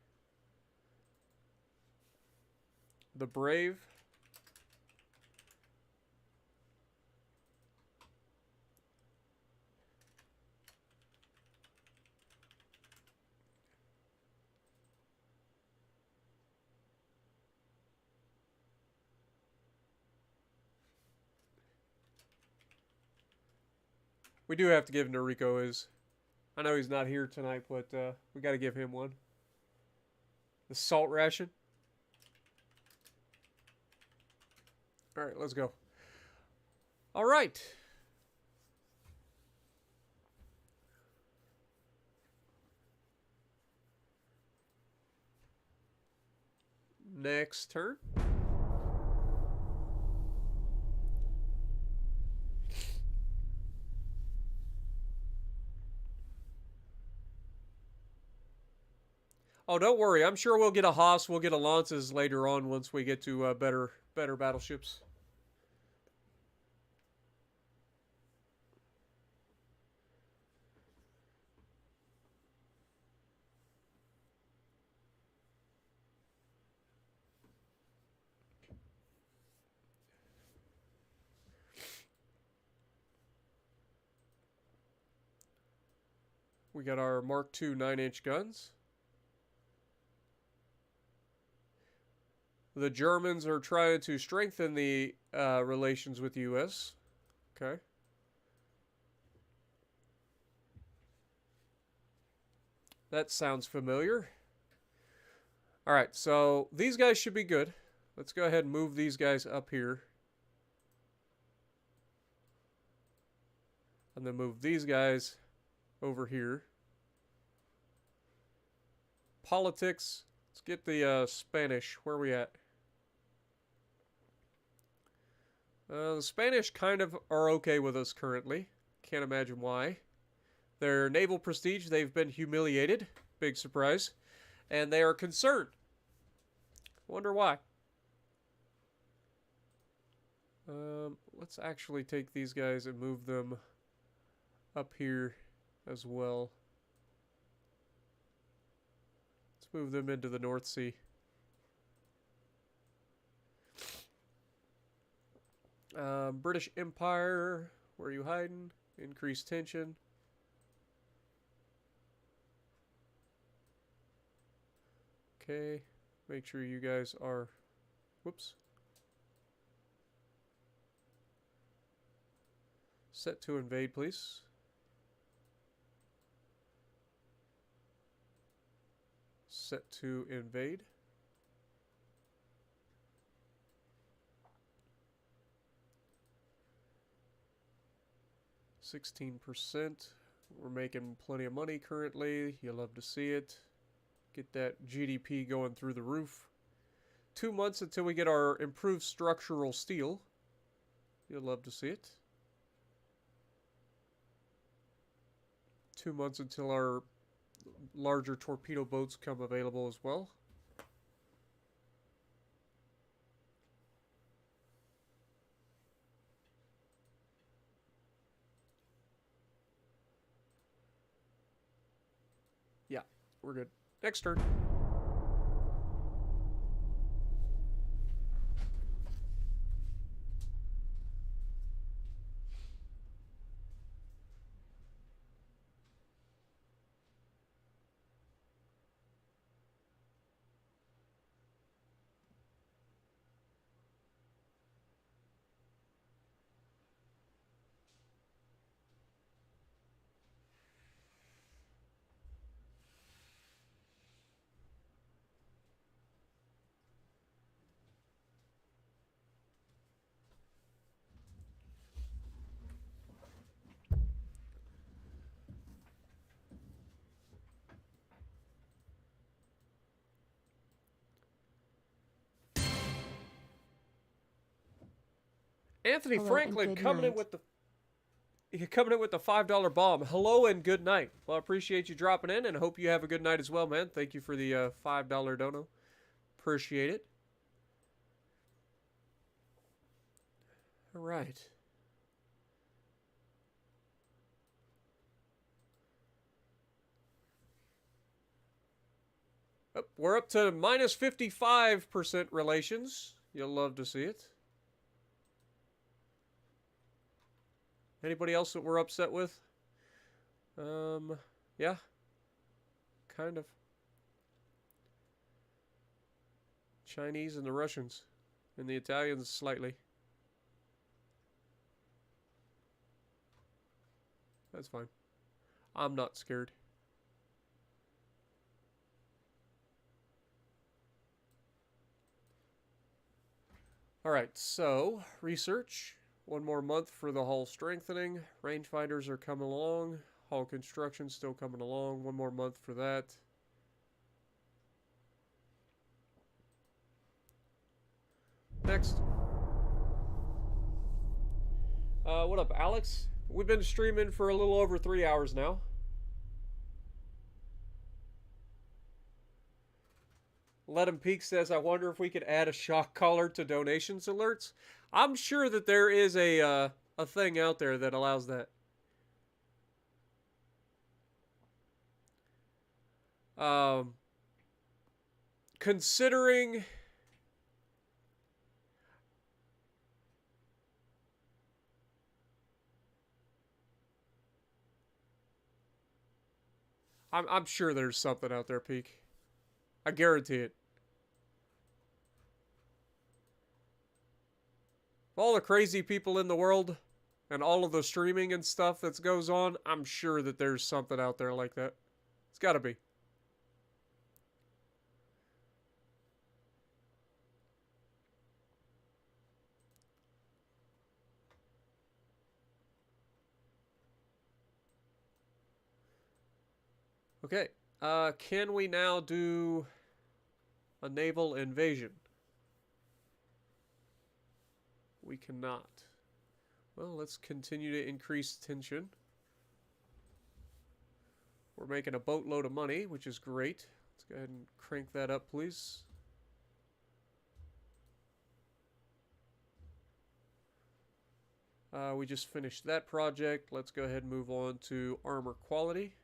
The Brave. We do have to give Noriko his. I know he's not here tonight, but we got to give him one. The salt ration. All right, let's go. All right. Next turn. Oh, don't worry. I'm sure we'll get a Haas, we'll get a Lances later on once we get to better battleships. We got our Mark II 9-inch guns. The Germans are trying to strengthen the relations with the U.S. Okay. That sounds familiar. All right, so these guys should be good. Let's go ahead and move these guys up here. And then move these guys over here. Politics. Let's get the Spanish. Where are we at? The Spanish kind of are okay with us currently. Can't imagine why. Their naval prestige, they've been humiliated. Big surprise. And they are concerned. Wonder why. Let's actually take these guys and move them up here as well. Let's move them into the North Sea. British Empire, where are you hiding? Increased tension. Okay, make sure you guys are, whoops. Set to invade, please. Set to invade. %. We're making plenty of money currently. You'll love to see it. Get that GDP going through the roof. 2 months until we get our improved structural steel. You'll love to see it. 2 months until our larger torpedo boats come available as well. Yeah, we're good. Next turn. Anthony Hello and Franklin good coming in night. with the $5 bomb. Hello and good night. Well, I appreciate you dropping in and hope you have a good night as well, man. Thank you for the $5 dono. Appreciate it. All right. Oh, we're up to minus 55% relations. You'll love to see it. Anybody else that we're upset with? Yeah, kind of. Chinese and the Russians. And the Italians slightly. That's fine. I'm not scared. Alright, so research. One more month for the hull strengthening. Rangefinders are coming along. Hull construction still coming along. One more month for that. Next. What up, Alex? We've been streaming for a little over 3 hours now. Let Him Peek says, I wonder if we could add a shock collar to donations alerts. I'm sure that there is a thing out there that allows that. Um, considering I'm sure there's something out there, Peak. I guarantee it. All the crazy people in the world and all of the streaming and stuff that goes on, I'm sure that there's something out there like that. It's got to be. Okay. Can we now do a naval invasion? We cannot. Well, let's continue to increase tension. We're making a boatload of money, which is great. Let's go ahead and crank that up, please. We just finished that project. Let's go ahead and move on to armor quality.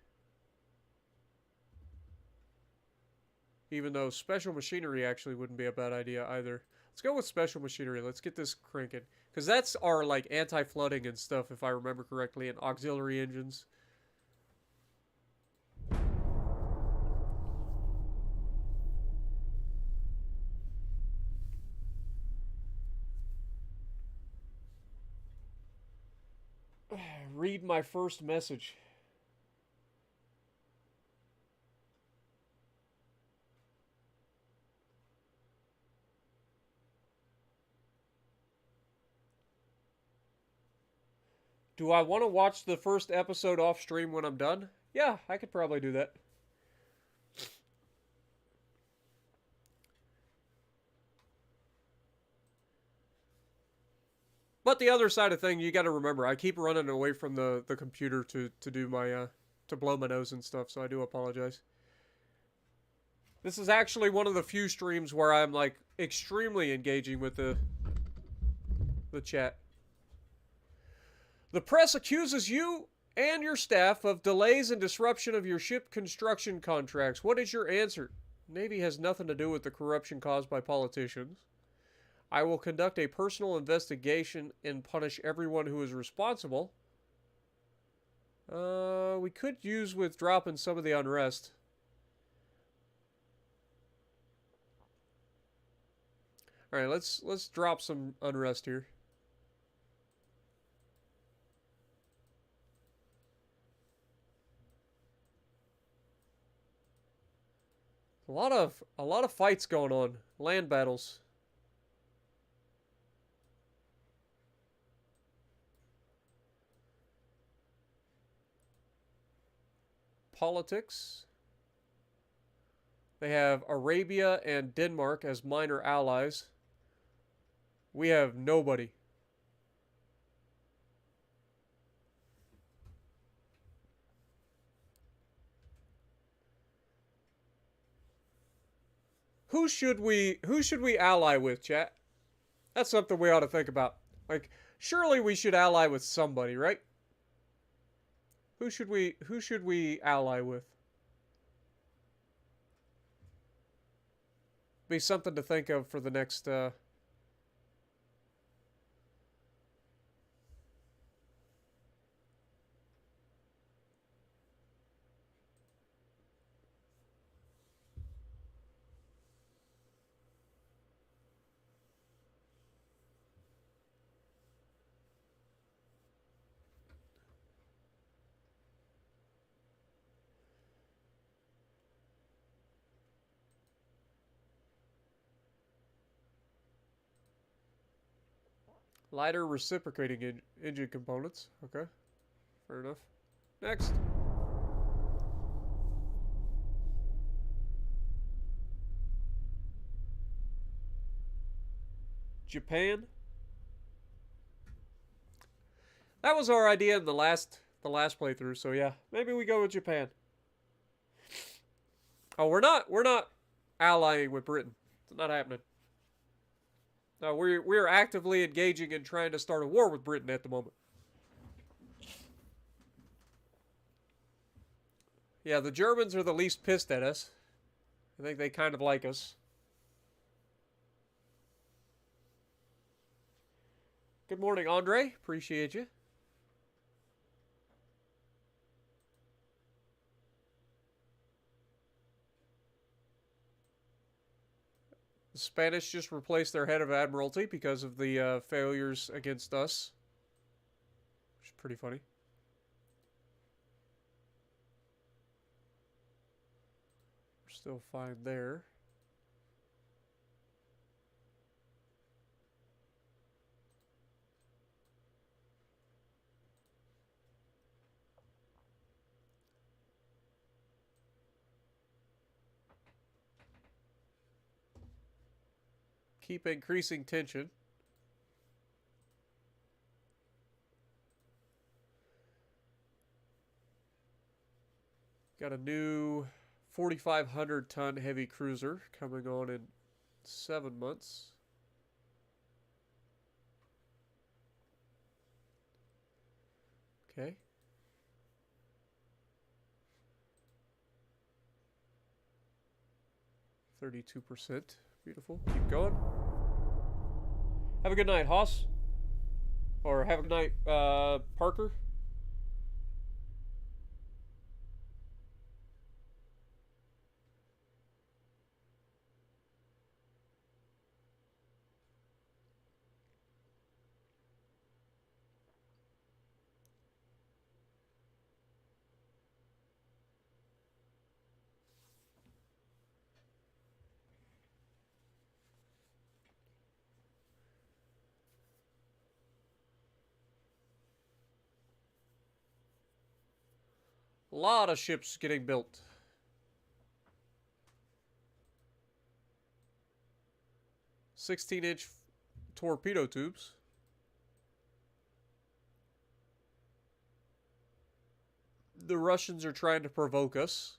Even though special machinery actually wouldn't be a bad idea either. Let's go with special machinery. Let's get this cranking. Because that's our like anti-flooding and stuff, if I remember correctly, and auxiliary engines. Read my first message. Do I want to watch the first episode off stream when I'm done? Yeah, I could probably do that. But the other side of thing, you got to remember, I keep running away from the computer to do my to blow my nose and stuff, so I do apologize. This is actually one of the few streams where I'm like extremely engaging with the chat. The press accuses you and your staff of delays and disruption of your ship construction contracts. What is your answer? Navy has nothing to do with the corruption caused by politicians. I will conduct a personal investigation and punish everyone who is responsible. We could use with dropping some of the unrest. All right, let's drop some unrest here. A lot of fights going on, land battles. Politics. They have Arabia and Denmark as minor allies. We have nobody. who should we ally with, chat? That's something we ought to think about. Like, surely we should ally with somebody, right? Who should we ally with? Be something to think of for the next lighter reciprocating engine components. Okay, fair enough. Next. Japan. That was our idea in the last playthrough. So yeah, maybe we go with Japan. Oh, we're not allying with Britain. It's not happening. No, we're actively engaging in trying to start a war with Britain at the moment. Yeah, the Germans are the least pissed at us. I think they kind of like us. Good morning, Andre. Appreciate you. The Spanish just replaced their head of admiralty because of the failures against us, which is pretty funny. We're still fine there. Keep increasing tension. Got a new 4,500 ton heavy cruiser coming on in 7 months. Okay. %. Beautiful. Keep going. Have a good night, Hoss. Or have a good night, Parker. A lot of ships getting built. 16-inch torpedo tubes. The Russians are trying to provoke us.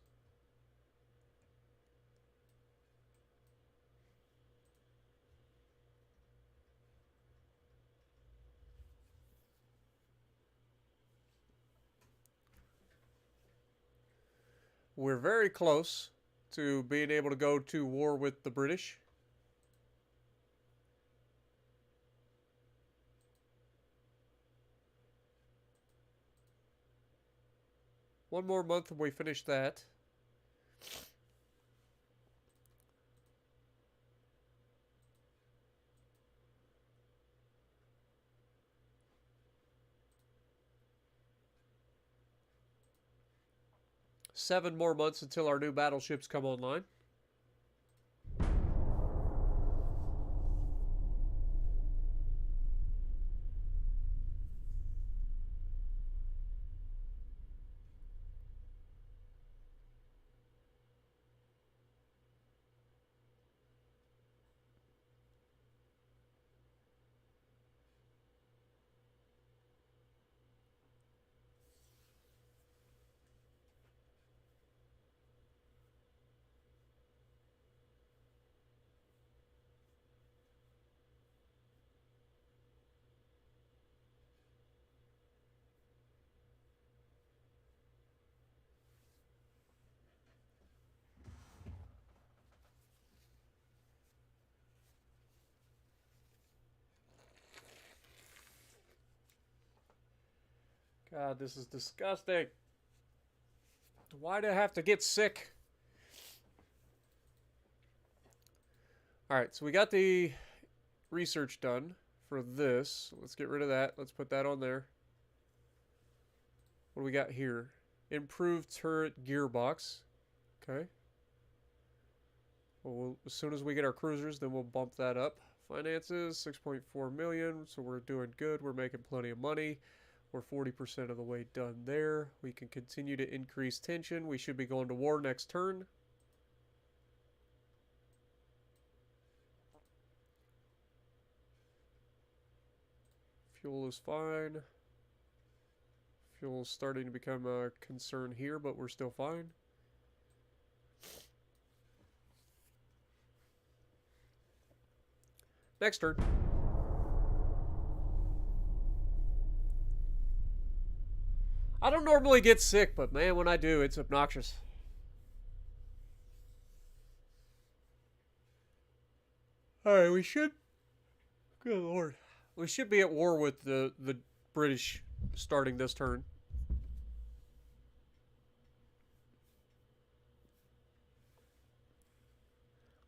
We're very close to being able to go to war with the British. One more month and we finish that. Seven more months until our new battleships come online. God, this is disgusting. Why do I have to get sick? Alright, so we got the research done for this. Let's get rid of that. Let's put that on there. What do we got here? Improved turret gearbox. Okay. Well, as soon as we get our cruisers, then we'll bump that up. Finances, 6.4 million. So we're doing good. We're making plenty of money. We're 40% of the way done there. We can continue to increase tension. We should be going to war next turn. Fuel is fine. Fuel is starting to become a concern here, but we're still fine. Next turn. I don't normally get sick, but man, when I do, it's obnoxious. Alright, we should... Good lord. We should be at war with the British starting this turn.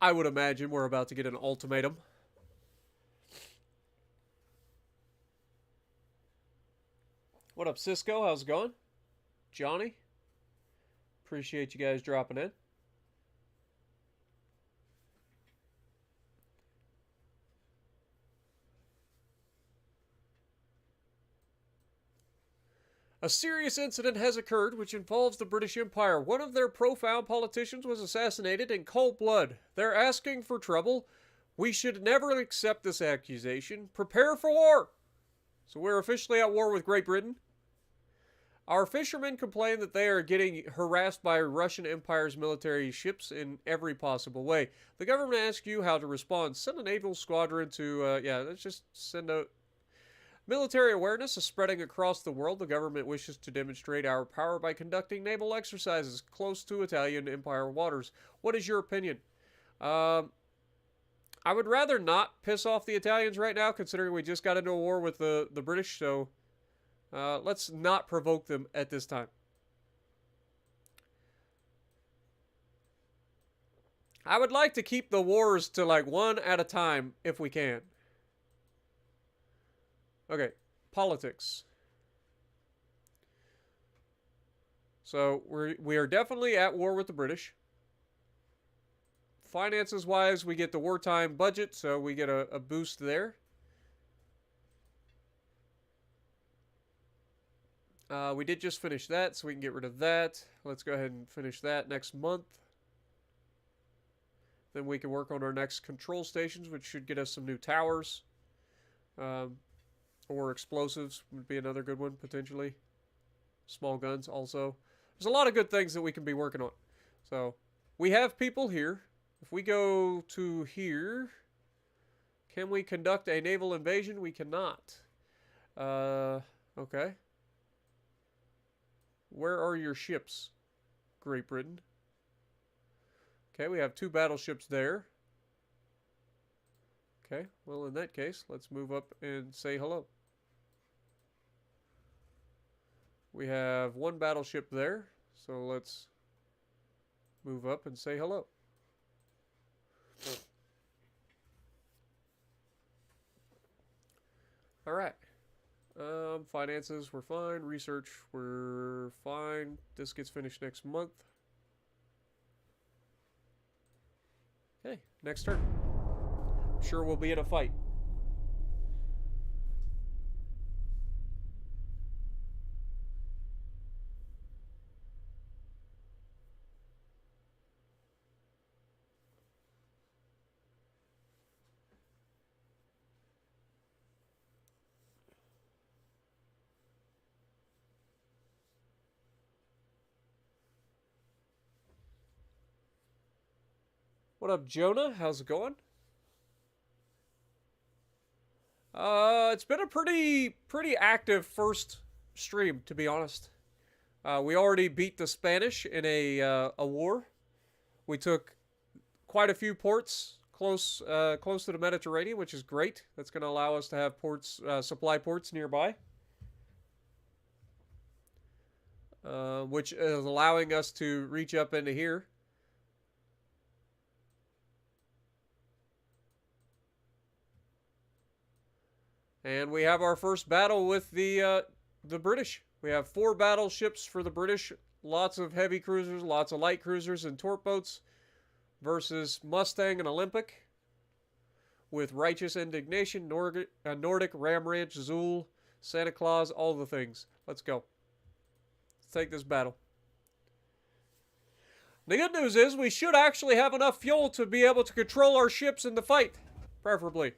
I would imagine we're about to get an ultimatum. What up, Cisco? How's it going? Johnny? Appreciate you guys dropping in. A serious incident has occurred which involves the British Empire. One of their profound politicians was assassinated in cold blood. They're asking for trouble. We should never accept this accusation. Prepare for war. So we're officially at war with Great Britain. Our fishermen complain that they are getting harassed by Russian Empire's military ships in every possible way. The government asks you how to respond. Send a naval squadron to, let's just send a... Military awareness is spreading across the world. The government wishes to demonstrate our power by conducting naval exercises close to Italian Empire waters. What is your opinion? I would rather not piss off the Italians right now, considering we just got into a war with the British, so let's not provoke them at this time. I would like to keep the wars to like one at a time if we can. Okay, politics. So we are definitely at war with the British. Finances wise, we get the wartime budget, so we get a boost there. We did just finish that, so we can get rid of that. Let's go ahead and finish that next month. Then we can work on our next control stations, which should get us some new towers. Or explosives would be another good one, potentially. Small guns also. There's a lot of good things that we can be working on. So, we have people here. If we go to here, can we conduct a naval invasion? We cannot. Okay. Where are your ships, Great Britain? Okay, we have 2 battleships there. Okay, well in that case, let's move up and say hello. We have 1 battleship there, so let's move up and say hello. Alright. Finances, we're fine. Research, we're fine. This gets finished next month. Okay, next turn. Sure we'll be in a fight. What up, Jonah? How's it going? It's been a pretty active first stream, to be honest. We already beat the Spanish in a war. We took quite a few ports close to the Mediterranean, which is great. That's going to allow us to have ports, supply ports nearby. which is allowing us to reach up into here. And we have our first battle with the British. We have 4 battleships for the British, lots of heavy cruisers, lots of light cruisers and torp boats, versus Mustang and Olympic, with Righteous Indignation, Nordic, Ram Ranch, Zool, Santa Claus, all the things. Let's go. Let's take this battle. The good news is we should actually have enough fuel to be able to control our ships in the fight, preferably.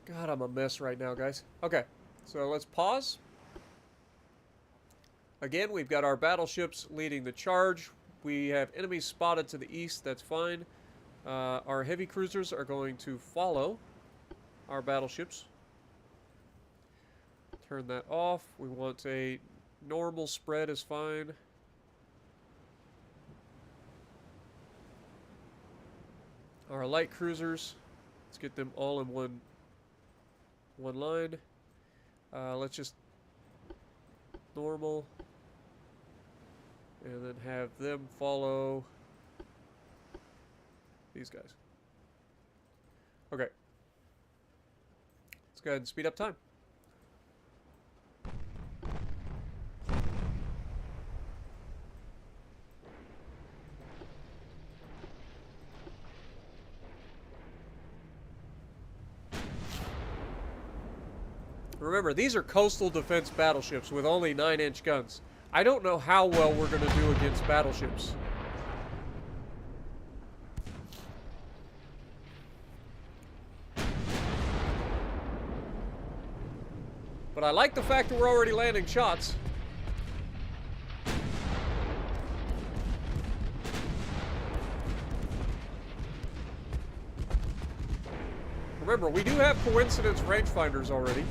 God, I'm a mess right now, guys. Okay, so let's pause. Again, we've got our battleships leading the charge. We have enemies spotted to the east. That's fine. Our heavy cruisers are going to follow our battleships. Turn that off. We want a normal spread is fine. Our light cruisers, let's get them all in one line. Let's just normal, and then have them follow these guys. Okay, let's go ahead and speed up time. Remember, these are coastal defense battleships with only 9-inch guns. I don't know how well we're going to do against battleships. But I like the fact that we're already landing shots. Remember, we do have coincidence rangefinders already.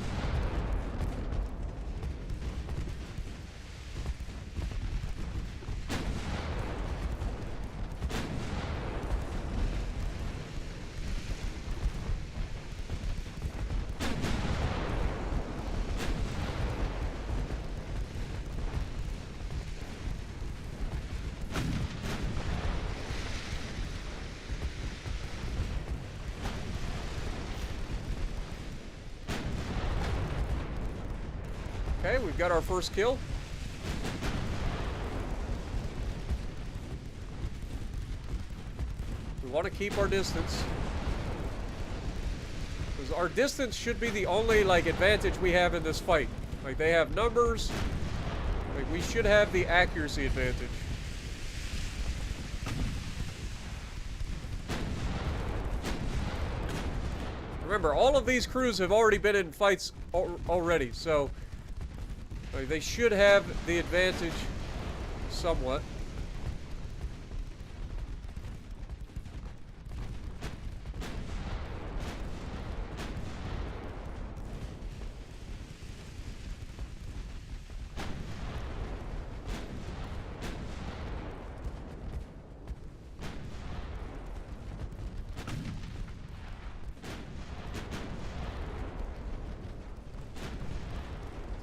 Okay, we've got our first kill. We want to keep our distance, because our distance should be the only advantage we have in this fight. Like, they have numbers. Like, we should have the accuracy advantage. Remember, all of these crews have already been in fights already, so they should have the advantage somewhat.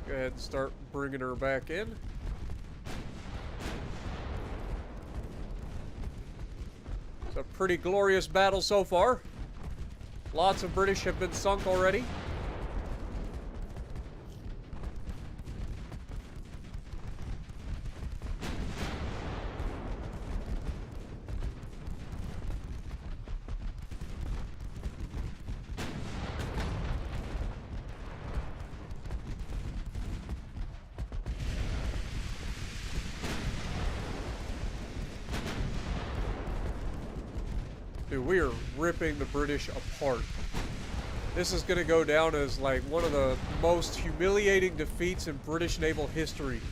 Go ahead and start bringing her back in. It's a pretty glorious battle so far. Lots of British have been sunk already. Dude, we are ripping the British apart. This is going to go down as like one of the most humiliating defeats in British naval history.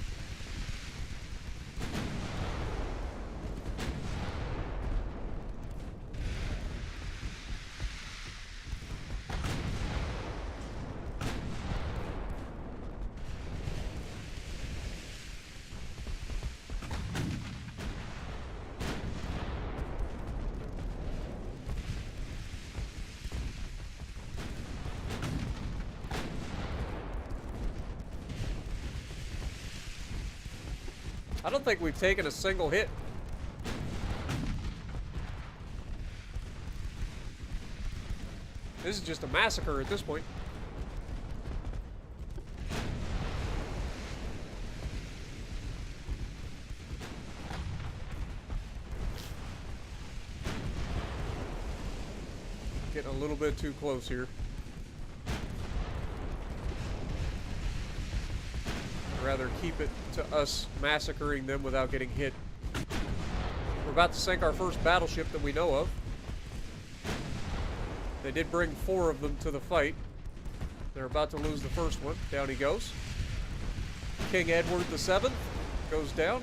I don't think we've taken a single hit. This is just a massacre at this point. Getting a little bit too close here. I'd rather keep it to us massacring them without getting hit. We're about to sink our first battleship that we know of. They did bring 4 of them to the fight. They're about to lose the first one. Down he goes. King Edward VII goes down.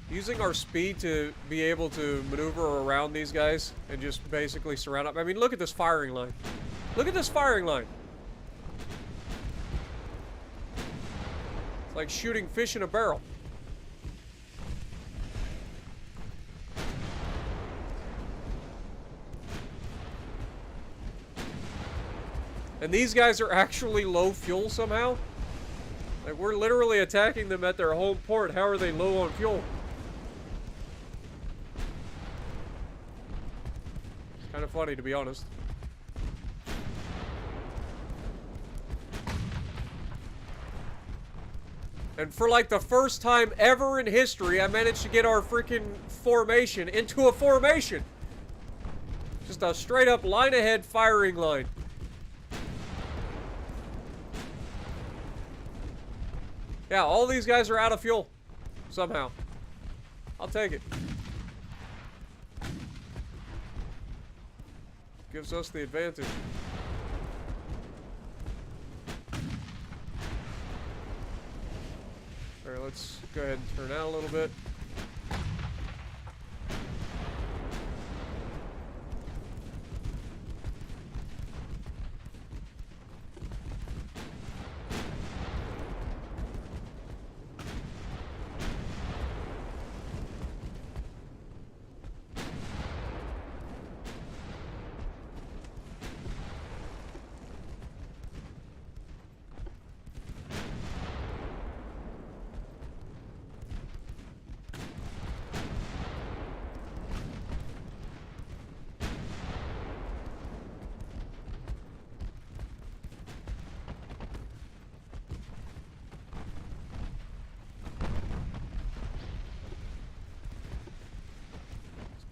Using our speed to be able to maneuver around these guys and just basically surround them. I mean, look at this firing line. Look at this firing line. It's like shooting fish in a barrel. And these guys are actually low fuel somehow. Like, we're literally attacking them at their home port. How are they low on fuel? Kind of funny, to be honest. And for like the first time ever in history, I managed to get our freaking formation into a formation. Just a straight up line ahead firing line. Yeah, all these guys are out of fuel. Somehow. I'll take it. Gives us the advantage. Alright, let's go ahead and turn out a little bit.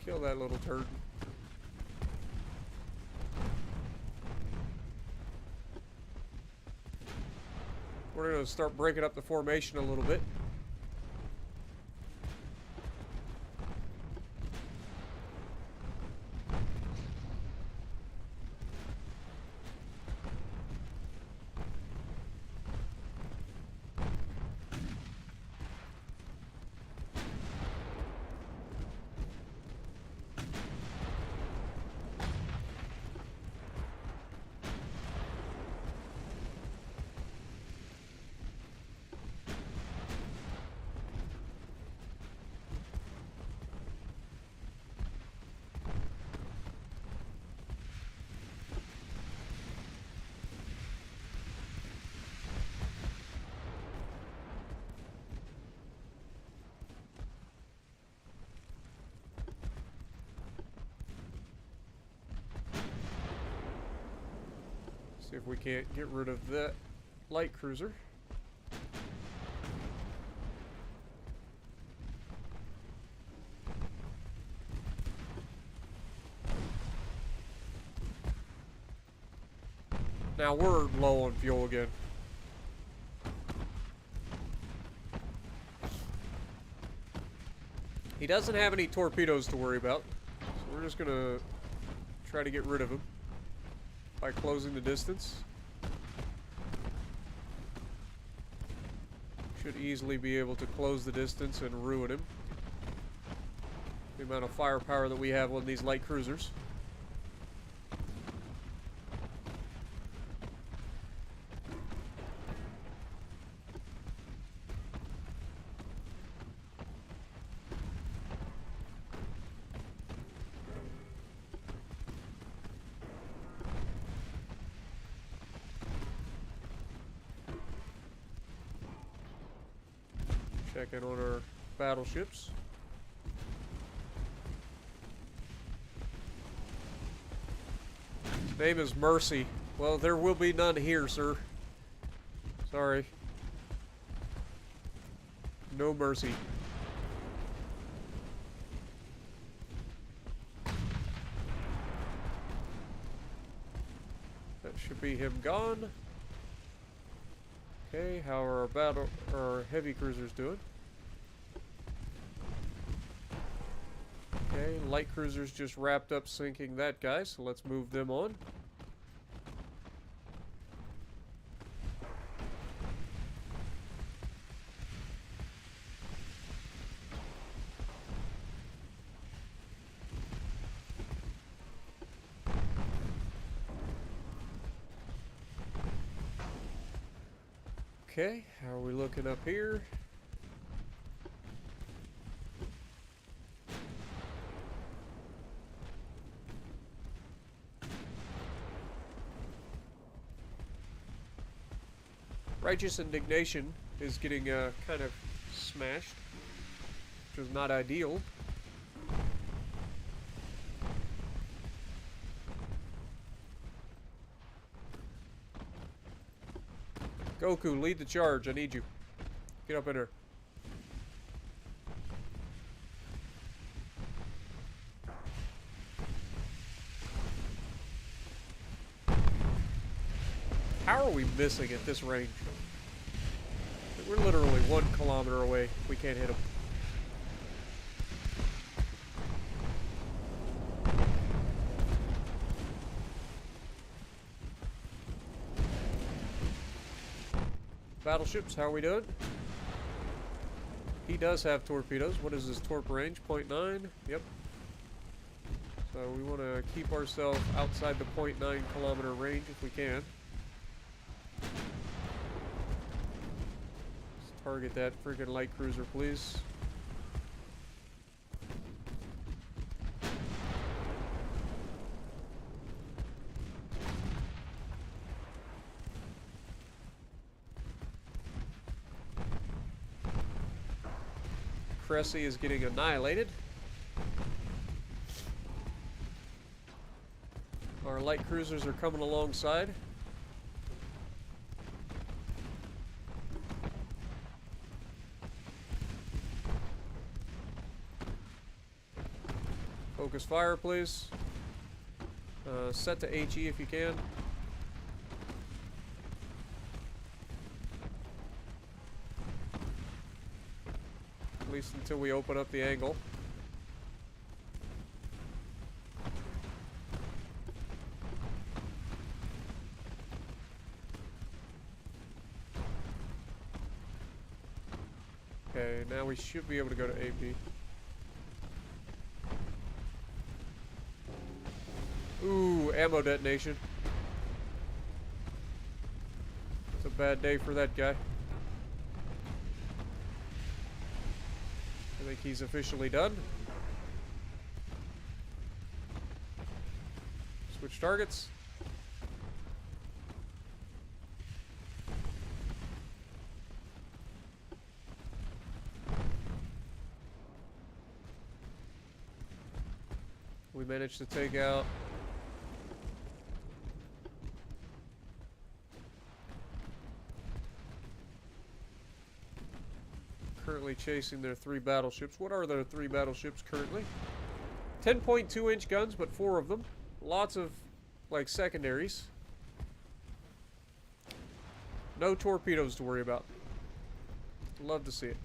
Kill that little turd. We're going to start breaking up the formation a little bit. See if we can't get rid of that light cruiser. Now we're low on fuel again. He doesn't have any torpedoes to worry about, so we're just gonna try to get rid of him by closing the distance. Should easily be able to close the distance and ruin him. The amount of firepower that we have on these light cruisers. Check in on our battleships. His name is Mercy. Well, there will be none here, sir. Sorry. No mercy. That should be him gone. Okay, how are our heavy cruisers doing? Okay, light cruisers just wrapped up sinking that guy, so let's move them on. Okay, how are we looking up here? Righteous Indignation is getting kind of smashed, which is not ideal. Goku, lead the charge. I need you. Get up in there. How are we missing at this range? We're literally 1 kilometer away. We can't hit them. Battleships, how are we doing? He does have torpedoes. What is his torp range? 0.9? Yep. So we want to keep ourselves outside the 0.9 kilometer range if we can. Let's target that freaking light cruiser, please. Cressy is getting annihilated. Our light cruisers are coming alongside. Focus fire, please. Set to HE if you can. At least until we open up the angle. Okay, now we should be able to go to AP. Ooh, ammo detonation. It's a bad day for that guy. I think he's officially done. Switch targets. We managed to take out currently chasing their 3 battleships. What are their 3 battleships currently? 10.2-inch guns, but 4 of them. Lots of, like, secondaries. No torpedoes to worry about. Love to see it.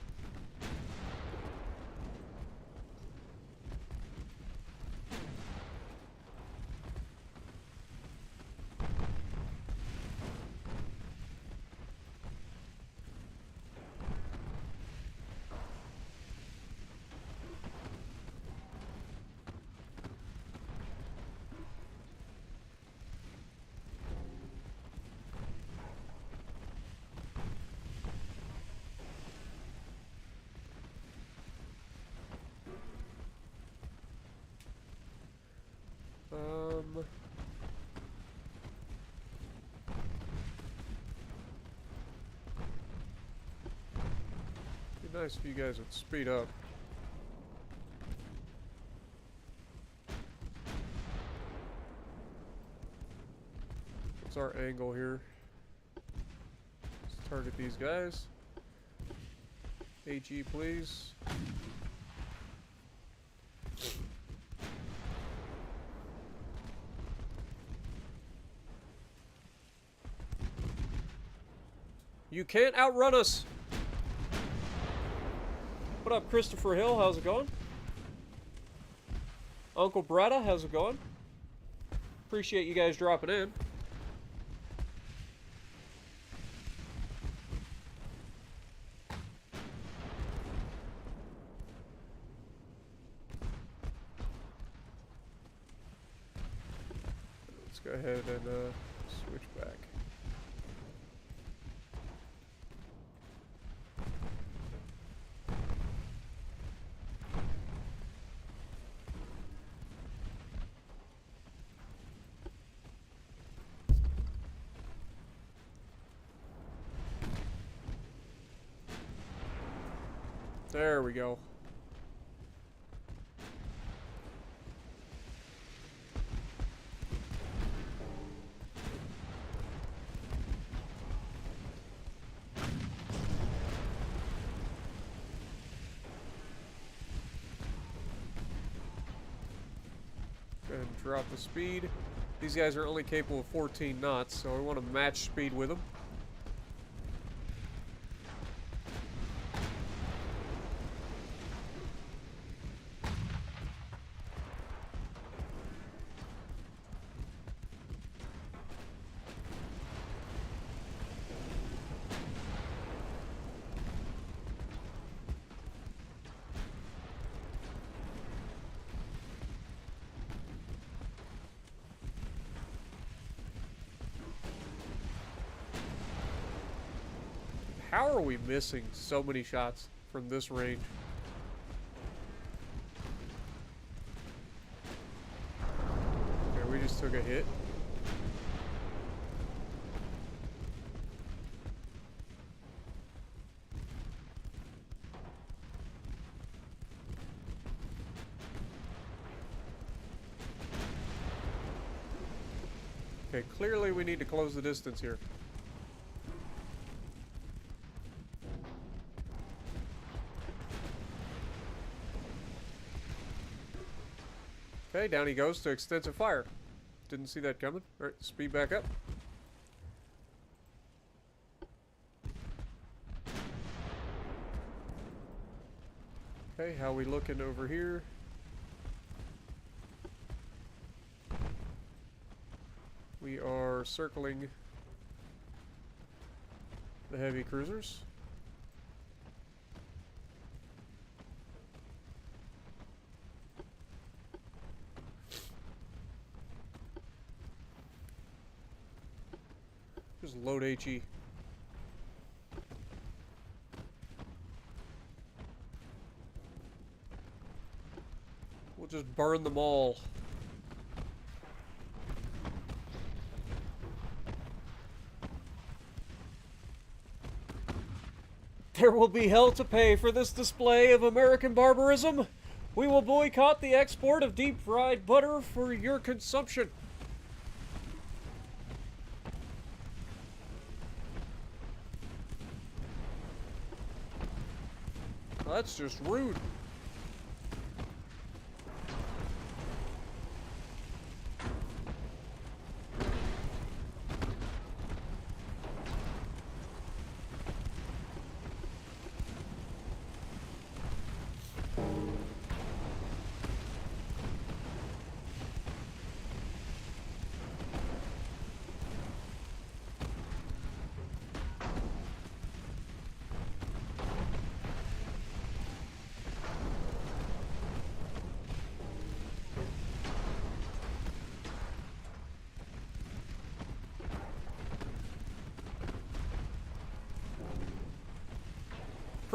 Be nice if you guys would speed up. What's our angle here? Let's target these guys. HE, please. You can't outrun us! What up, Christopher Hill? How's it going? Uncle Bretta, how's it going? Appreciate you guys dropping in. Let's go ahead and switch back. There we go. Go ahead and drop the speed. These guys are only capable of 14 knots, so we want to match speed with them. How are we missing so many shots from this range? Okay, we just took a hit. Okay, clearly we need to close the distance here. Okay, down he goes to extensive fire. Didn't see that coming. Alright, speed back up. Okay, how we looking over here? We are circling the heavy cruisers. Just load HE. We'll just burn them all. There will be hell to pay for this display of American barbarism. We will boycott the export of deep-fried butter for your consumption. Well, that's just rude.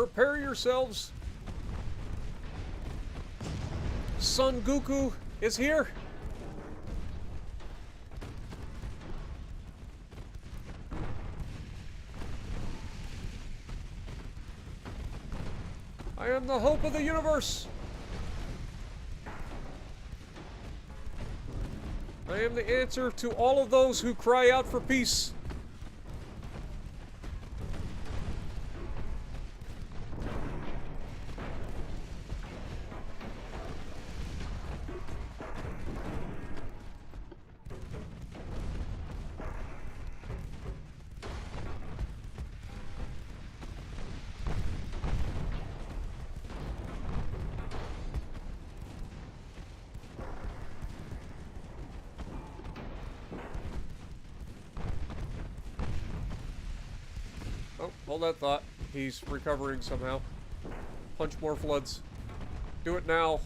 Prepare yourselves. Son Goku is here. I am the hope of the universe. I am the answer to all of those who cry out for peace. Oh, hold that thought. He's recovering somehow. Punch more floods. Do it now.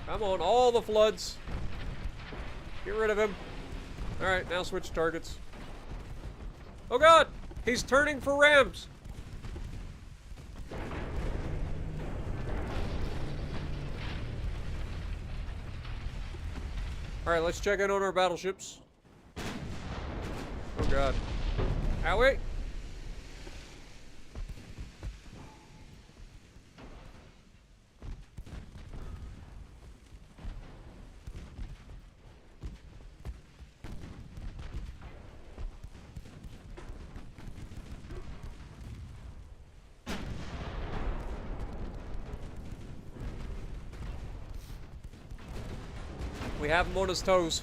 Come on, all the floods. Get rid of him. Alright, now switch targets. Oh god! He's turning for rams! Alright, let's check in on our battleships. Oh god. Owie! We have him on his toes.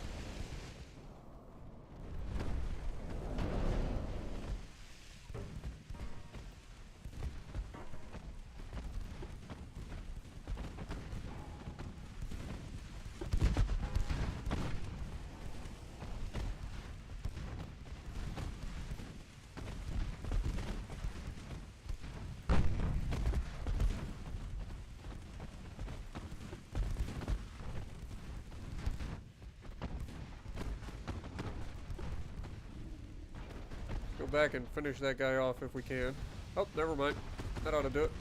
Go back and finish that guy off if we can. Oh, never mind. That ought to do it.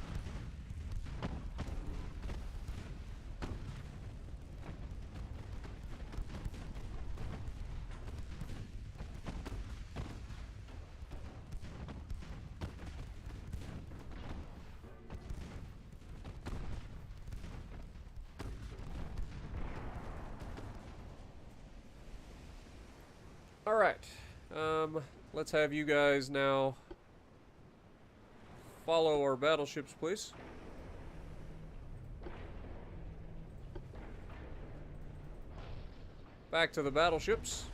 All right. Let's have you guys now follow our battleships, please. Back to the battleships.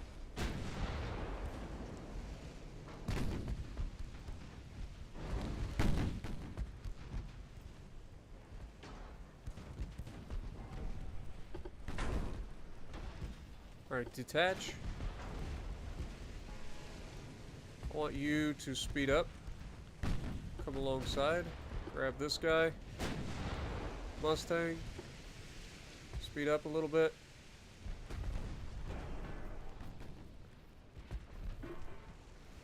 All right, detach. I want you to speed up. Come alongside. Grab this guy. Mustang. Speed up a little bit.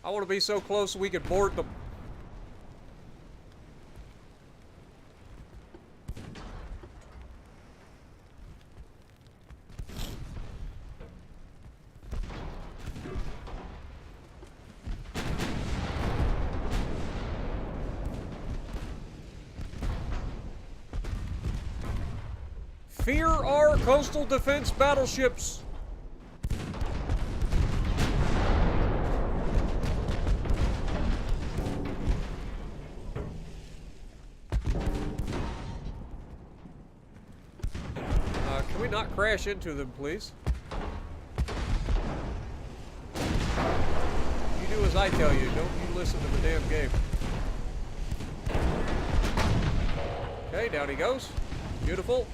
I want to be so close we could board them. Fear our coastal defense battleships. Can we not crash into them, please? You do as I tell you. Don't you listen to the damn game. Okay, down he goes. Beautiful.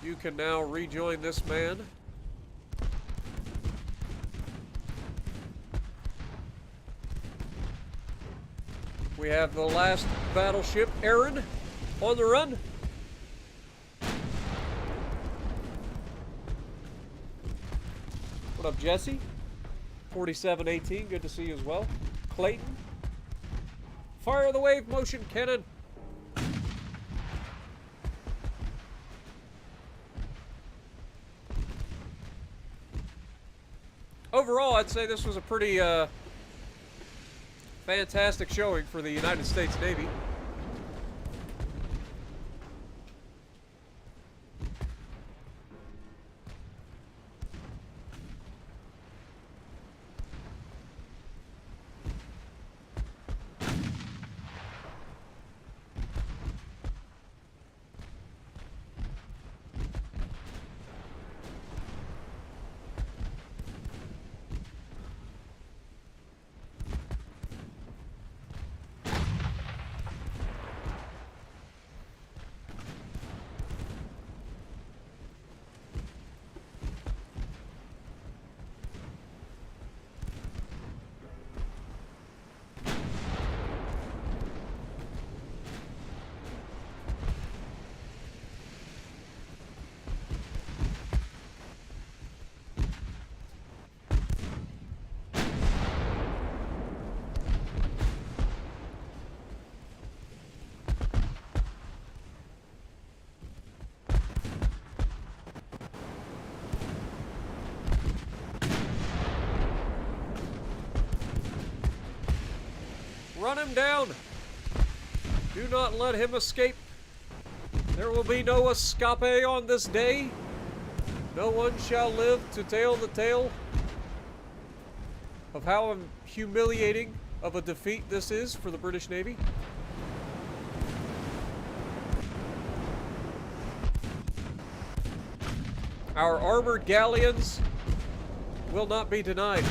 You can now rejoin this man. We have the last battleship, Aaron, on the run. What up, Jesse? 4718, good to see you as well. Clayton. Fire the wave motion cannon. Overall, I'd say this was a pretty fantastic showing for the United States Navy. Run him down. Do not let him escape. There will be no escape on this day. No one shall live to tell the tale of how humiliating of a defeat this is for the British Navy. Our armored galleons will not be denied.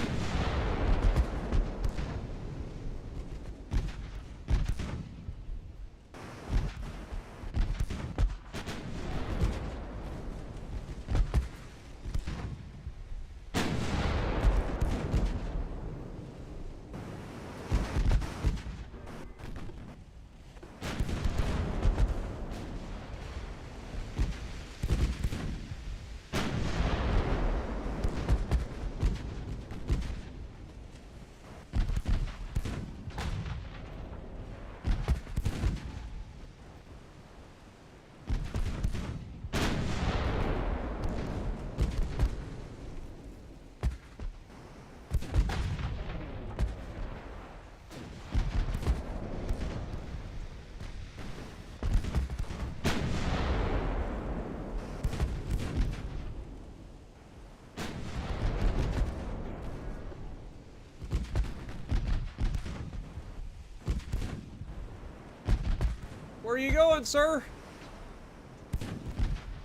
Where are you going, sir?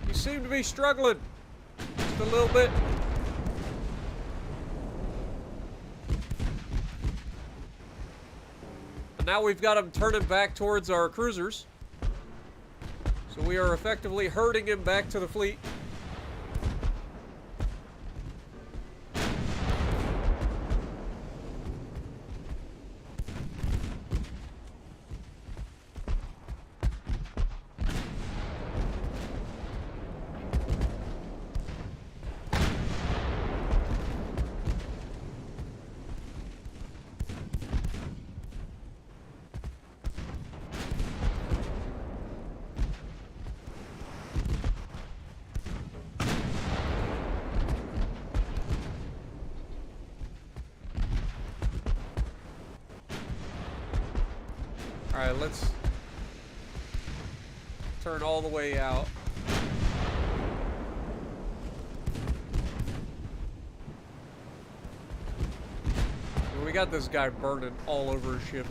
You seem to be struggling just a little bit. And now we've got him turning back towards our cruisers. So we are effectively herding him back to the fleet. Alright, let's turn all the way out. And we got this guy burning all over his ship.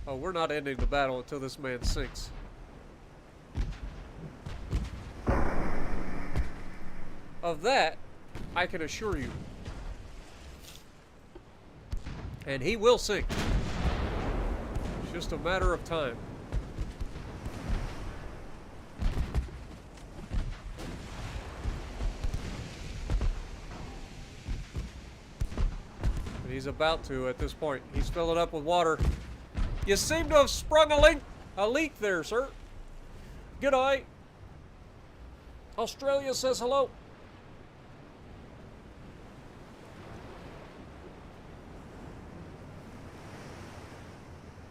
Oh, we're not ending the battle until this man sinks. Of that, I can assure you. And he will sink. It's just a matter of time. And he's about to at this point. He's filling up with water. You seem to have sprung a leak there, sir. Good eye. Australia says hello.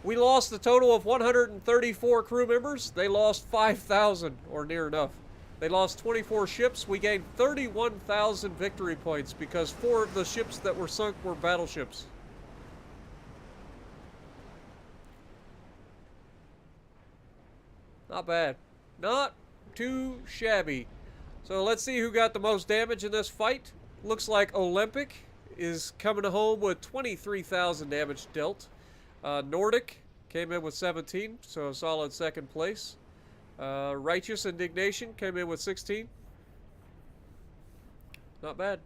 We lost a total of 134 crew members. They lost 5,000, or near enough. They lost 24 ships. We gained 31,000 victory points because 4 of the ships that were sunk were battleships. Not bad. Not too shabby. So let's see who got the most damage in this fight. Looks like Olympic is coming home with 23,000 damage dealt. Nordic came in with 17, so a solid second place. Righteous Indignation came in with 16. Not bad.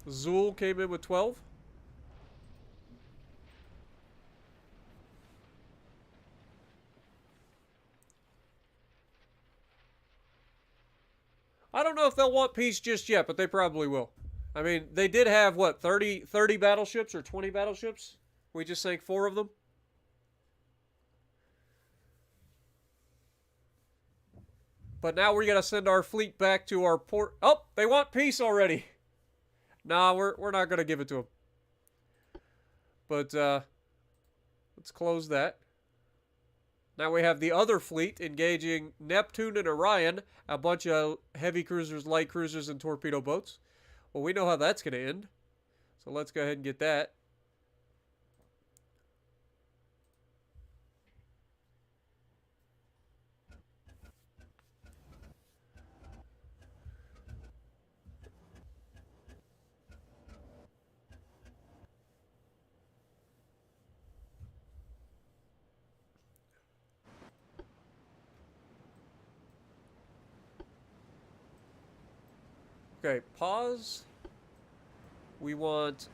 Zool came in with 12. I don't know if they'll want peace just yet, but they probably will. I mean, they did have, what, 30 battleships or 20 battleships? We just sank 4 of them. But now we're going to send our fleet back to our port. Oh, they want peace already. Nah, we're not going to give it to them. But let's close that. Now we have the other fleet engaging Neptune and Orion, a bunch of heavy cruisers, light cruisers, and torpedo boats. Well, we know how that's going to end. So let's go ahead and get that. Okay, pause. We want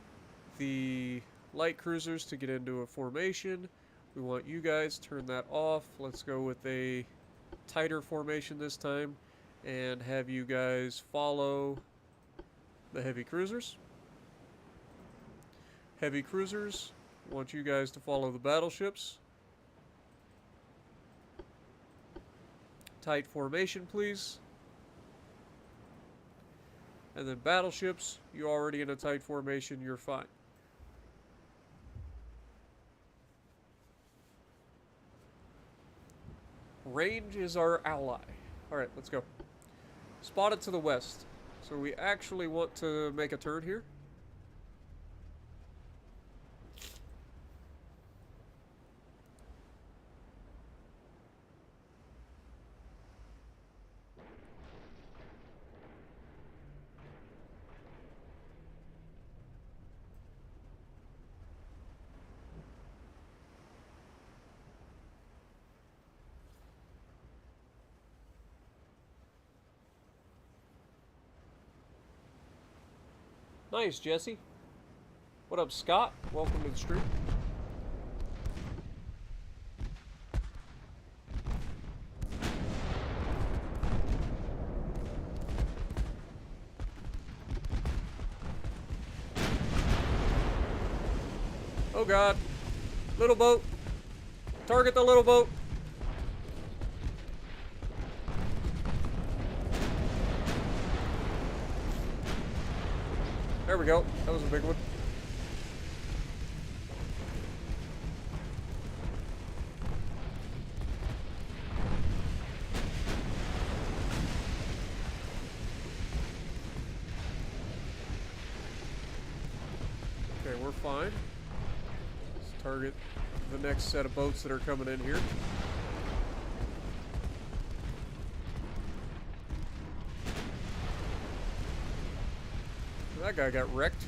the light cruisers to get into a formation. We want you guys to turn that off. Let's go with a tighter formation this time and have you guys follow the heavy cruisers. Heavy cruisers, I want you guys to follow the battleships. Tight formation, please. And then battleships, you're already in a tight formation, you're fine. Range is our ally. Alright, let's go. Spot it to the west. So we actually want to make a turn here. Nice, Jesse. What up, Scott? Welcome to the stream. Oh God. Little boat. Target the little boat. There we go. That was a big one. Okay, we're fine. Let's target the next set of boats that are coming in here. That guy got wrecked.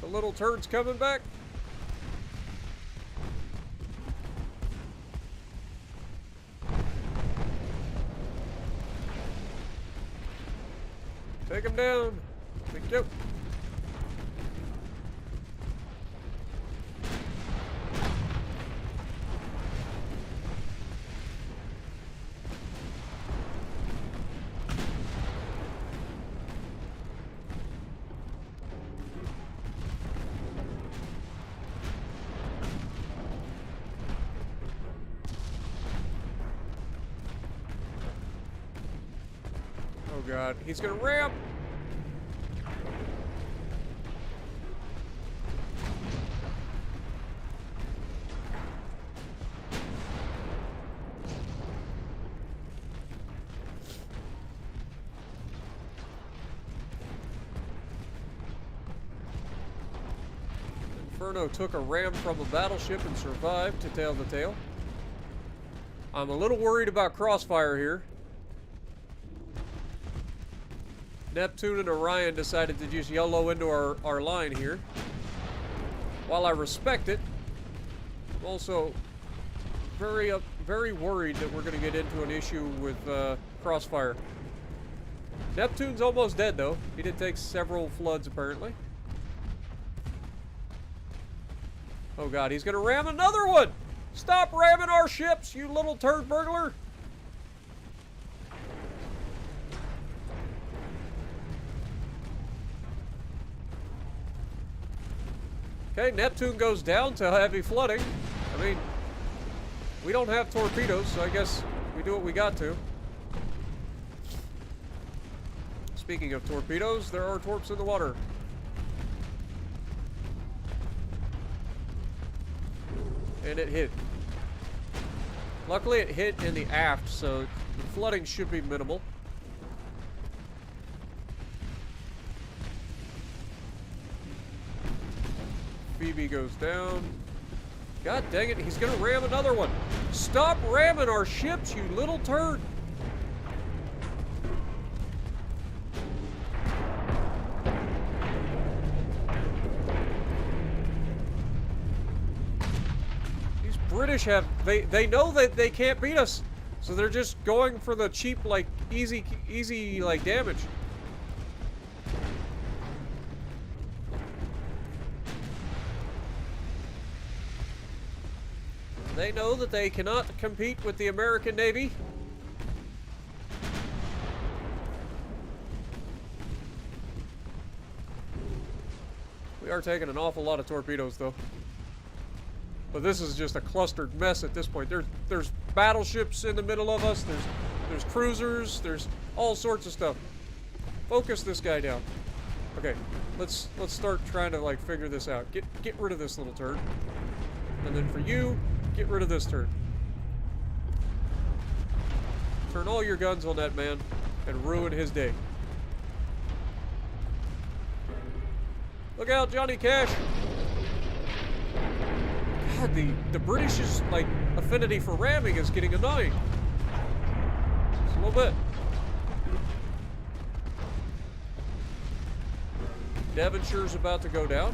little turd's coming back. Take him down. Thank you. Oh God, he's gonna ram. Inferno took a ram from a battleship and survived to tell the tale. I'm a little worried about Crossfire here. Neptune and Orion decided to just YOLO into our line here. While I respect it, I'm also very worried that we're going to get into an issue with Crossfire. Neptune's almost dead, though. He did take several floods, apparently. Oh God, he's going to ram another one! Stop ramming our ships, you little turd burglar! Okay, Neptune goes down to heavy flooding. I mean, we don't have torpedoes, so I guess we do what we got to. Speaking of torpedoes, there are torps in the water. And it hit. Luckily it hit in the aft, so the flooding should be minimal. Phoebe goes down. God dang it, he's gonna ram another one. Stop ramming our ships, you little turd! These British have, they know that they can't beat us, so they're just going for the cheap, like, easy, like, damage. They know that they cannot compete with the American Navy. We are taking an awful lot of torpedoes, though. But this is just a clustered mess at this point. There's battleships in the middle of us. There's cruisers. There's all sorts of stuff. Focus this guy down. Okay, let's start trying to like figure this out. Get rid of this little turd. And then for you, get rid of this turd. Turn all your guns on that man and ruin his day. Look out, Johnny Cash! God, the British's like affinity for ramming is getting annoying. Just a little bit. Devonshire's about to go down.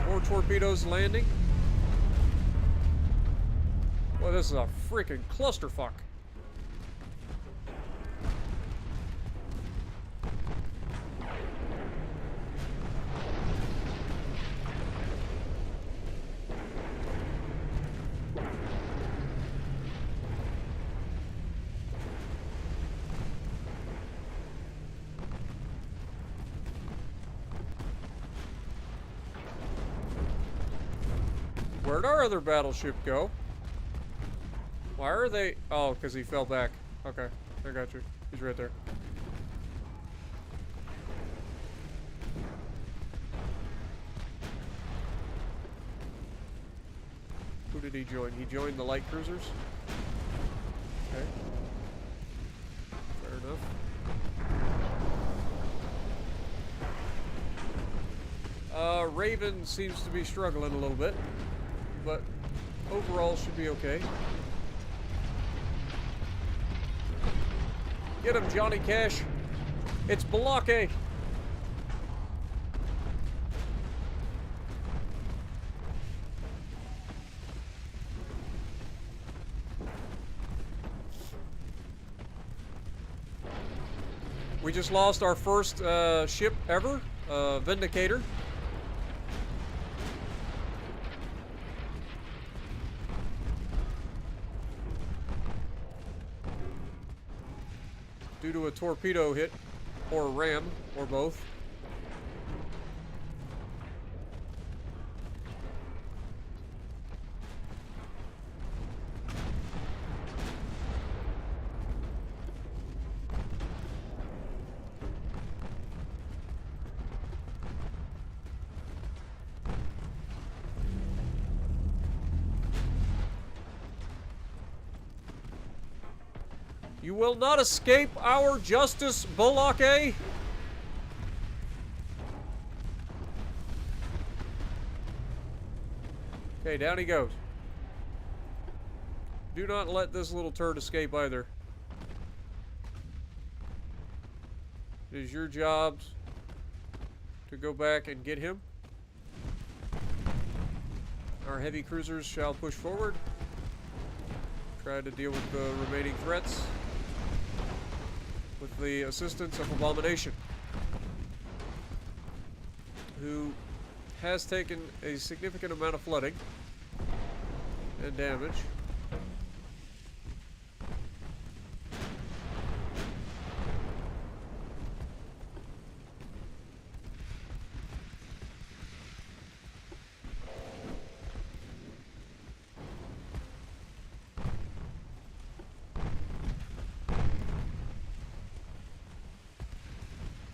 More torpedoes landing. Well, this is a freaking clusterfuck. Where'd our other battleship go? Why are they... Oh, because he fell back. Okay, I got you. He's right there. Who did he join? He joined the light cruisers? Okay. Fair enough. Raven seems to be struggling a little bit, but overall should be okay. Get him, Johnny Cash. It's Balake. We just lost our first ship ever, Vindicator. Due to a torpedo hit, or a ram, or both. You will not escape our justice, Balake. Okay, down he goes. Do not let this little turd escape either. It is your job to go back and get him. Our heavy cruisers shall push forward. Try to deal with the remaining threats with the assistance of Abomination, who has taken a significant amount of flooding and damage.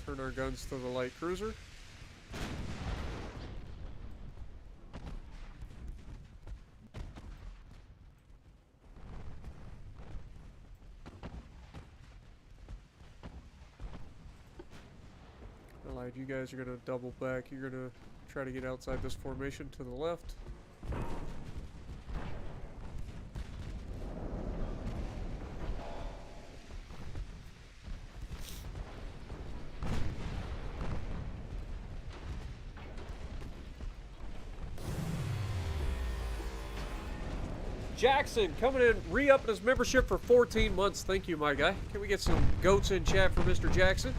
Turn our guns to the light cruiser. Allied, you guys are gonna double back. You're gonna try to get outside this formation to the left. Jackson coming in, re-upping his membership for 14 months. Thank you, my guy. Can we get some goats in chat for Mr. Jackson?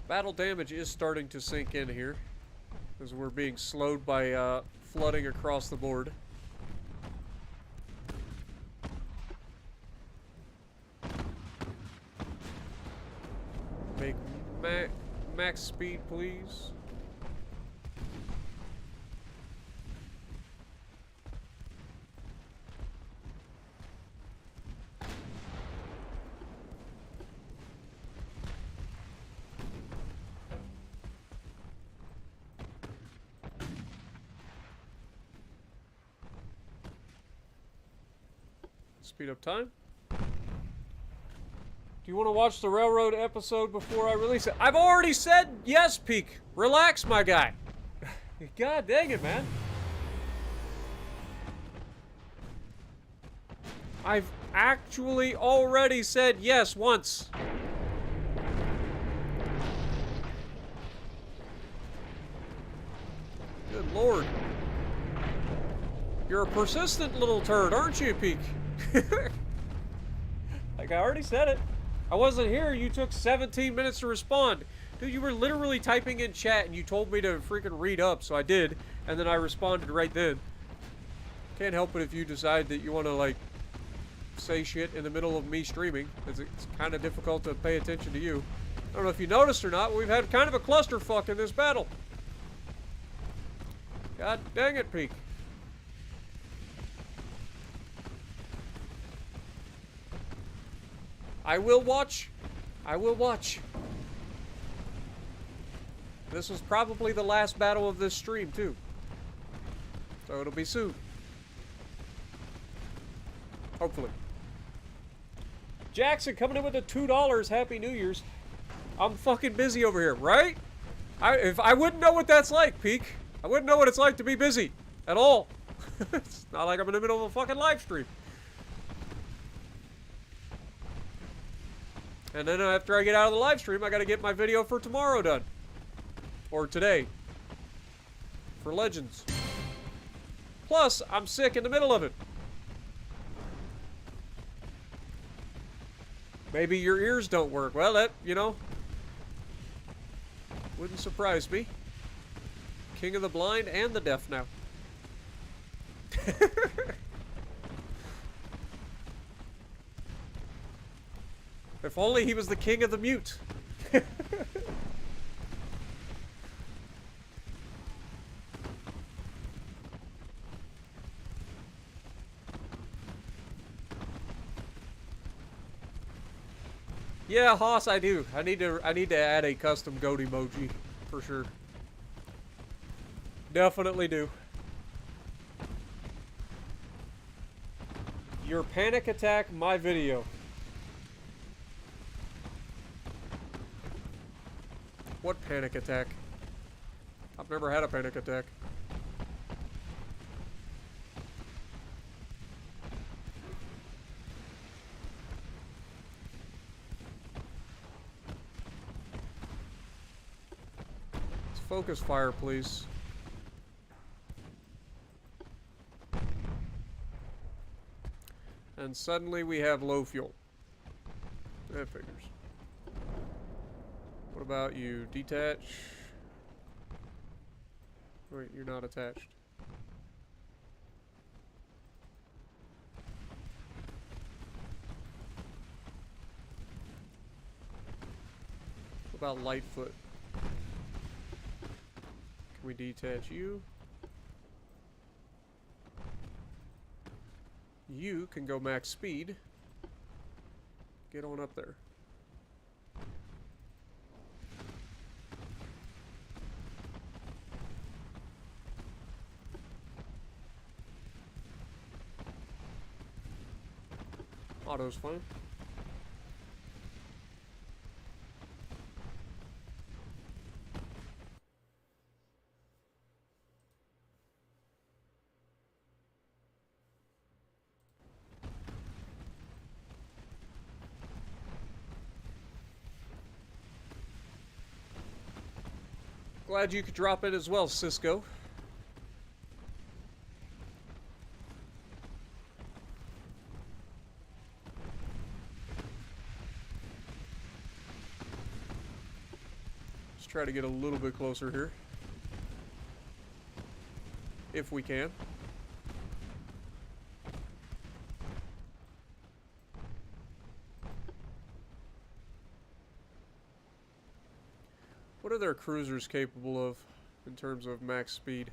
Battle damage is starting to sink in here, as we're being slowed by flooding across the board. Make max speed, please. Speed up time. Do you want to watch the railroad episode before I release it? I've already said yes, Peak. Relax, my guy. God dang it, man. I've actually already said yes once. Good Lord. You're a persistent little turd, aren't you, Peak? Like I already said it. I wasn't here. You took 17 minutes to respond. Dude, you were literally typing in chat and you told me to freaking read up, so I did. And then I responded right then. Can't help it if you decide that you want to, like, say shit in the middle of me streaming. It's kind of difficult to pay attention to you. I don't know if you noticed or not, but we've had kind of a clusterfuck in this battle. God dang it, Peak. I will watch. I will watch. This was probably the last battle of this stream, too. So it'll be soon. Hopefully. Jackson coming in with the $2. Happy New Year's. I'm fucking busy over here, right? If I wouldn't know what that's like, Peak. I wouldn't know what it's like to be busy. At all. It's not like I'm in the middle of a fucking live stream. And then after I get out of the live stream, I gotta get my video for tomorrow done. Or today. For Legends. Plus, I'm sick in the middle of it. Maybe your ears don't work. Well, that, you know, wouldn't surprise me. King of the blind and the deaf now. If only he was the king of the mute. Yeah, Hoss, I do. I need to add a custom goat emoji for sure. Definitely do. Your panic attack, my video. What panic attack? I've never had a panic attack. Let's focus fire, please. And suddenly we have low fuel. That figures. What about you? Detach? Wait, you're not attached. What about Lightfoot? Can we detach you? You can go max speed. Get on up there. Auto's fine. Glad you could drop it as well, Cisco. Let's try to get a little bit closer here. If we can. What are their cruisers capable of in terms of max speed?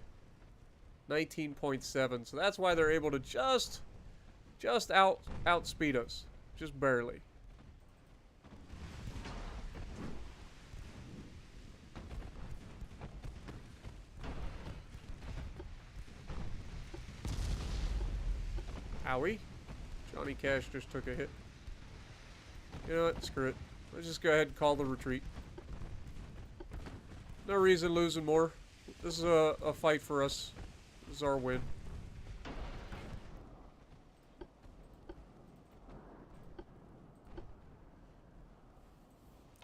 19.7. So that's why they're able to just outspeed us. Just barely. Owie. Johnny Cash just took a hit. You know what? Screw it. Let's just go ahead and call the retreat. No reason losing more. This is a fight for us. This is our win.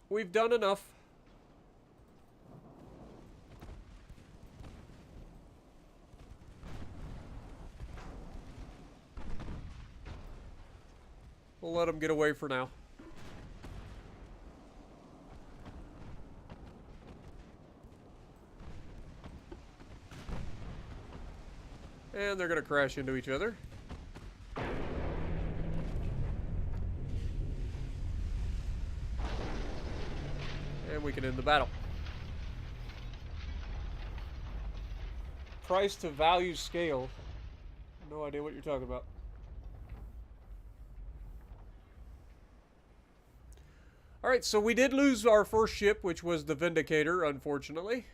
We've done enough. We'll let them get away for now. And they're going to crash into each other. And we can end the battle. Price to value scale. No idea what you're talking about. Alright, so we did lose our first ship, which was the Vindicator, unfortunately.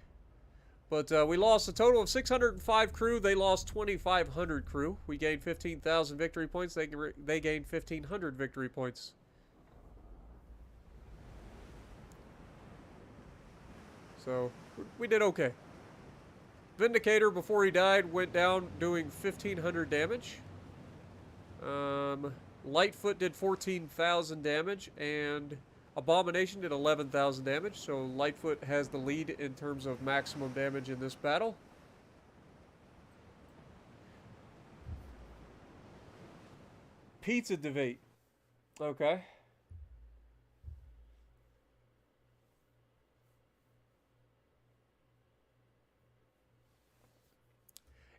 But we lost a total of 605 crew. They lost 2,500 crew. We gained 15,000 victory points. They gained 1,500 victory points. So, we did okay. Vindicator, before he died, went down doing 1,500 damage. Lightfoot did 14,000 damage, and Abomination did 11,000 damage, so Lightfoot has the lead in terms of maximum damage in this battle. Pizza debate. Okay.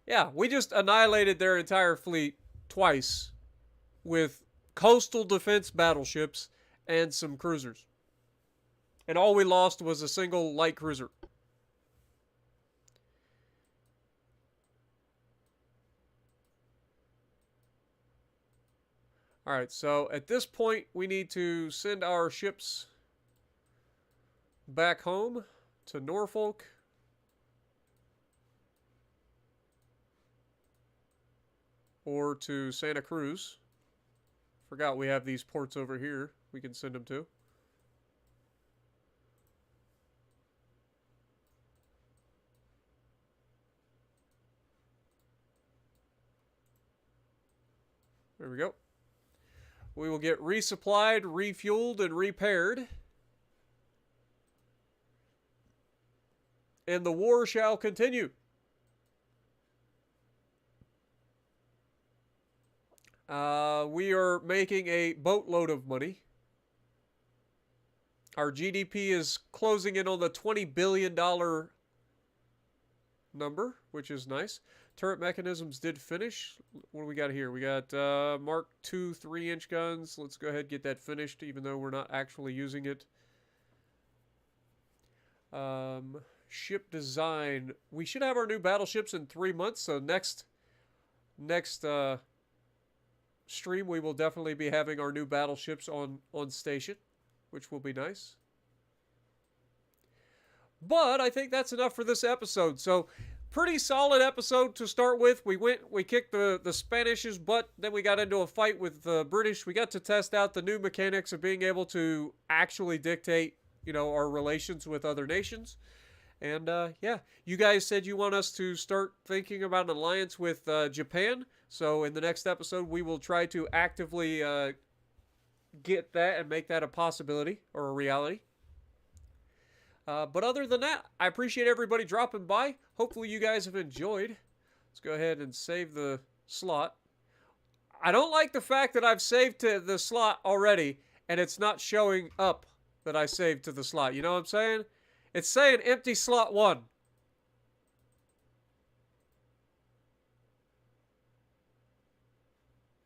Yeah, we just annihilated their entire fleet twice with coastal defense battleships and some cruisers. And all we lost was a single light cruiser. Alright, so at this point we need to send our ships back home to Norfolk. Or to Santa Cruz. Forgot we have these ports over here we can send them to. There we go. We will get resupplied, refueled, and repaired. And the war shall continue. We are making a boatload of money. Our GDP is closing in on the $20 billion number, which is nice. Turret mechanisms did finish. What do we got here? We got Mark II 3-inch guns. Let's go ahead and get that finished, even though we're not actually using it. Ship design. We should have our new battleships in 3 months, so next stream we will definitely be having our new battleships on station, which will be nice. But I think that's enough for this episode. So pretty solid episode to start with. We kicked the Spanish's butt, then we got into a fight with the British. We got to test out the new mechanics of being able to actually dictate, you know, our relations with other nations. And yeah, you guys said you want us to start thinking about an alliance with Japan. So in the next episode, we will try to actively get that and make that a possibility or a reality. But other than that, I appreciate everybody dropping by. Hopefully you guys have enjoyed. Let's go ahead and save the slot. I don't like the fact that I've saved to the slot already and it's not showing up that I saved to the slot. You know what I'm saying? It's saying empty slot 1.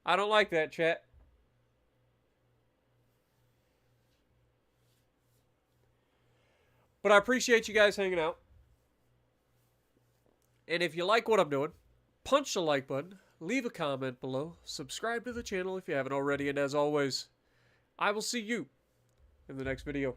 I don't like that, chat. But I appreciate you guys hanging out. And if you like what I'm doing, punch the like button, leave a comment below, subscribe to the channel if you haven't already, and as always, I will see you in the next video.